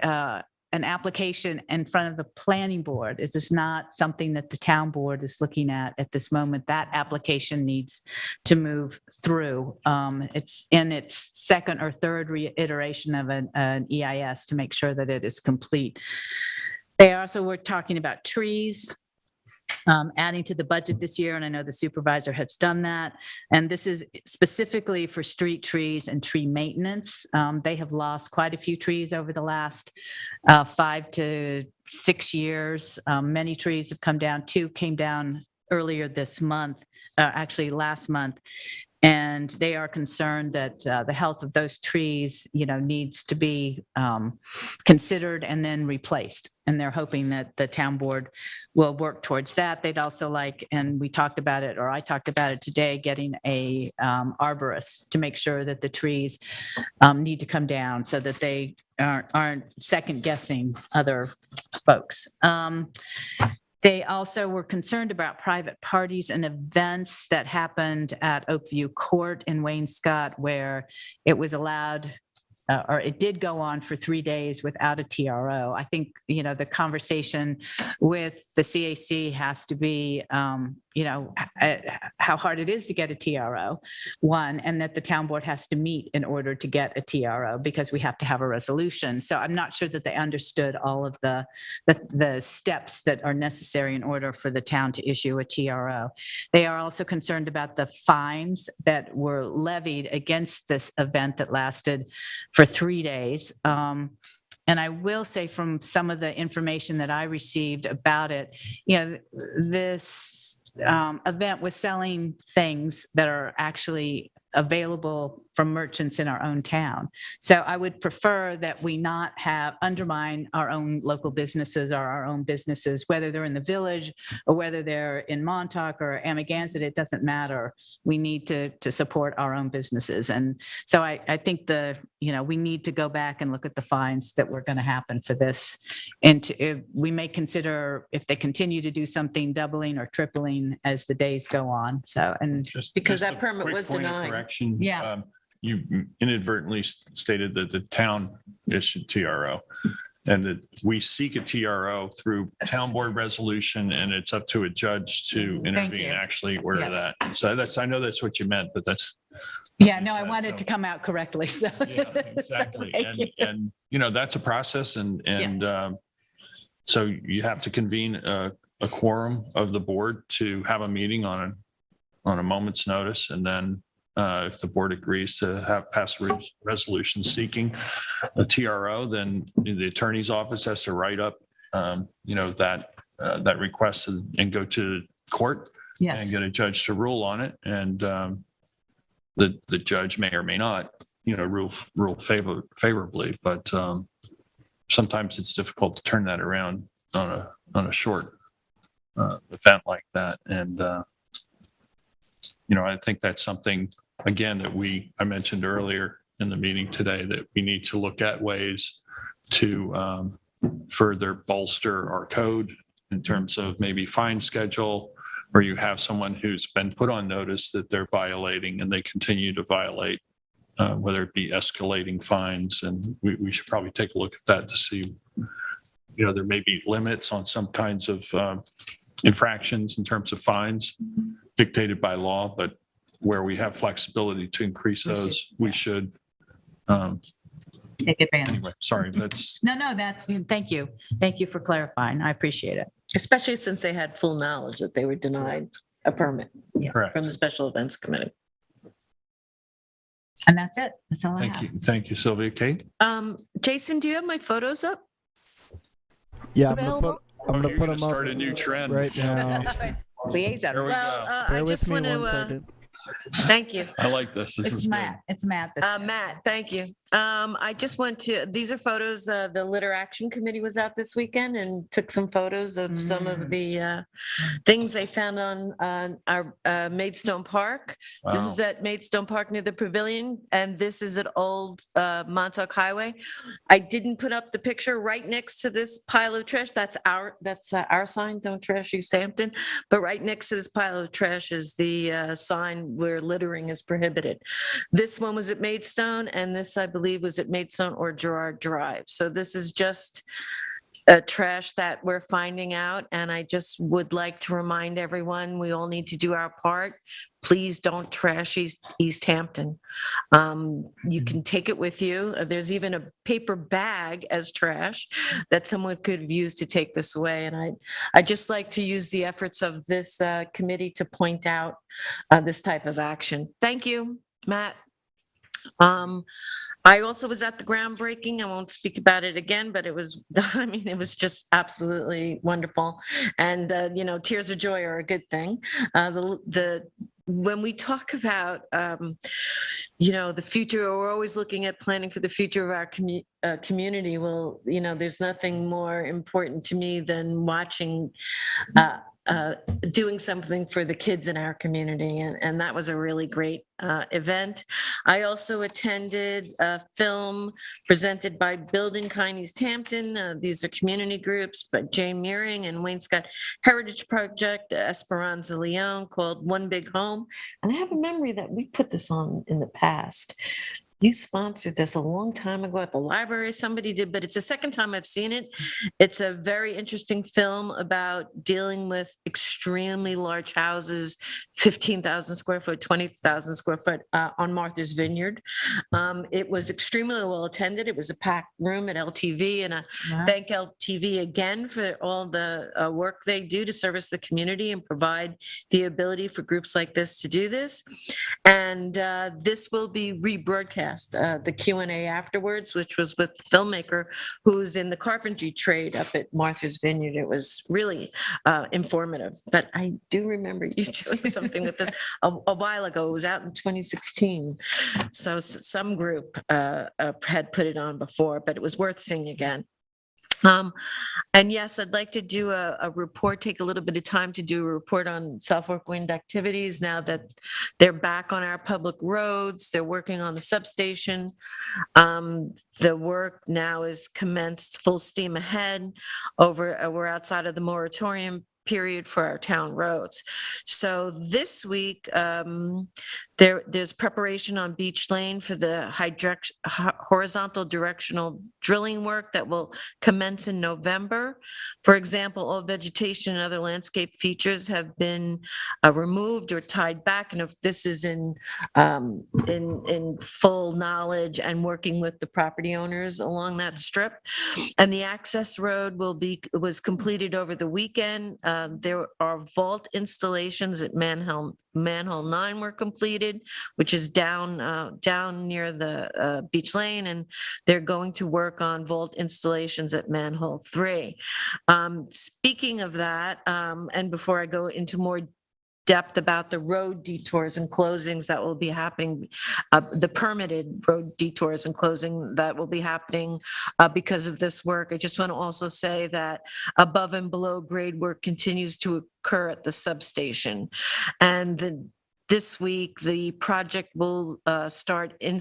an application in front of the planning board. It is not something that the town board is looking at this moment. That application needs to move through. It's in its second or third reiteration of an EIS to make sure that it is complete. They also were talking about trees. Adding to the budget this year, and I know the supervisor has done that. And this is specifically for street trees and tree maintenance. They have lost quite a few trees over the last 5 to 6 years. Many trees have come down. 2 came down earlier this month, actually last month. And they are concerned that the health of those trees, needs to be considered and then replaced. And they're hoping that the town board will work towards that. They'd also like, and we talked about it, or I talked about it today, getting a arborist to make sure that the trees need to come down so that they aren't second guessing other folks. They also were concerned about private parties and events that happened at Oakview Court in Wainscott, where it was allowed, or it did go on for 3 days without a TRO. I think, the conversation with the CAC has to be, how hard it is to get a TRO, one, and that the town board has to meet in order to get a TRO because we have to have a resolution. So I'm not sure that they understood all of the steps that are necessary in order for the town to issue a TRO. They are also concerned about the fines that were levied against this event that lasted for 3 days. And I will say from some of the information that I received about it, this event was selling things that are actually available from merchants in our own town. So I would prefer that we not undermine our own local businesses or our own businesses, whether they're in the village or whether they're in Montauk or Amagansett, it doesn't matter. We need to support our own businesses. And so I think we need to go back and look at the fines that were going to happen for this. And we may consider, if they continue to do something, doubling or tripling as the days go on. So, and Because Just that a permit quick was point of denied. correction. Yeah. You inadvertently stated that the town issued TRO and that we seek a TRO through town board resolution, and it's up to a judge to intervene you. and actually order Yeah. that. So I know that's what you meant, but that's. yeah, no, I said, wanted so- to come out correctly. So, Yeah, so exactly. thank you. And, that's a process and so you have to convene a quorum of the board to have a meeting on a moment's notice. And then if the board agrees to pass a resolution seeking a TRO, then the attorney's office has to write up, that request and go to court Yes. and get a judge to rule on it. And the judge may or may not, rule favorably, but sometimes it's difficult to turn that around on a short event like that. And I think that's something, again, that I mentioned earlier in the meeting today, that we need to look at ways to further bolster our code in terms of maybe fine schedule, where you have someone who's been put on notice that they're violating and they continue to violate, whether it be escalating fines. And we should probably take a look at that to see, there may be limits on some kinds of infractions in terms of fines dictated by law, but where we have flexibility to increase those, we should. Take advantage. Anyway, sorry, that's. No, thank you. Thank you for clarifying. I appreciate it. Especially since they had full knowledge that they were denied a permit Correct. from the Special Events Committee. And that's it. That's all I have. Thank you, Sylvia. Kate? Jason, do you have my photos up? Yeah, Available? I'm gonna You're put gonna them up start a new trend right now. Liaison. There we Well, go. I Bear just with me want one to, second. thank you. I like this. This It's is good. Matt. It's Matt. Matt, thank you. I just want to, these are photos, the Litter Action Committee was out this weekend and took some photos of some of the things they found on our Maidstone Park. This is at Maidstone Park near the Pavilion, and this is at Old Montauk Highway. I didn't put up the picture right next to this pile of trash. That's our sign, don't trash East Hampton. But right next to this pile of trash is the sign where littering is prohibited. This one was at Maidstone, and this, I believe, was at Maidstone or Gerard Drive. So this is just trash that we're finding out. And I just would like to remind everyone, we all need to do our part. Please don't trash East Hampton. You can take it with you. There's even a paper bag as trash that someone could have used to take this away. And I just like to use the efforts of this committee to point out this type of action. Thank you, Matt. I also was at the groundbreaking. I won't speak about it again, but it was, it was just absolutely wonderful. And, tears of joy are a good thing. When we talk about, the future, we're always looking at planning for the future of our community. Well, there's nothing more important to me than watching doing something for the kids in our community. And that was a really great event. I also attended a film presented by Building Kind East Hampton. These are community groups, but Jane Meering and Wayne Scott Heritage Project, Esperanza Leon, called One Big Home. And I have a memory that we put this on in the past. You sponsored this a long time ago at the library, somebody did, but it's the second time I've seen it. It's a very interesting film about dealing with extremely large houses, 15,000 square foot, 20,000 square foot on Martha's Vineyard. It was extremely well attended. It was a packed room at LTV, and thank LTV again for all the work they do to service the community and provide the ability for groups like this to do this. And this will be rebroadcast. The Q&A afterwards, which was with the filmmaker who's in the carpentry trade up at Martha's Vineyard. It was really informative, but I do remember you doing some something with this a while ago. It was out in 2016. So some group had put it on before, but it was worth seeing again. And yes, I'd like to do a report, take a little bit of time to do a report on Southwark Wind activities now that they're back on our public roads. They're working on the substation. The work now is commenced full steam ahead. We're outside of the moratorium period for our town roads. So this week, there's preparation on Beach Lane for the horizontal directional drilling work that will commence in November. For example, all vegetation and other landscape features have been removed or tied back. And if this is in full knowledge and working with the property owners along that strip. And the access road was completed over the weekend. There are vault installations at Manhole 9 were completed, which is down near the Beach Lane, and they're going to work on vault installations at Manhole 3. Speaking of that, and before I go into more depth about the road detours and closings that will be happening, the permitted road detours and closing that will be happening because of this work. I just want to also say that above and below grade work continues to occur at the substation. And this week, the project will be starting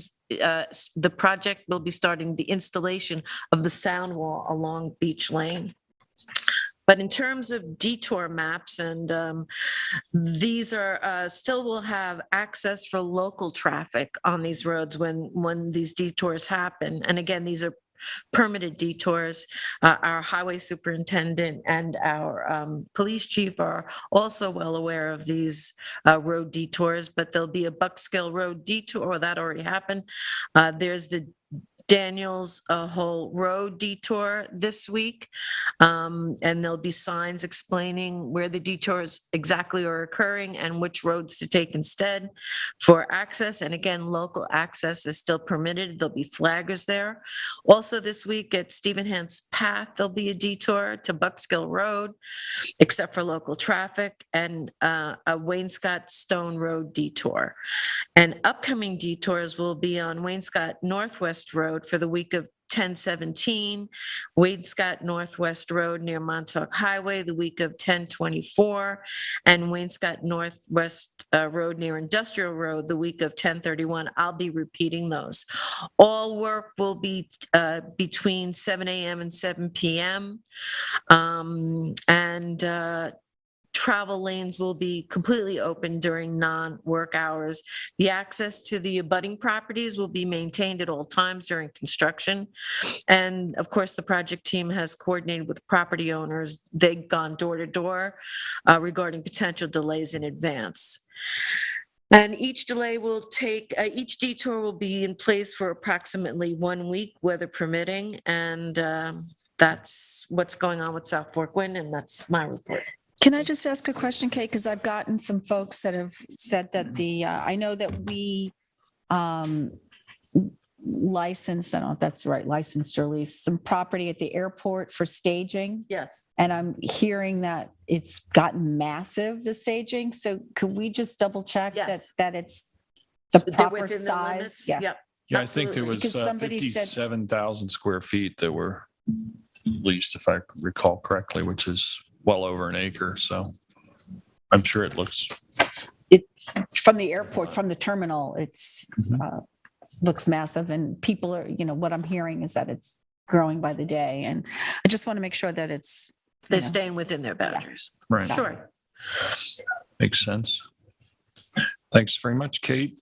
the installation of the sound wall along Beach Lane. But in terms of detour maps, and these are still will have access for local traffic on these roads when these detours happen. And again, these are permitted detours. Our highway superintendent and our police chief are also well aware of these road detours, but there'll be a Buckskill Road detour that already happened. There's the Daniels Hole Road detour this week, and there'll be signs explaining where the detours exactly are occurring and which roads to take instead for access. And again, local access is still permitted. There'll be flaggers there. Also this week at Stephen Hance Path, there'll be a detour to Buckskill Road, except for local traffic, and a Wainscott Stone Road detour. And upcoming detours will be on Wainscott Northwest Road for the week of 10/17, Wainscott Northwest Road near Montauk Highway the week of 10/24, and Wainscott Northwest Road near Industrial Road the week of 10/31. I'll be repeating those. All work will be between 7 a.m. and 7 p.m. Travel lanes will be completely open during non-work hours. The access to the abutting properties will be maintained at all times during construction. And of course, the project team has coordinated with property owners. They've gone door to door regarding potential delays in advance. And each detour will be in place for approximately 1 week, weather permitting. And that's what's going on with Southwark Wind, and that's my report. Can I just ask a question, Kate? Because I've gotten some folks that have said that I know that we licensed, I don't know if that's right, licensed or leased some property at the airport for staging. Yes. And I'm hearing that it's gotten massive, the staging. So could we just double check that it's the proper size? Yeah, I think there was 57,000 square feet that were leased, if I recall correctly, which is well over an acre. So I'm sure it from the airport, from the terminal, it's looks massive, and people are, what I'm hearing is that it's growing by the day. And I just want to make sure that they're staying within their boundaries. Yeah. Right. Sure. Makes sense. Thanks very much, Kate.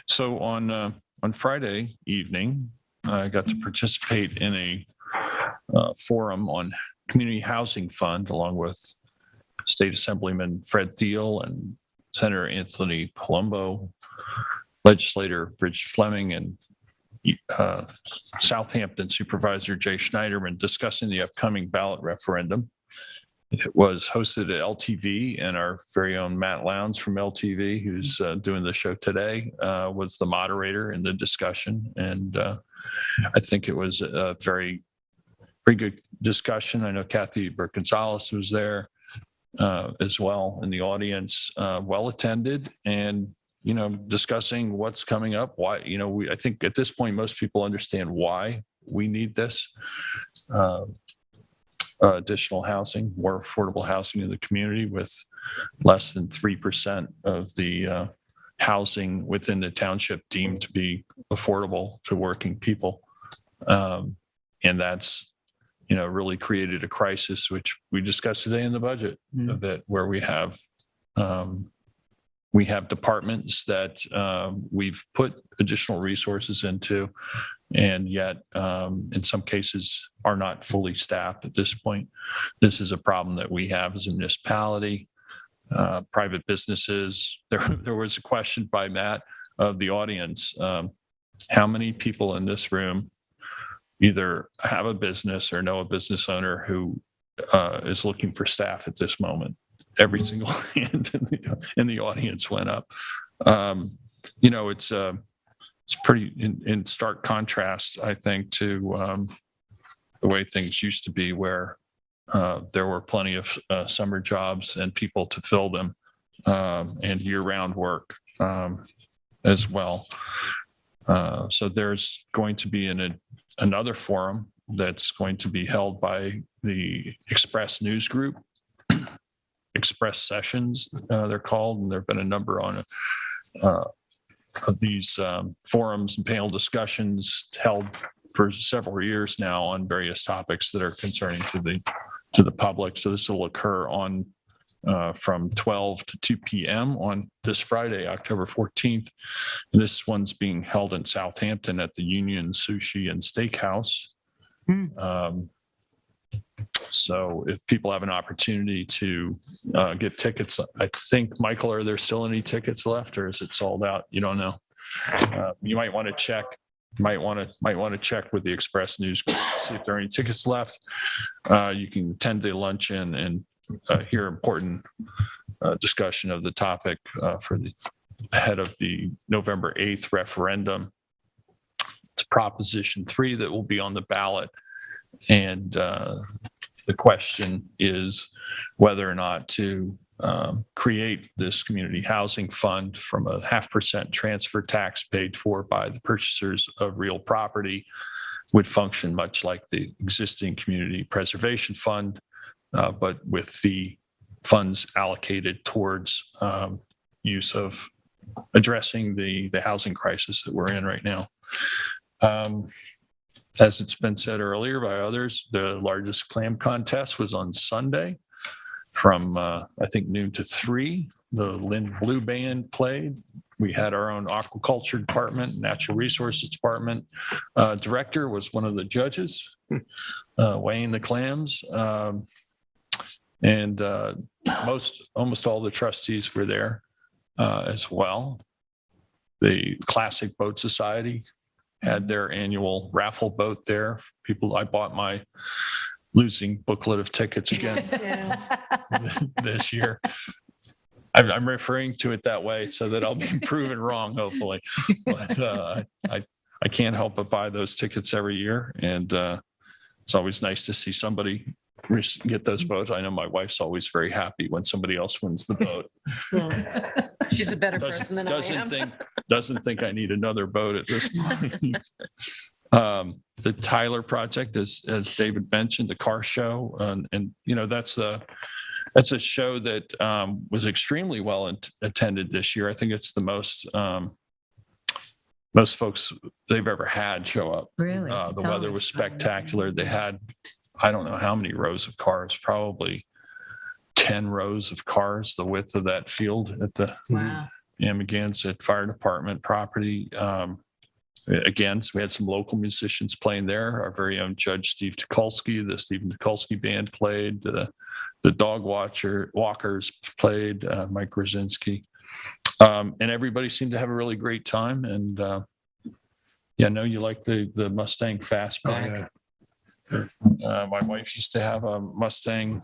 So on Friday evening, I got to participate in a forum on Community Housing Fund, along with State Assemblyman Fred Thiel and Senator Anthony Palumbo, Legislator Bridget Fleming, and Southampton Supervisor Jay Schneiderman discussing the upcoming ballot referendum. It was hosted at LTV, and our very own Matt Lowndes from LTV, who's doing the show today, was the moderator in the discussion. And I think it was a very good discussion. I know Kathy Burke-Gonzalez was there, as well in the audience, well attended, and discussing what's coming up. Why, I think at this point most people understand why we need this additional housing, more affordable housing in the community, with less than 3% of the housing within the township deemed to be affordable to working people. And that's, really created a crisis, which we discussed today in the budget a bit, where we have departments that we've put additional resources into, and yet in some cases are not fully staffed at this point. This is a problem that we have as a municipality. Private businesses. There was a question by Matt of the audience. How many people in this room either have a business or know a business owner who is looking for staff at this moment? Every single hand in the audience went up. It's pretty in stark contrast, I think, to the way things used to be, where there were plenty of summer jobs and people to fill them, and year-round work as well. So there's going to be another forum that's going to be held by the Express News Group, Express Sessions, they're called, and there have been a number on of these forums and panel discussions held for several years now on various topics that are concerning to the public. So this will occur on from 12 to 2 p.m. on this Friday, October 14th. And this one's being held in Southampton at the Union Sushi and Steakhouse. So if people have an opportunity to get tickets, I think, Michael, are there still any tickets left, or is it sold out? You don't know. You might want to check. Might want to check with the Express News Group to see if there are any tickets left. You can attend the luncheon and hear important discussion of the topic for the ahead of the November 8th referendum. It's Proposition 3 that will be on the ballot, and the question is whether or not to create this community housing fund from a 0.5% transfer tax paid for by the purchasers of real property. Would function much like the existing community preservation fund, but with the funds allocated towards use of addressing the housing crisis that we're in right now. As it's been said earlier by others, the largest clam contest was on Sunday from, I think, noon to 3. The Lynn Blue Band played. We had our own aquaculture department, natural resources department. Director was one of the judges, weighing the clams. And almost all the trustees were there as well. The Classic Boat Society had their annual raffle boat there. I bought my losing booklet of tickets again this year. I'm referring to it that way so that I'll be proven wrong, hopefully. But I can't help but buy those tickets every year. And it's always nice to see somebody get those boats. I know my wife's always very happy when somebody else wins the boat. She's a better person than I am. Doesn't think I need another boat at this point. The Tyler project, as David mentioned, the car show, and that's a show that was extremely well attended this year. I think it's the most folks they've ever had show up. Really? The weather was spectacular. They had, I don't know how many rows of cars, probably 10 rows of cars, the width of that field at the Amagansett Fire Department property. Again, so we had some local musicians playing there. Our very own Judge Steve Tukolsky, the Stephen Tukolsky Band played. The Dog Walkers played, Mike Grzinski. And everybody seemed to have a really great time. And I know you like the Mustang Fastback. My wife used to have a Mustang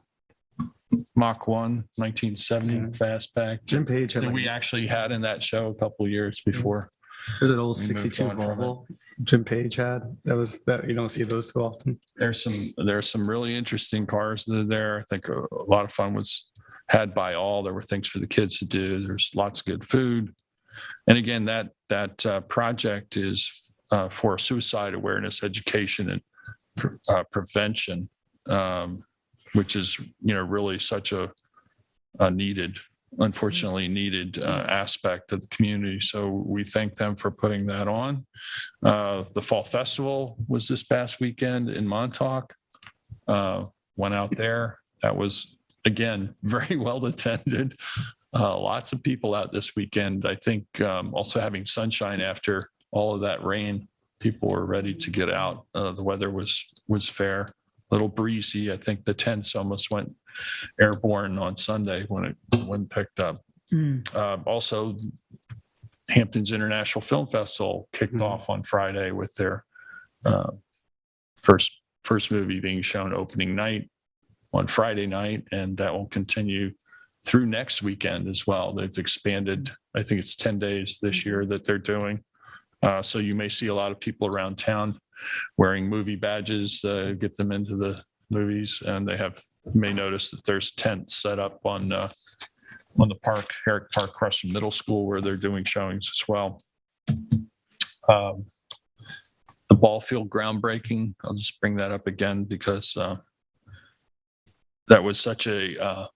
Mach 1 1970 Fastback. Jim Page had that we actually had in that show a couple of years before. There's an old We moved 62 on from Volvo Jim Page had. That you don't see those too often. There's some really interesting cars that are there. I think a lot of fun was had by all. There were things for the kids to do. There's lots of good food. And again, that project is for suicide awareness, education, and prevention, which is, really such a unfortunately needed aspect of the community. So we thank them for putting that on. The Fall Festival was this past weekend in Montauk. Went out there. That was, again, very well attended. Lots of people out this weekend. I think also having sunshine after all of that rain, people were ready to get out. The weather was fair, a little breezy. I think the tents almost went airborne on Sunday when it picked up. Also, Hampton's International Film Festival kicked off on Friday with their first movie being shown opening night on Friday night, and that will continue through next weekend as well. They've expanded, I think it's 10 days this year that they're doing. So you may see a lot of people around town wearing movie badges, get them into the movies, and you may notice that there's tents set up on the park, Herrick Park, across from middle school, where they're doing showings as well. The ball field groundbreaking, I'll just bring that up again because that was such a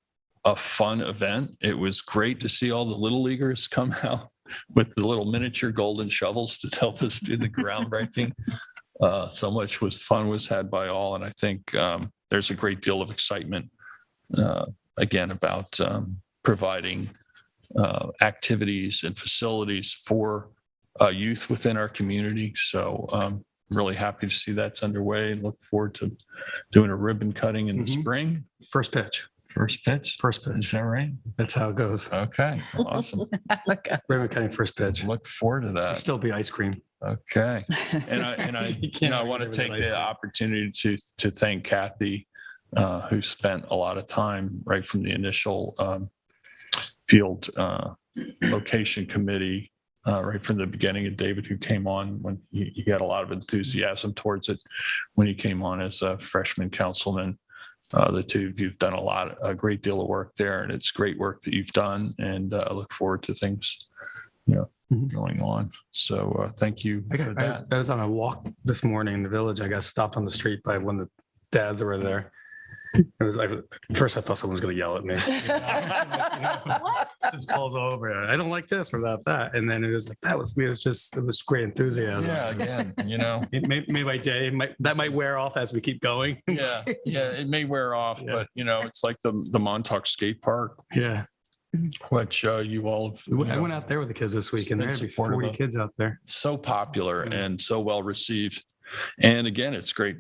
fun event. It was great to see all the little leaguers come out with the little miniature golden shovels to help us do the groundbreaking. So much fun was had by all, and I think there's a great deal of excitement again about providing activities and facilities for youth within our community. So I'm really happy to see that's underway. Look forward to doing a ribbon cutting in the spring. First pitch. First pitch? First pitch. Is that right? That's how it goes. Okay, awesome. Ribbon cutting first pitch. Look forward to that. There'll still be ice cream. Okay. And I want to take the opportunity to thank Kathy, who spent a lot of time right from the initial field location committee, right from the beginning, and David, who came on when he had a lot of enthusiasm towards it when he came on as a freshman councilman. The two of you've done a great deal of work there, and it's great work that you've done, and I look forward to things, going on. So thank you for that. I was on a walk this morning in the village. I got stopped on the street by one of the dads that were there. It was like, first I thought someone was going to yell at me. Just calls over. I don't like this or that. And then it was like, it was great enthusiasm. Yeah, again, It made my day. That might wear off as we keep going. Yeah, it may wear off, but it's like the Montauk Skate Park. Yeah. Which you all I went out there with the kids this week, and there had 40 kids out there. It's so popular and so well received. And again, it's great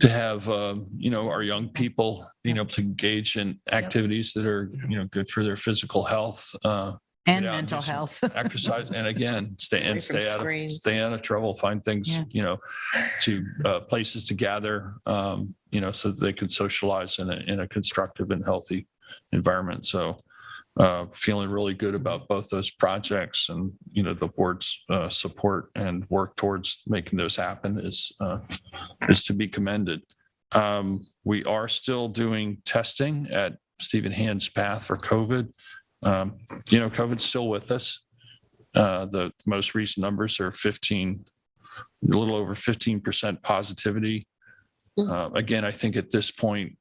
to have our young people to engage in activities that are good for their physical health and mental health. Exercise, and again, stay out of trouble. Find things to places to gather, so that they can socialize in a constructive and healthy environment. So. Feeling really good about both those projects, and the board's support and work towards making those happen is to be commended. We are still doing testing at Stephen Hand's Path for COVID. COVID's still with us. The most recent numbers are a little over 15% positivity. Again, I think at this point,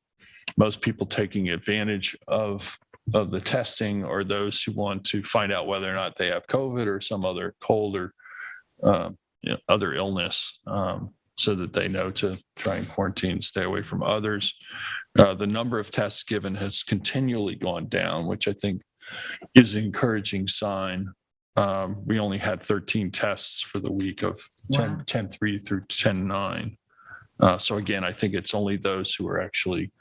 most people taking advantage of the testing are those who want to find out whether or not they have COVID or some other cold or other illness, so that they know to try and quarantine, stay away from others. The number of tests given has continually gone down, which I think is an encouraging sign. We only had 13 tests for the week of 10/3 through 10/9. So again, I think it's only those who are actually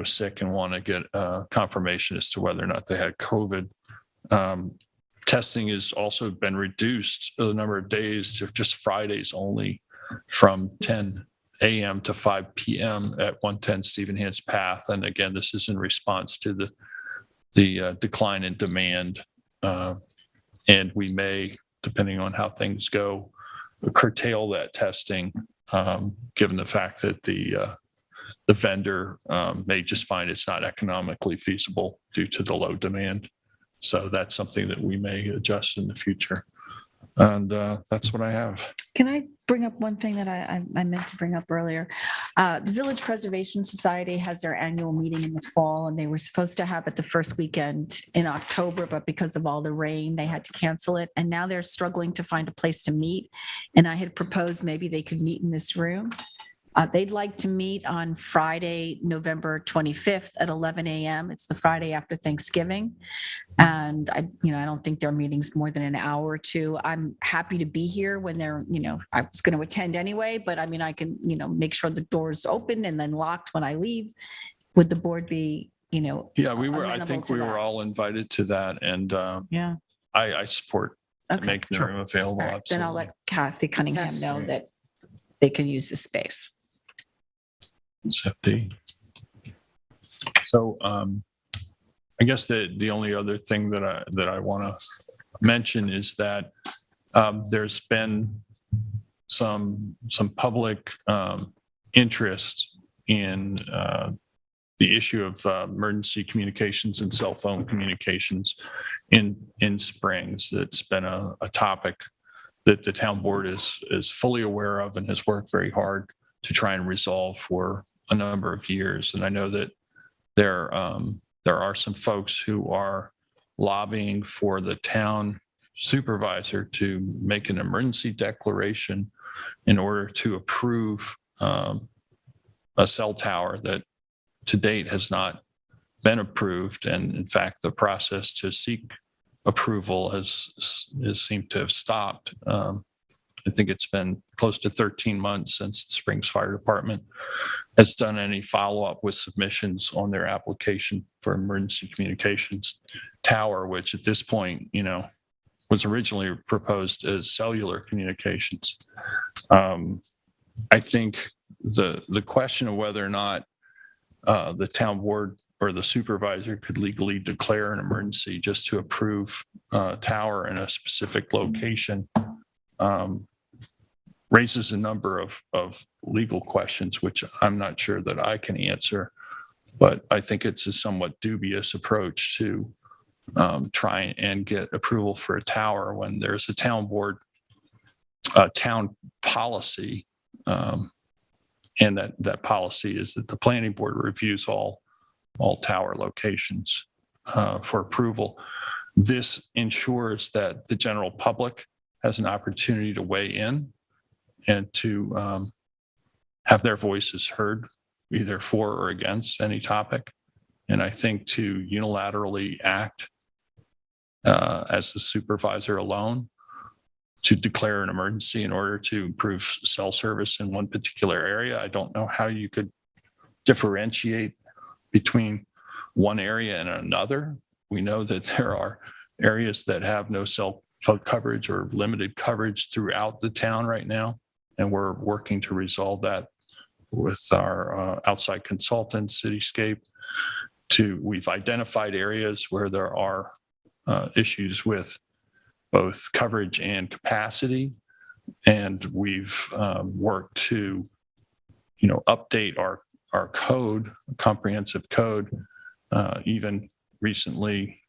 sick and want to get confirmation as to whether or not they had COVID. Testing has also been reduced the number of days to just Fridays only, from 10 a.m. to 5 p.m. at 110 Stephen Hand's Path. And again, this is in response to the decline in demand. And we may, depending on how things go, curtail that testing, given the fact that the the vendor may just find it's not economically feasible due to the low demand. So that's something that we may adjust in the future. And that's what I have. Can I bring up one thing that I meant to bring up earlier? The Village Preservation Society has their annual meeting in the fall, and they were supposed to have it the first weekend in October, but because of all the rain, they had to cancel it. And now they're struggling to find a place to meet. And I had proposed maybe they could meet in this room. They'd like to meet on Friday, November 25th at 11 a.m. It's the Friday after Thanksgiving. And I don't think their meeting's more than an hour or two. I'm happy to be here when they're, I was going to attend anyway, but I mean, I can, make sure the door's open and then locked when I leave. Would the board be, Yeah, I think we were all invited to that. And yeah, I support making the room available. Right. Absolutely. Then I'll let Kathy Cunningham know that they can use the space. FD. So I guess the only other thing that I want to mention is that there's been some public interest in the issue of emergency communications and cell phone communications in Springs. It's been a topic that the town board is fully aware of and has worked very hard to try and resolve for a number of years. And I know that there are some folks who are lobbying for the town supervisor to make an emergency declaration in order to approve a cell tower that to date has not been approved. And in fact, the process to seek approval has seemed to have stopped. I think it's been close to 13 months since the Springs Fire Department has done any follow-up with submissions on their application for emergency communications tower, which at this point, was originally proposed as cellular communications. I think the question of whether or not the town board or the supervisor could legally declare an emergency just to approve a tower in a specific location raises a number of legal questions, which I'm not sure that I can answer, but I think it's a somewhat dubious approach to try and get approval for a tower when there's a town board, town policy, and that policy is that the planning board reviews all tower locations for approval. This ensures that the general public has an opportunity to weigh in and to have their voices heard, either for or against any topic. And I think to unilaterally act as the supervisor alone to declare an emergency in order to improve cell service in one particular area, I don't know how you could differentiate between one area and another. We know that there are areas that have no cell phone coverage or limited coverage throughout the town right now. And we're working to resolve that with our outside consultant, Cityscape. We've identified areas where there are issues with both coverage and capacity. And we've worked to, update our code, comprehensive code, even recently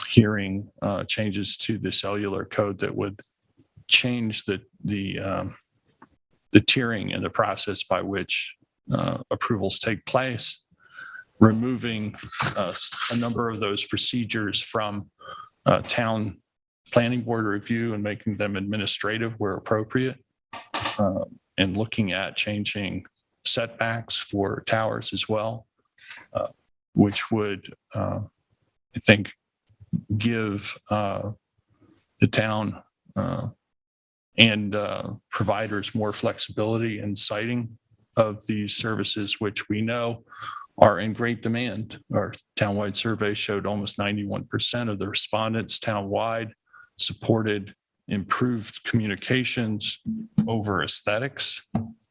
hearing changes to the cellular code that would change the tiering and the process by which approvals take place, removing a number of those procedures from town planning board review and making them administrative where appropriate, and looking at changing setbacks for towers as well, which would, I think, give the town and providers more flexibility in siting of these services, which we know are in great demand. Our townwide survey showed almost 91% of the respondents townwide supported improved communications over aesthetics.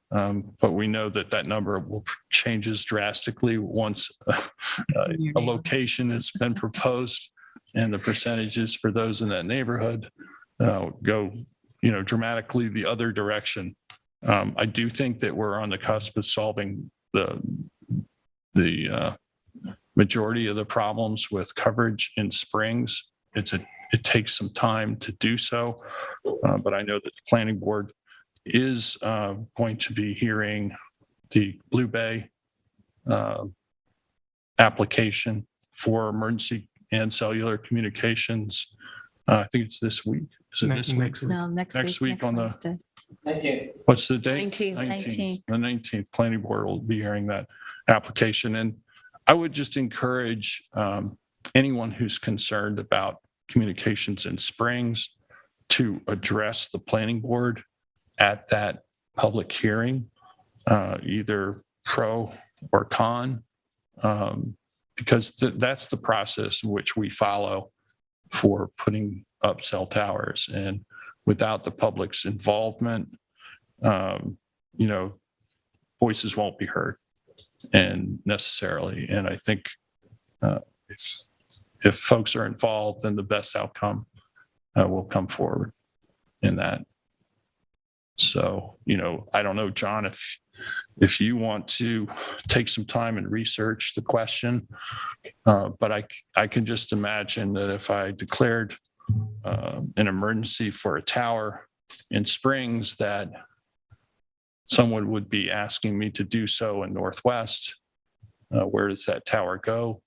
But we know that number will changes drastically once a location has been proposed and the percentages for those in that neighborhood go dramatically the other direction. I do think that we're on the cusp of solving the majority of the problems with coverage in springs. It takes some time to do so, but I know that the planning board is going to be hearing the Blue Bay application for emergency and cellular communications. I think it's this week. Is it this week? Next week. No, Next week on the, Wednesday. Thank you. what's the date? 19th. 19th. The 19th, planning board will be hearing that application. And I would just encourage anyone who's concerned about communications in springs to address the planning board at that public hearing, either pro or con, because that's the process in which we follow for putting up cell towers. And without the public's involvement, voices won't be heard and necessarily. And I think if folks are involved, then the best outcome will come forward in that. So, I don't know, John, if you want to take some time and research the question, but I can just imagine that if I declared an emergency for a tower in Springs, that someone would be asking me to do so in Northwest. Where does that tower go?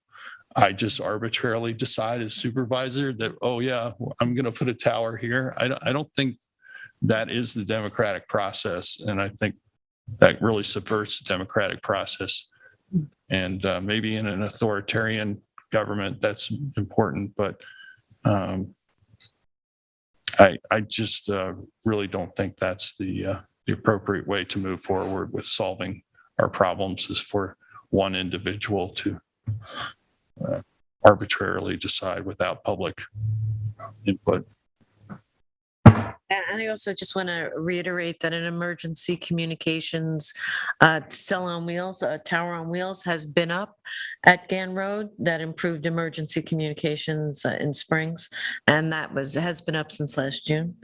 I just arbitrarily decide as supervisor that, oh yeah, I'm going to put a tower here. I don't think that is the democratic process. And I think that really subverts the democratic process. And maybe in an authoritarian government, that's important. But I just really don't think that's the appropriate way to move forward with solving our problems, is for one individual to arbitrarily decide without public input. And I also just want to reiterate that an emergency communications cell on wheels, a tower on wheels, has been up at Gann Road that improved emergency communications in Springs, and that has been up since last June.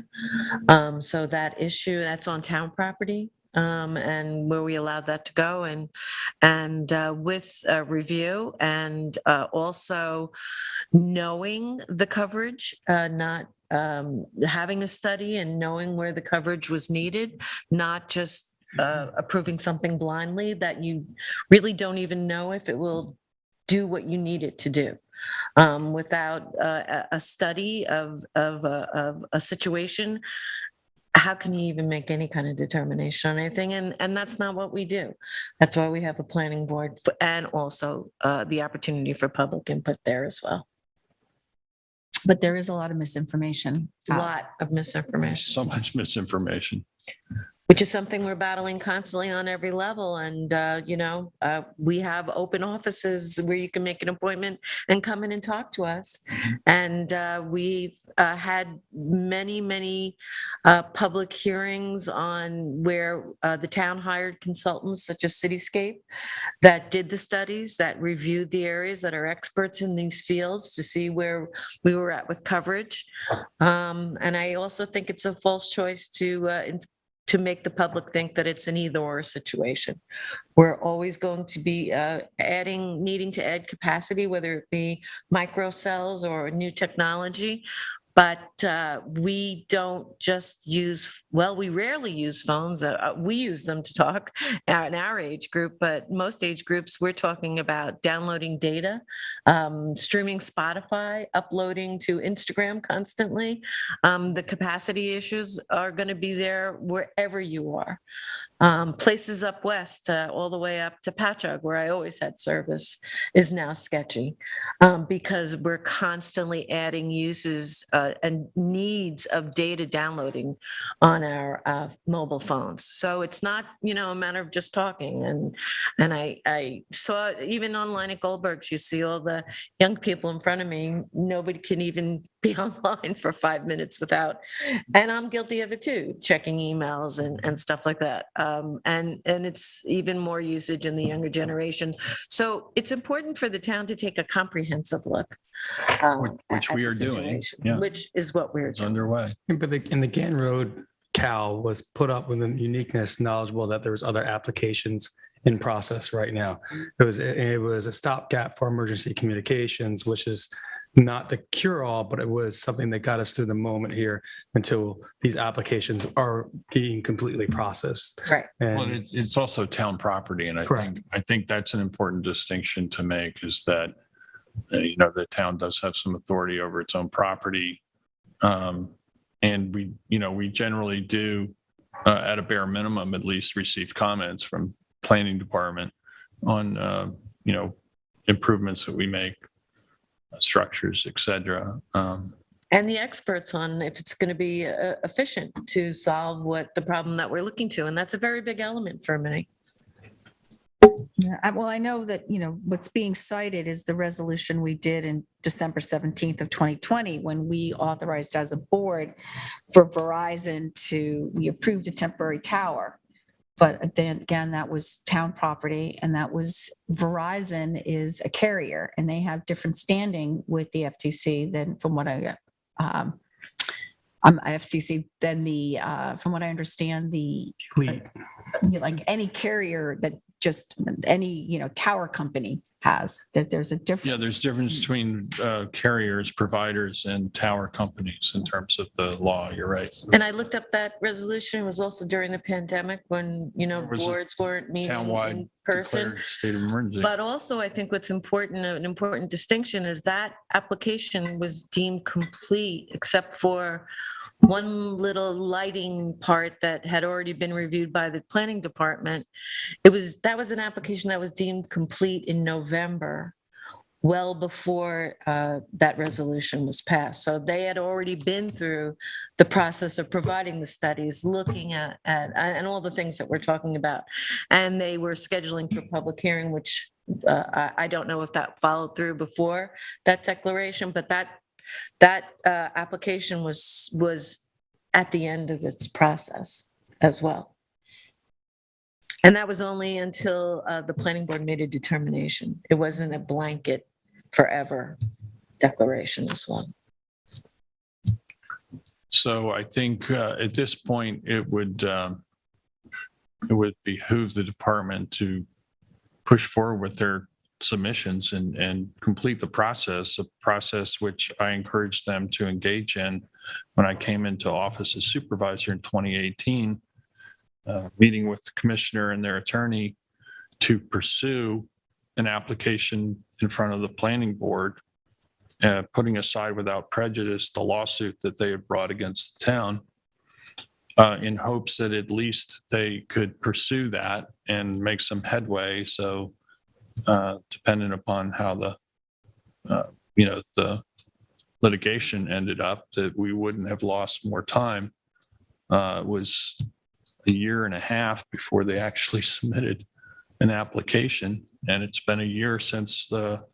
So that issue, that's on town property. And where we allowed that to go, and with a review and also knowing the coverage, not having a study and knowing where the coverage was needed, not just approving something blindly that you really don't even know if it will do what you need it to do. Without a study of a situation, how can you even make any kind of determination on anything? And that's not what we do. That's why we have a planning board and also the opportunity for public input there as well. But there is a lot of misinformation. A lot of misinformation. So much misinformation. Which is something we're battling constantly on every level. And, we have open offices where you can make an appointment and come in and talk to us. And we've had many public hearings on where the town hired consultants such as Cityscape that did the studies, that reviewed the areas, that are experts in these fields to see where we were at with coverage. And I also think it's a false choice to make the public think that it's an either or situation. We're always going to be needing to add capacity, whether it be microcells or new technology. But we don't just we rarely use phones. We use them to talk in our age group, but most age groups, we're talking about downloading data, streaming Spotify, uploading to Instagram constantly. The capacity issues are going to be there wherever you are. Places up west, all the way up to Patchogue, where I always had service, is now sketchy because we're constantly adding uses and needs of data downloading on our mobile phones. So it's not, a matter of just talking. And I saw even online at Goldberg's, you see all the young people in front of me. Nobody can even be online for 5 minutes without, and I'm guilty of it too, checking emails and stuff like that. And it's even more usage in the younger generation. So it's important for the town to take a comprehensive look. Which we are doing. Yeah. Which is what we're It's doing. underway. But the Gann Road CAL was put up with a uniqueness, knowledgeable that there was other applications in process right now. It was a stopgap for emergency communications, which is not the cure-all, but it was something that got us through the moment here until these applications are being completely processed. Right. Well, And it's also town property, and Correct. I think that's an important distinction to make, is that, you know, the town does have some authority over its own property. And we generally do, at a bare minimum, at least receive comments from planning department on, improvements that we make, structures, et cetera. And the experts on if it's going to be efficient to solve what the problem that we're looking to. And that's a very big element for me. Yeah, well, I know that, what's being cited is the resolution we did in December 17th of 2020, when we authorized as a board for Verizon we approved a temporary tower. But then again, that was town property, and that was Verizon is a carrier, and they have different standing with the FTC than from what I FCC than from what I understand, like any carrier that just any tower company has. There's a difference. Yeah, there's difference between carriers, providers, and tower companies in terms of the law. You're right. And I looked up that resolution. It was also during the pandemic when, was a boards weren't meeting Townwide in person. declared state of emergency. But also, I think what's important, an important distinction, is that application was deemed complete except for one little lighting part that had already been reviewed by the planning department. That was an application that was deemed complete in November, well before that resolution was passed. So they had already been through the process of providing the studies, looking at and all the things that we're talking about. And they were scheduling for public hearing, which I don't know if that followed through before that declaration, but that application was at the end of its process as well. And that was only until the planning board made a determination. It wasn't a blanket forever declaration as well. So I think at this point, it would behoove the department to push forward with their submissions and complete the process, a process which I encouraged them to engage in when I came into office as supervisor in 2018, meeting with the commissioner and their attorney to pursue an application in front of the planning board, putting aside without prejudice the lawsuit that they had brought against the town, in hopes that at least they could pursue that and make some headway. So dependent upon how the litigation ended up, that we wouldn't have lost more time. It was a year and a half before they actually submitted an application, and it's been a year since more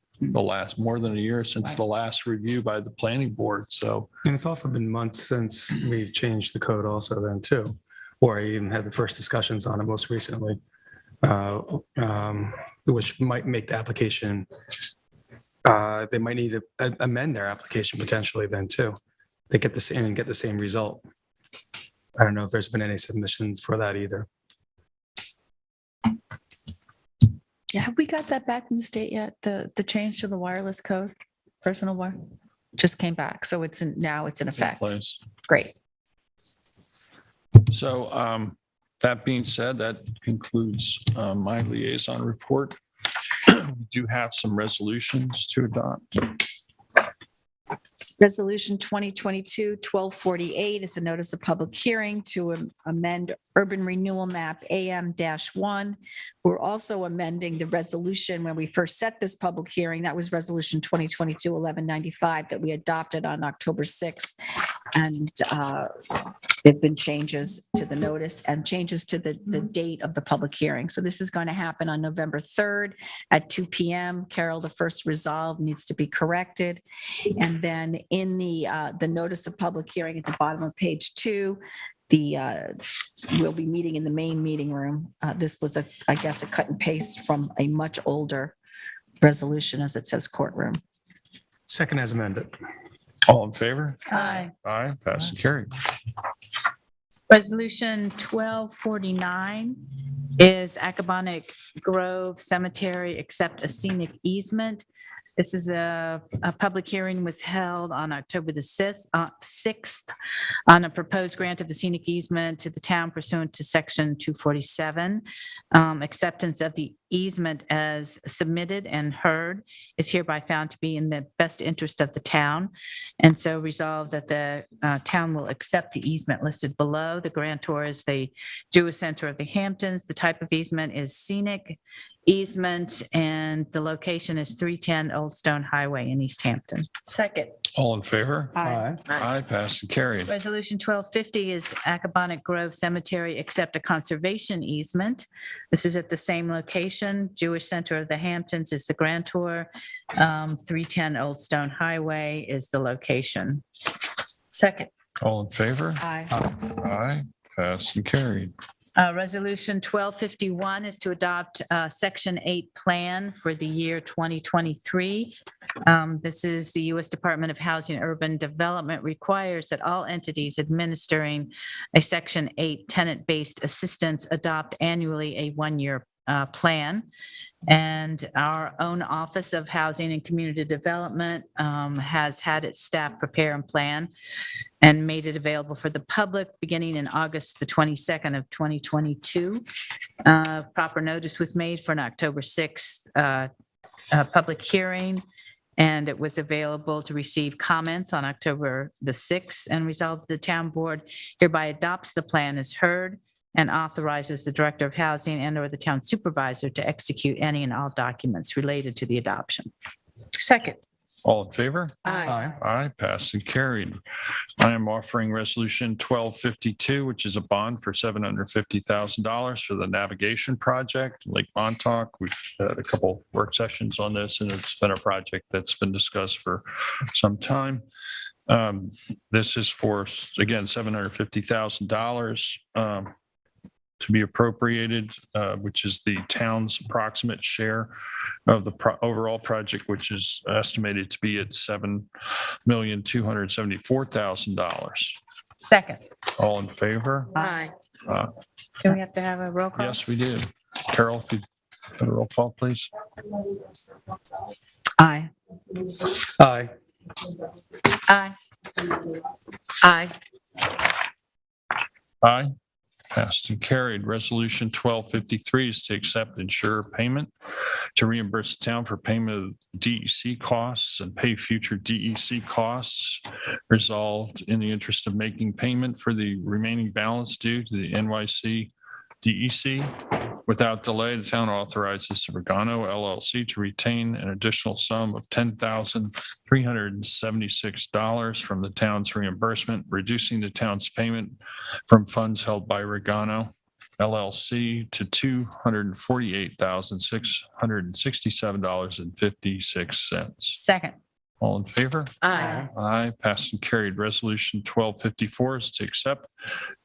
than a year since the last review by the planning board. So, and it's also been months since we've changed the code also then too, or I even had the first discussions on it most recently. Which might make the application, they might need to amend their application potentially then too. They get the same result. I don't know if there's been any submissions for that either. Yeah, have we got that back from the state yet? The change to the wireless code, personal wire, just came back. So now it's in effect. Great. So that being said, that concludes my liaison report. We do have some resolutions to adopt. Resolution 2022-1248 is a notice of public hearing to amend urban renewal map AM-1. We're also amending the resolution when we first set this public hearing. That was resolution 2022-1195 that we adopted on October 6th. And there've been changes to the notice and changes to the date of the public hearing. So this is going to happen on November 3rd at 2 p.m. Carol, the first resolve needs to be corrected. And then in the notice of public hearing at the bottom of page 2, we'll be meeting in the main meeting room. This was I guess a cut and paste from a much older resolution, as it says courtroom. Second as amended. All in favor? Aye. Aye, pass and carry. Resolution 1249 is Aquaponic Grove Cemetery accept a scenic easement. This is a public hearing was held on October the 6th on a proposed grant of the scenic easement to the town pursuant to section 247. Acceptance of the easement as submitted and heard is hereby found to be in the best interest of the town. And so resolved that the town will accept the easement listed below. The grantor is the Jewish Center of the Hamptons. The type of easement is scenic easement, and the location is 310 Old Stone Highway in East Hampton. Second. All in favor? Aye. Aye, passed and carried. Resolution 1250 is Aquaponic Grove Cemetery accept a conservation easement. This is at the same location. Jewish Center of the Hamptons is the grantor. 310 Old Stone Highway is the location. Second. All in favor? Aye. Aye, passed and carried. Resolution 1251 is to adopt Section 8 plan for the year 2023. This is the U.S. Department of Housing and Urban Development requires that all entities administering a Section 8 tenant-based assistance adopt annually a one-year plan. And our own Office of Housing and Community Development has had its staff prepare and plan and made it available for the public beginning in August the 22nd of 2022. Proper notice was made for an October 6th public hearing, and it was available to receive comments on October the 6th, and resolved the town board hereby adopts the plan as heard and authorizes the Director of Housing and/or the town supervisor to execute any and all documents related to the adoption. Second. All in favor? Aye. Aye, passed and carried. I am offering resolution 1252, which is a bond for $750,000 for the navigation project, Lake Montauk. We've had a couple work sessions on this, and it's been a project that's been discussed for some time. This is for, again, $750,000 to be appropriated, which is the town's approximate share of the overall project, which is estimated to be at $7,274,000. Second. All in favor? Aye. Do we have to have a roll call? Yes, we do. Carol, if you have a roll call, please. Aye. Aye. Aye. Aye. Aye. Passed and carried. Resolution 1253 is to accept insurer payment to reimburse the town for payment of DEC costs and pay future DEC costs. Resolved in the interest of making payment for the remaining balance due to the NYC DEC. Without delay, the town authorizes Regano LLC to retain an additional sum of $10,376 from the town's reimbursement, reducing the town's payment from funds held by Regano LLC to $248,667.56. Second. All in favor? Aye. Aye, passed and carried. Resolution 1254 is to accept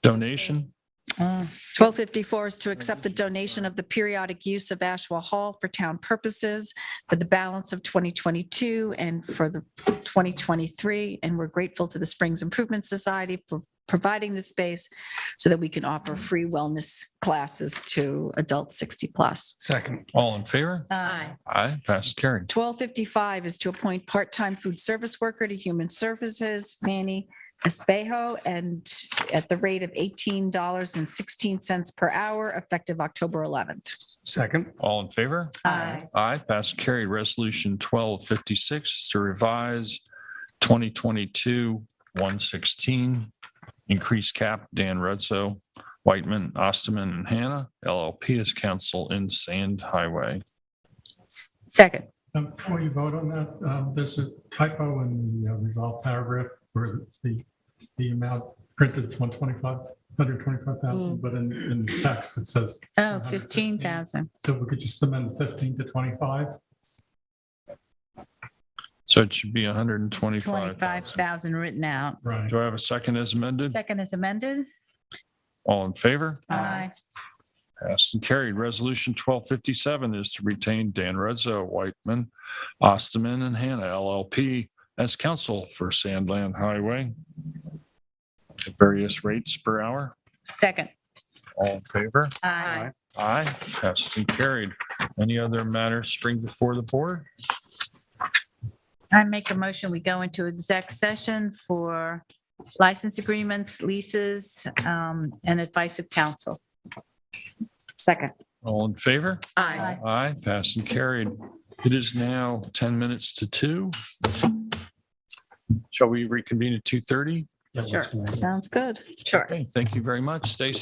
donation. 1254 is to accept the donation of the periodic use of Ashwell Hall for town purposes for the balance of 2022 and for the 2023. And we're grateful to the Springs Improvement Society for providing the space so that we can offer free wellness classes to adults 60 plus. Second. All in favor? Aye. Aye, passed and carried. 1255 is to appoint part-time food service worker to Human Services, Manny Espejo, and at the rate of $18.16 per hour, effective October 11th. Second. All in favor? Aye. Aye, passed and carried. Resolution 1256 is to revise 2022-116, increase cap Dan Rudso, Whiteman, Osterman, and Hannah, LLP as counsel in Sand Highway. Second. Before you vote on that, there's a typo in the resolved paragraph where the amount printed is 125,000, but in the text it says. Oh, 15,000. So we could just amend the 15 to 25. So it should be 125,000. 25,000 written out. Right. Do I have a second as amended? Second is amended. All in favor? Aye. Passed and carried. Resolution 1257 is to retain Dan Rudso, Whiteman, Osterman, and Hannah, LLP as counsel for Sandland Highway at various rates per hour. Second. All in favor? Aye. Aye, passed and carried. Any other matters spring before the board? I make a motion, we go into exec session for license agreements, leases, and advice of counsel. Second. All in favor? Aye. Aye, passed and carried. It is now 10 minutes to 2. Shall we reconvene at 2:30? Sure. Sounds good. Okay, thank you very much. Stay safe.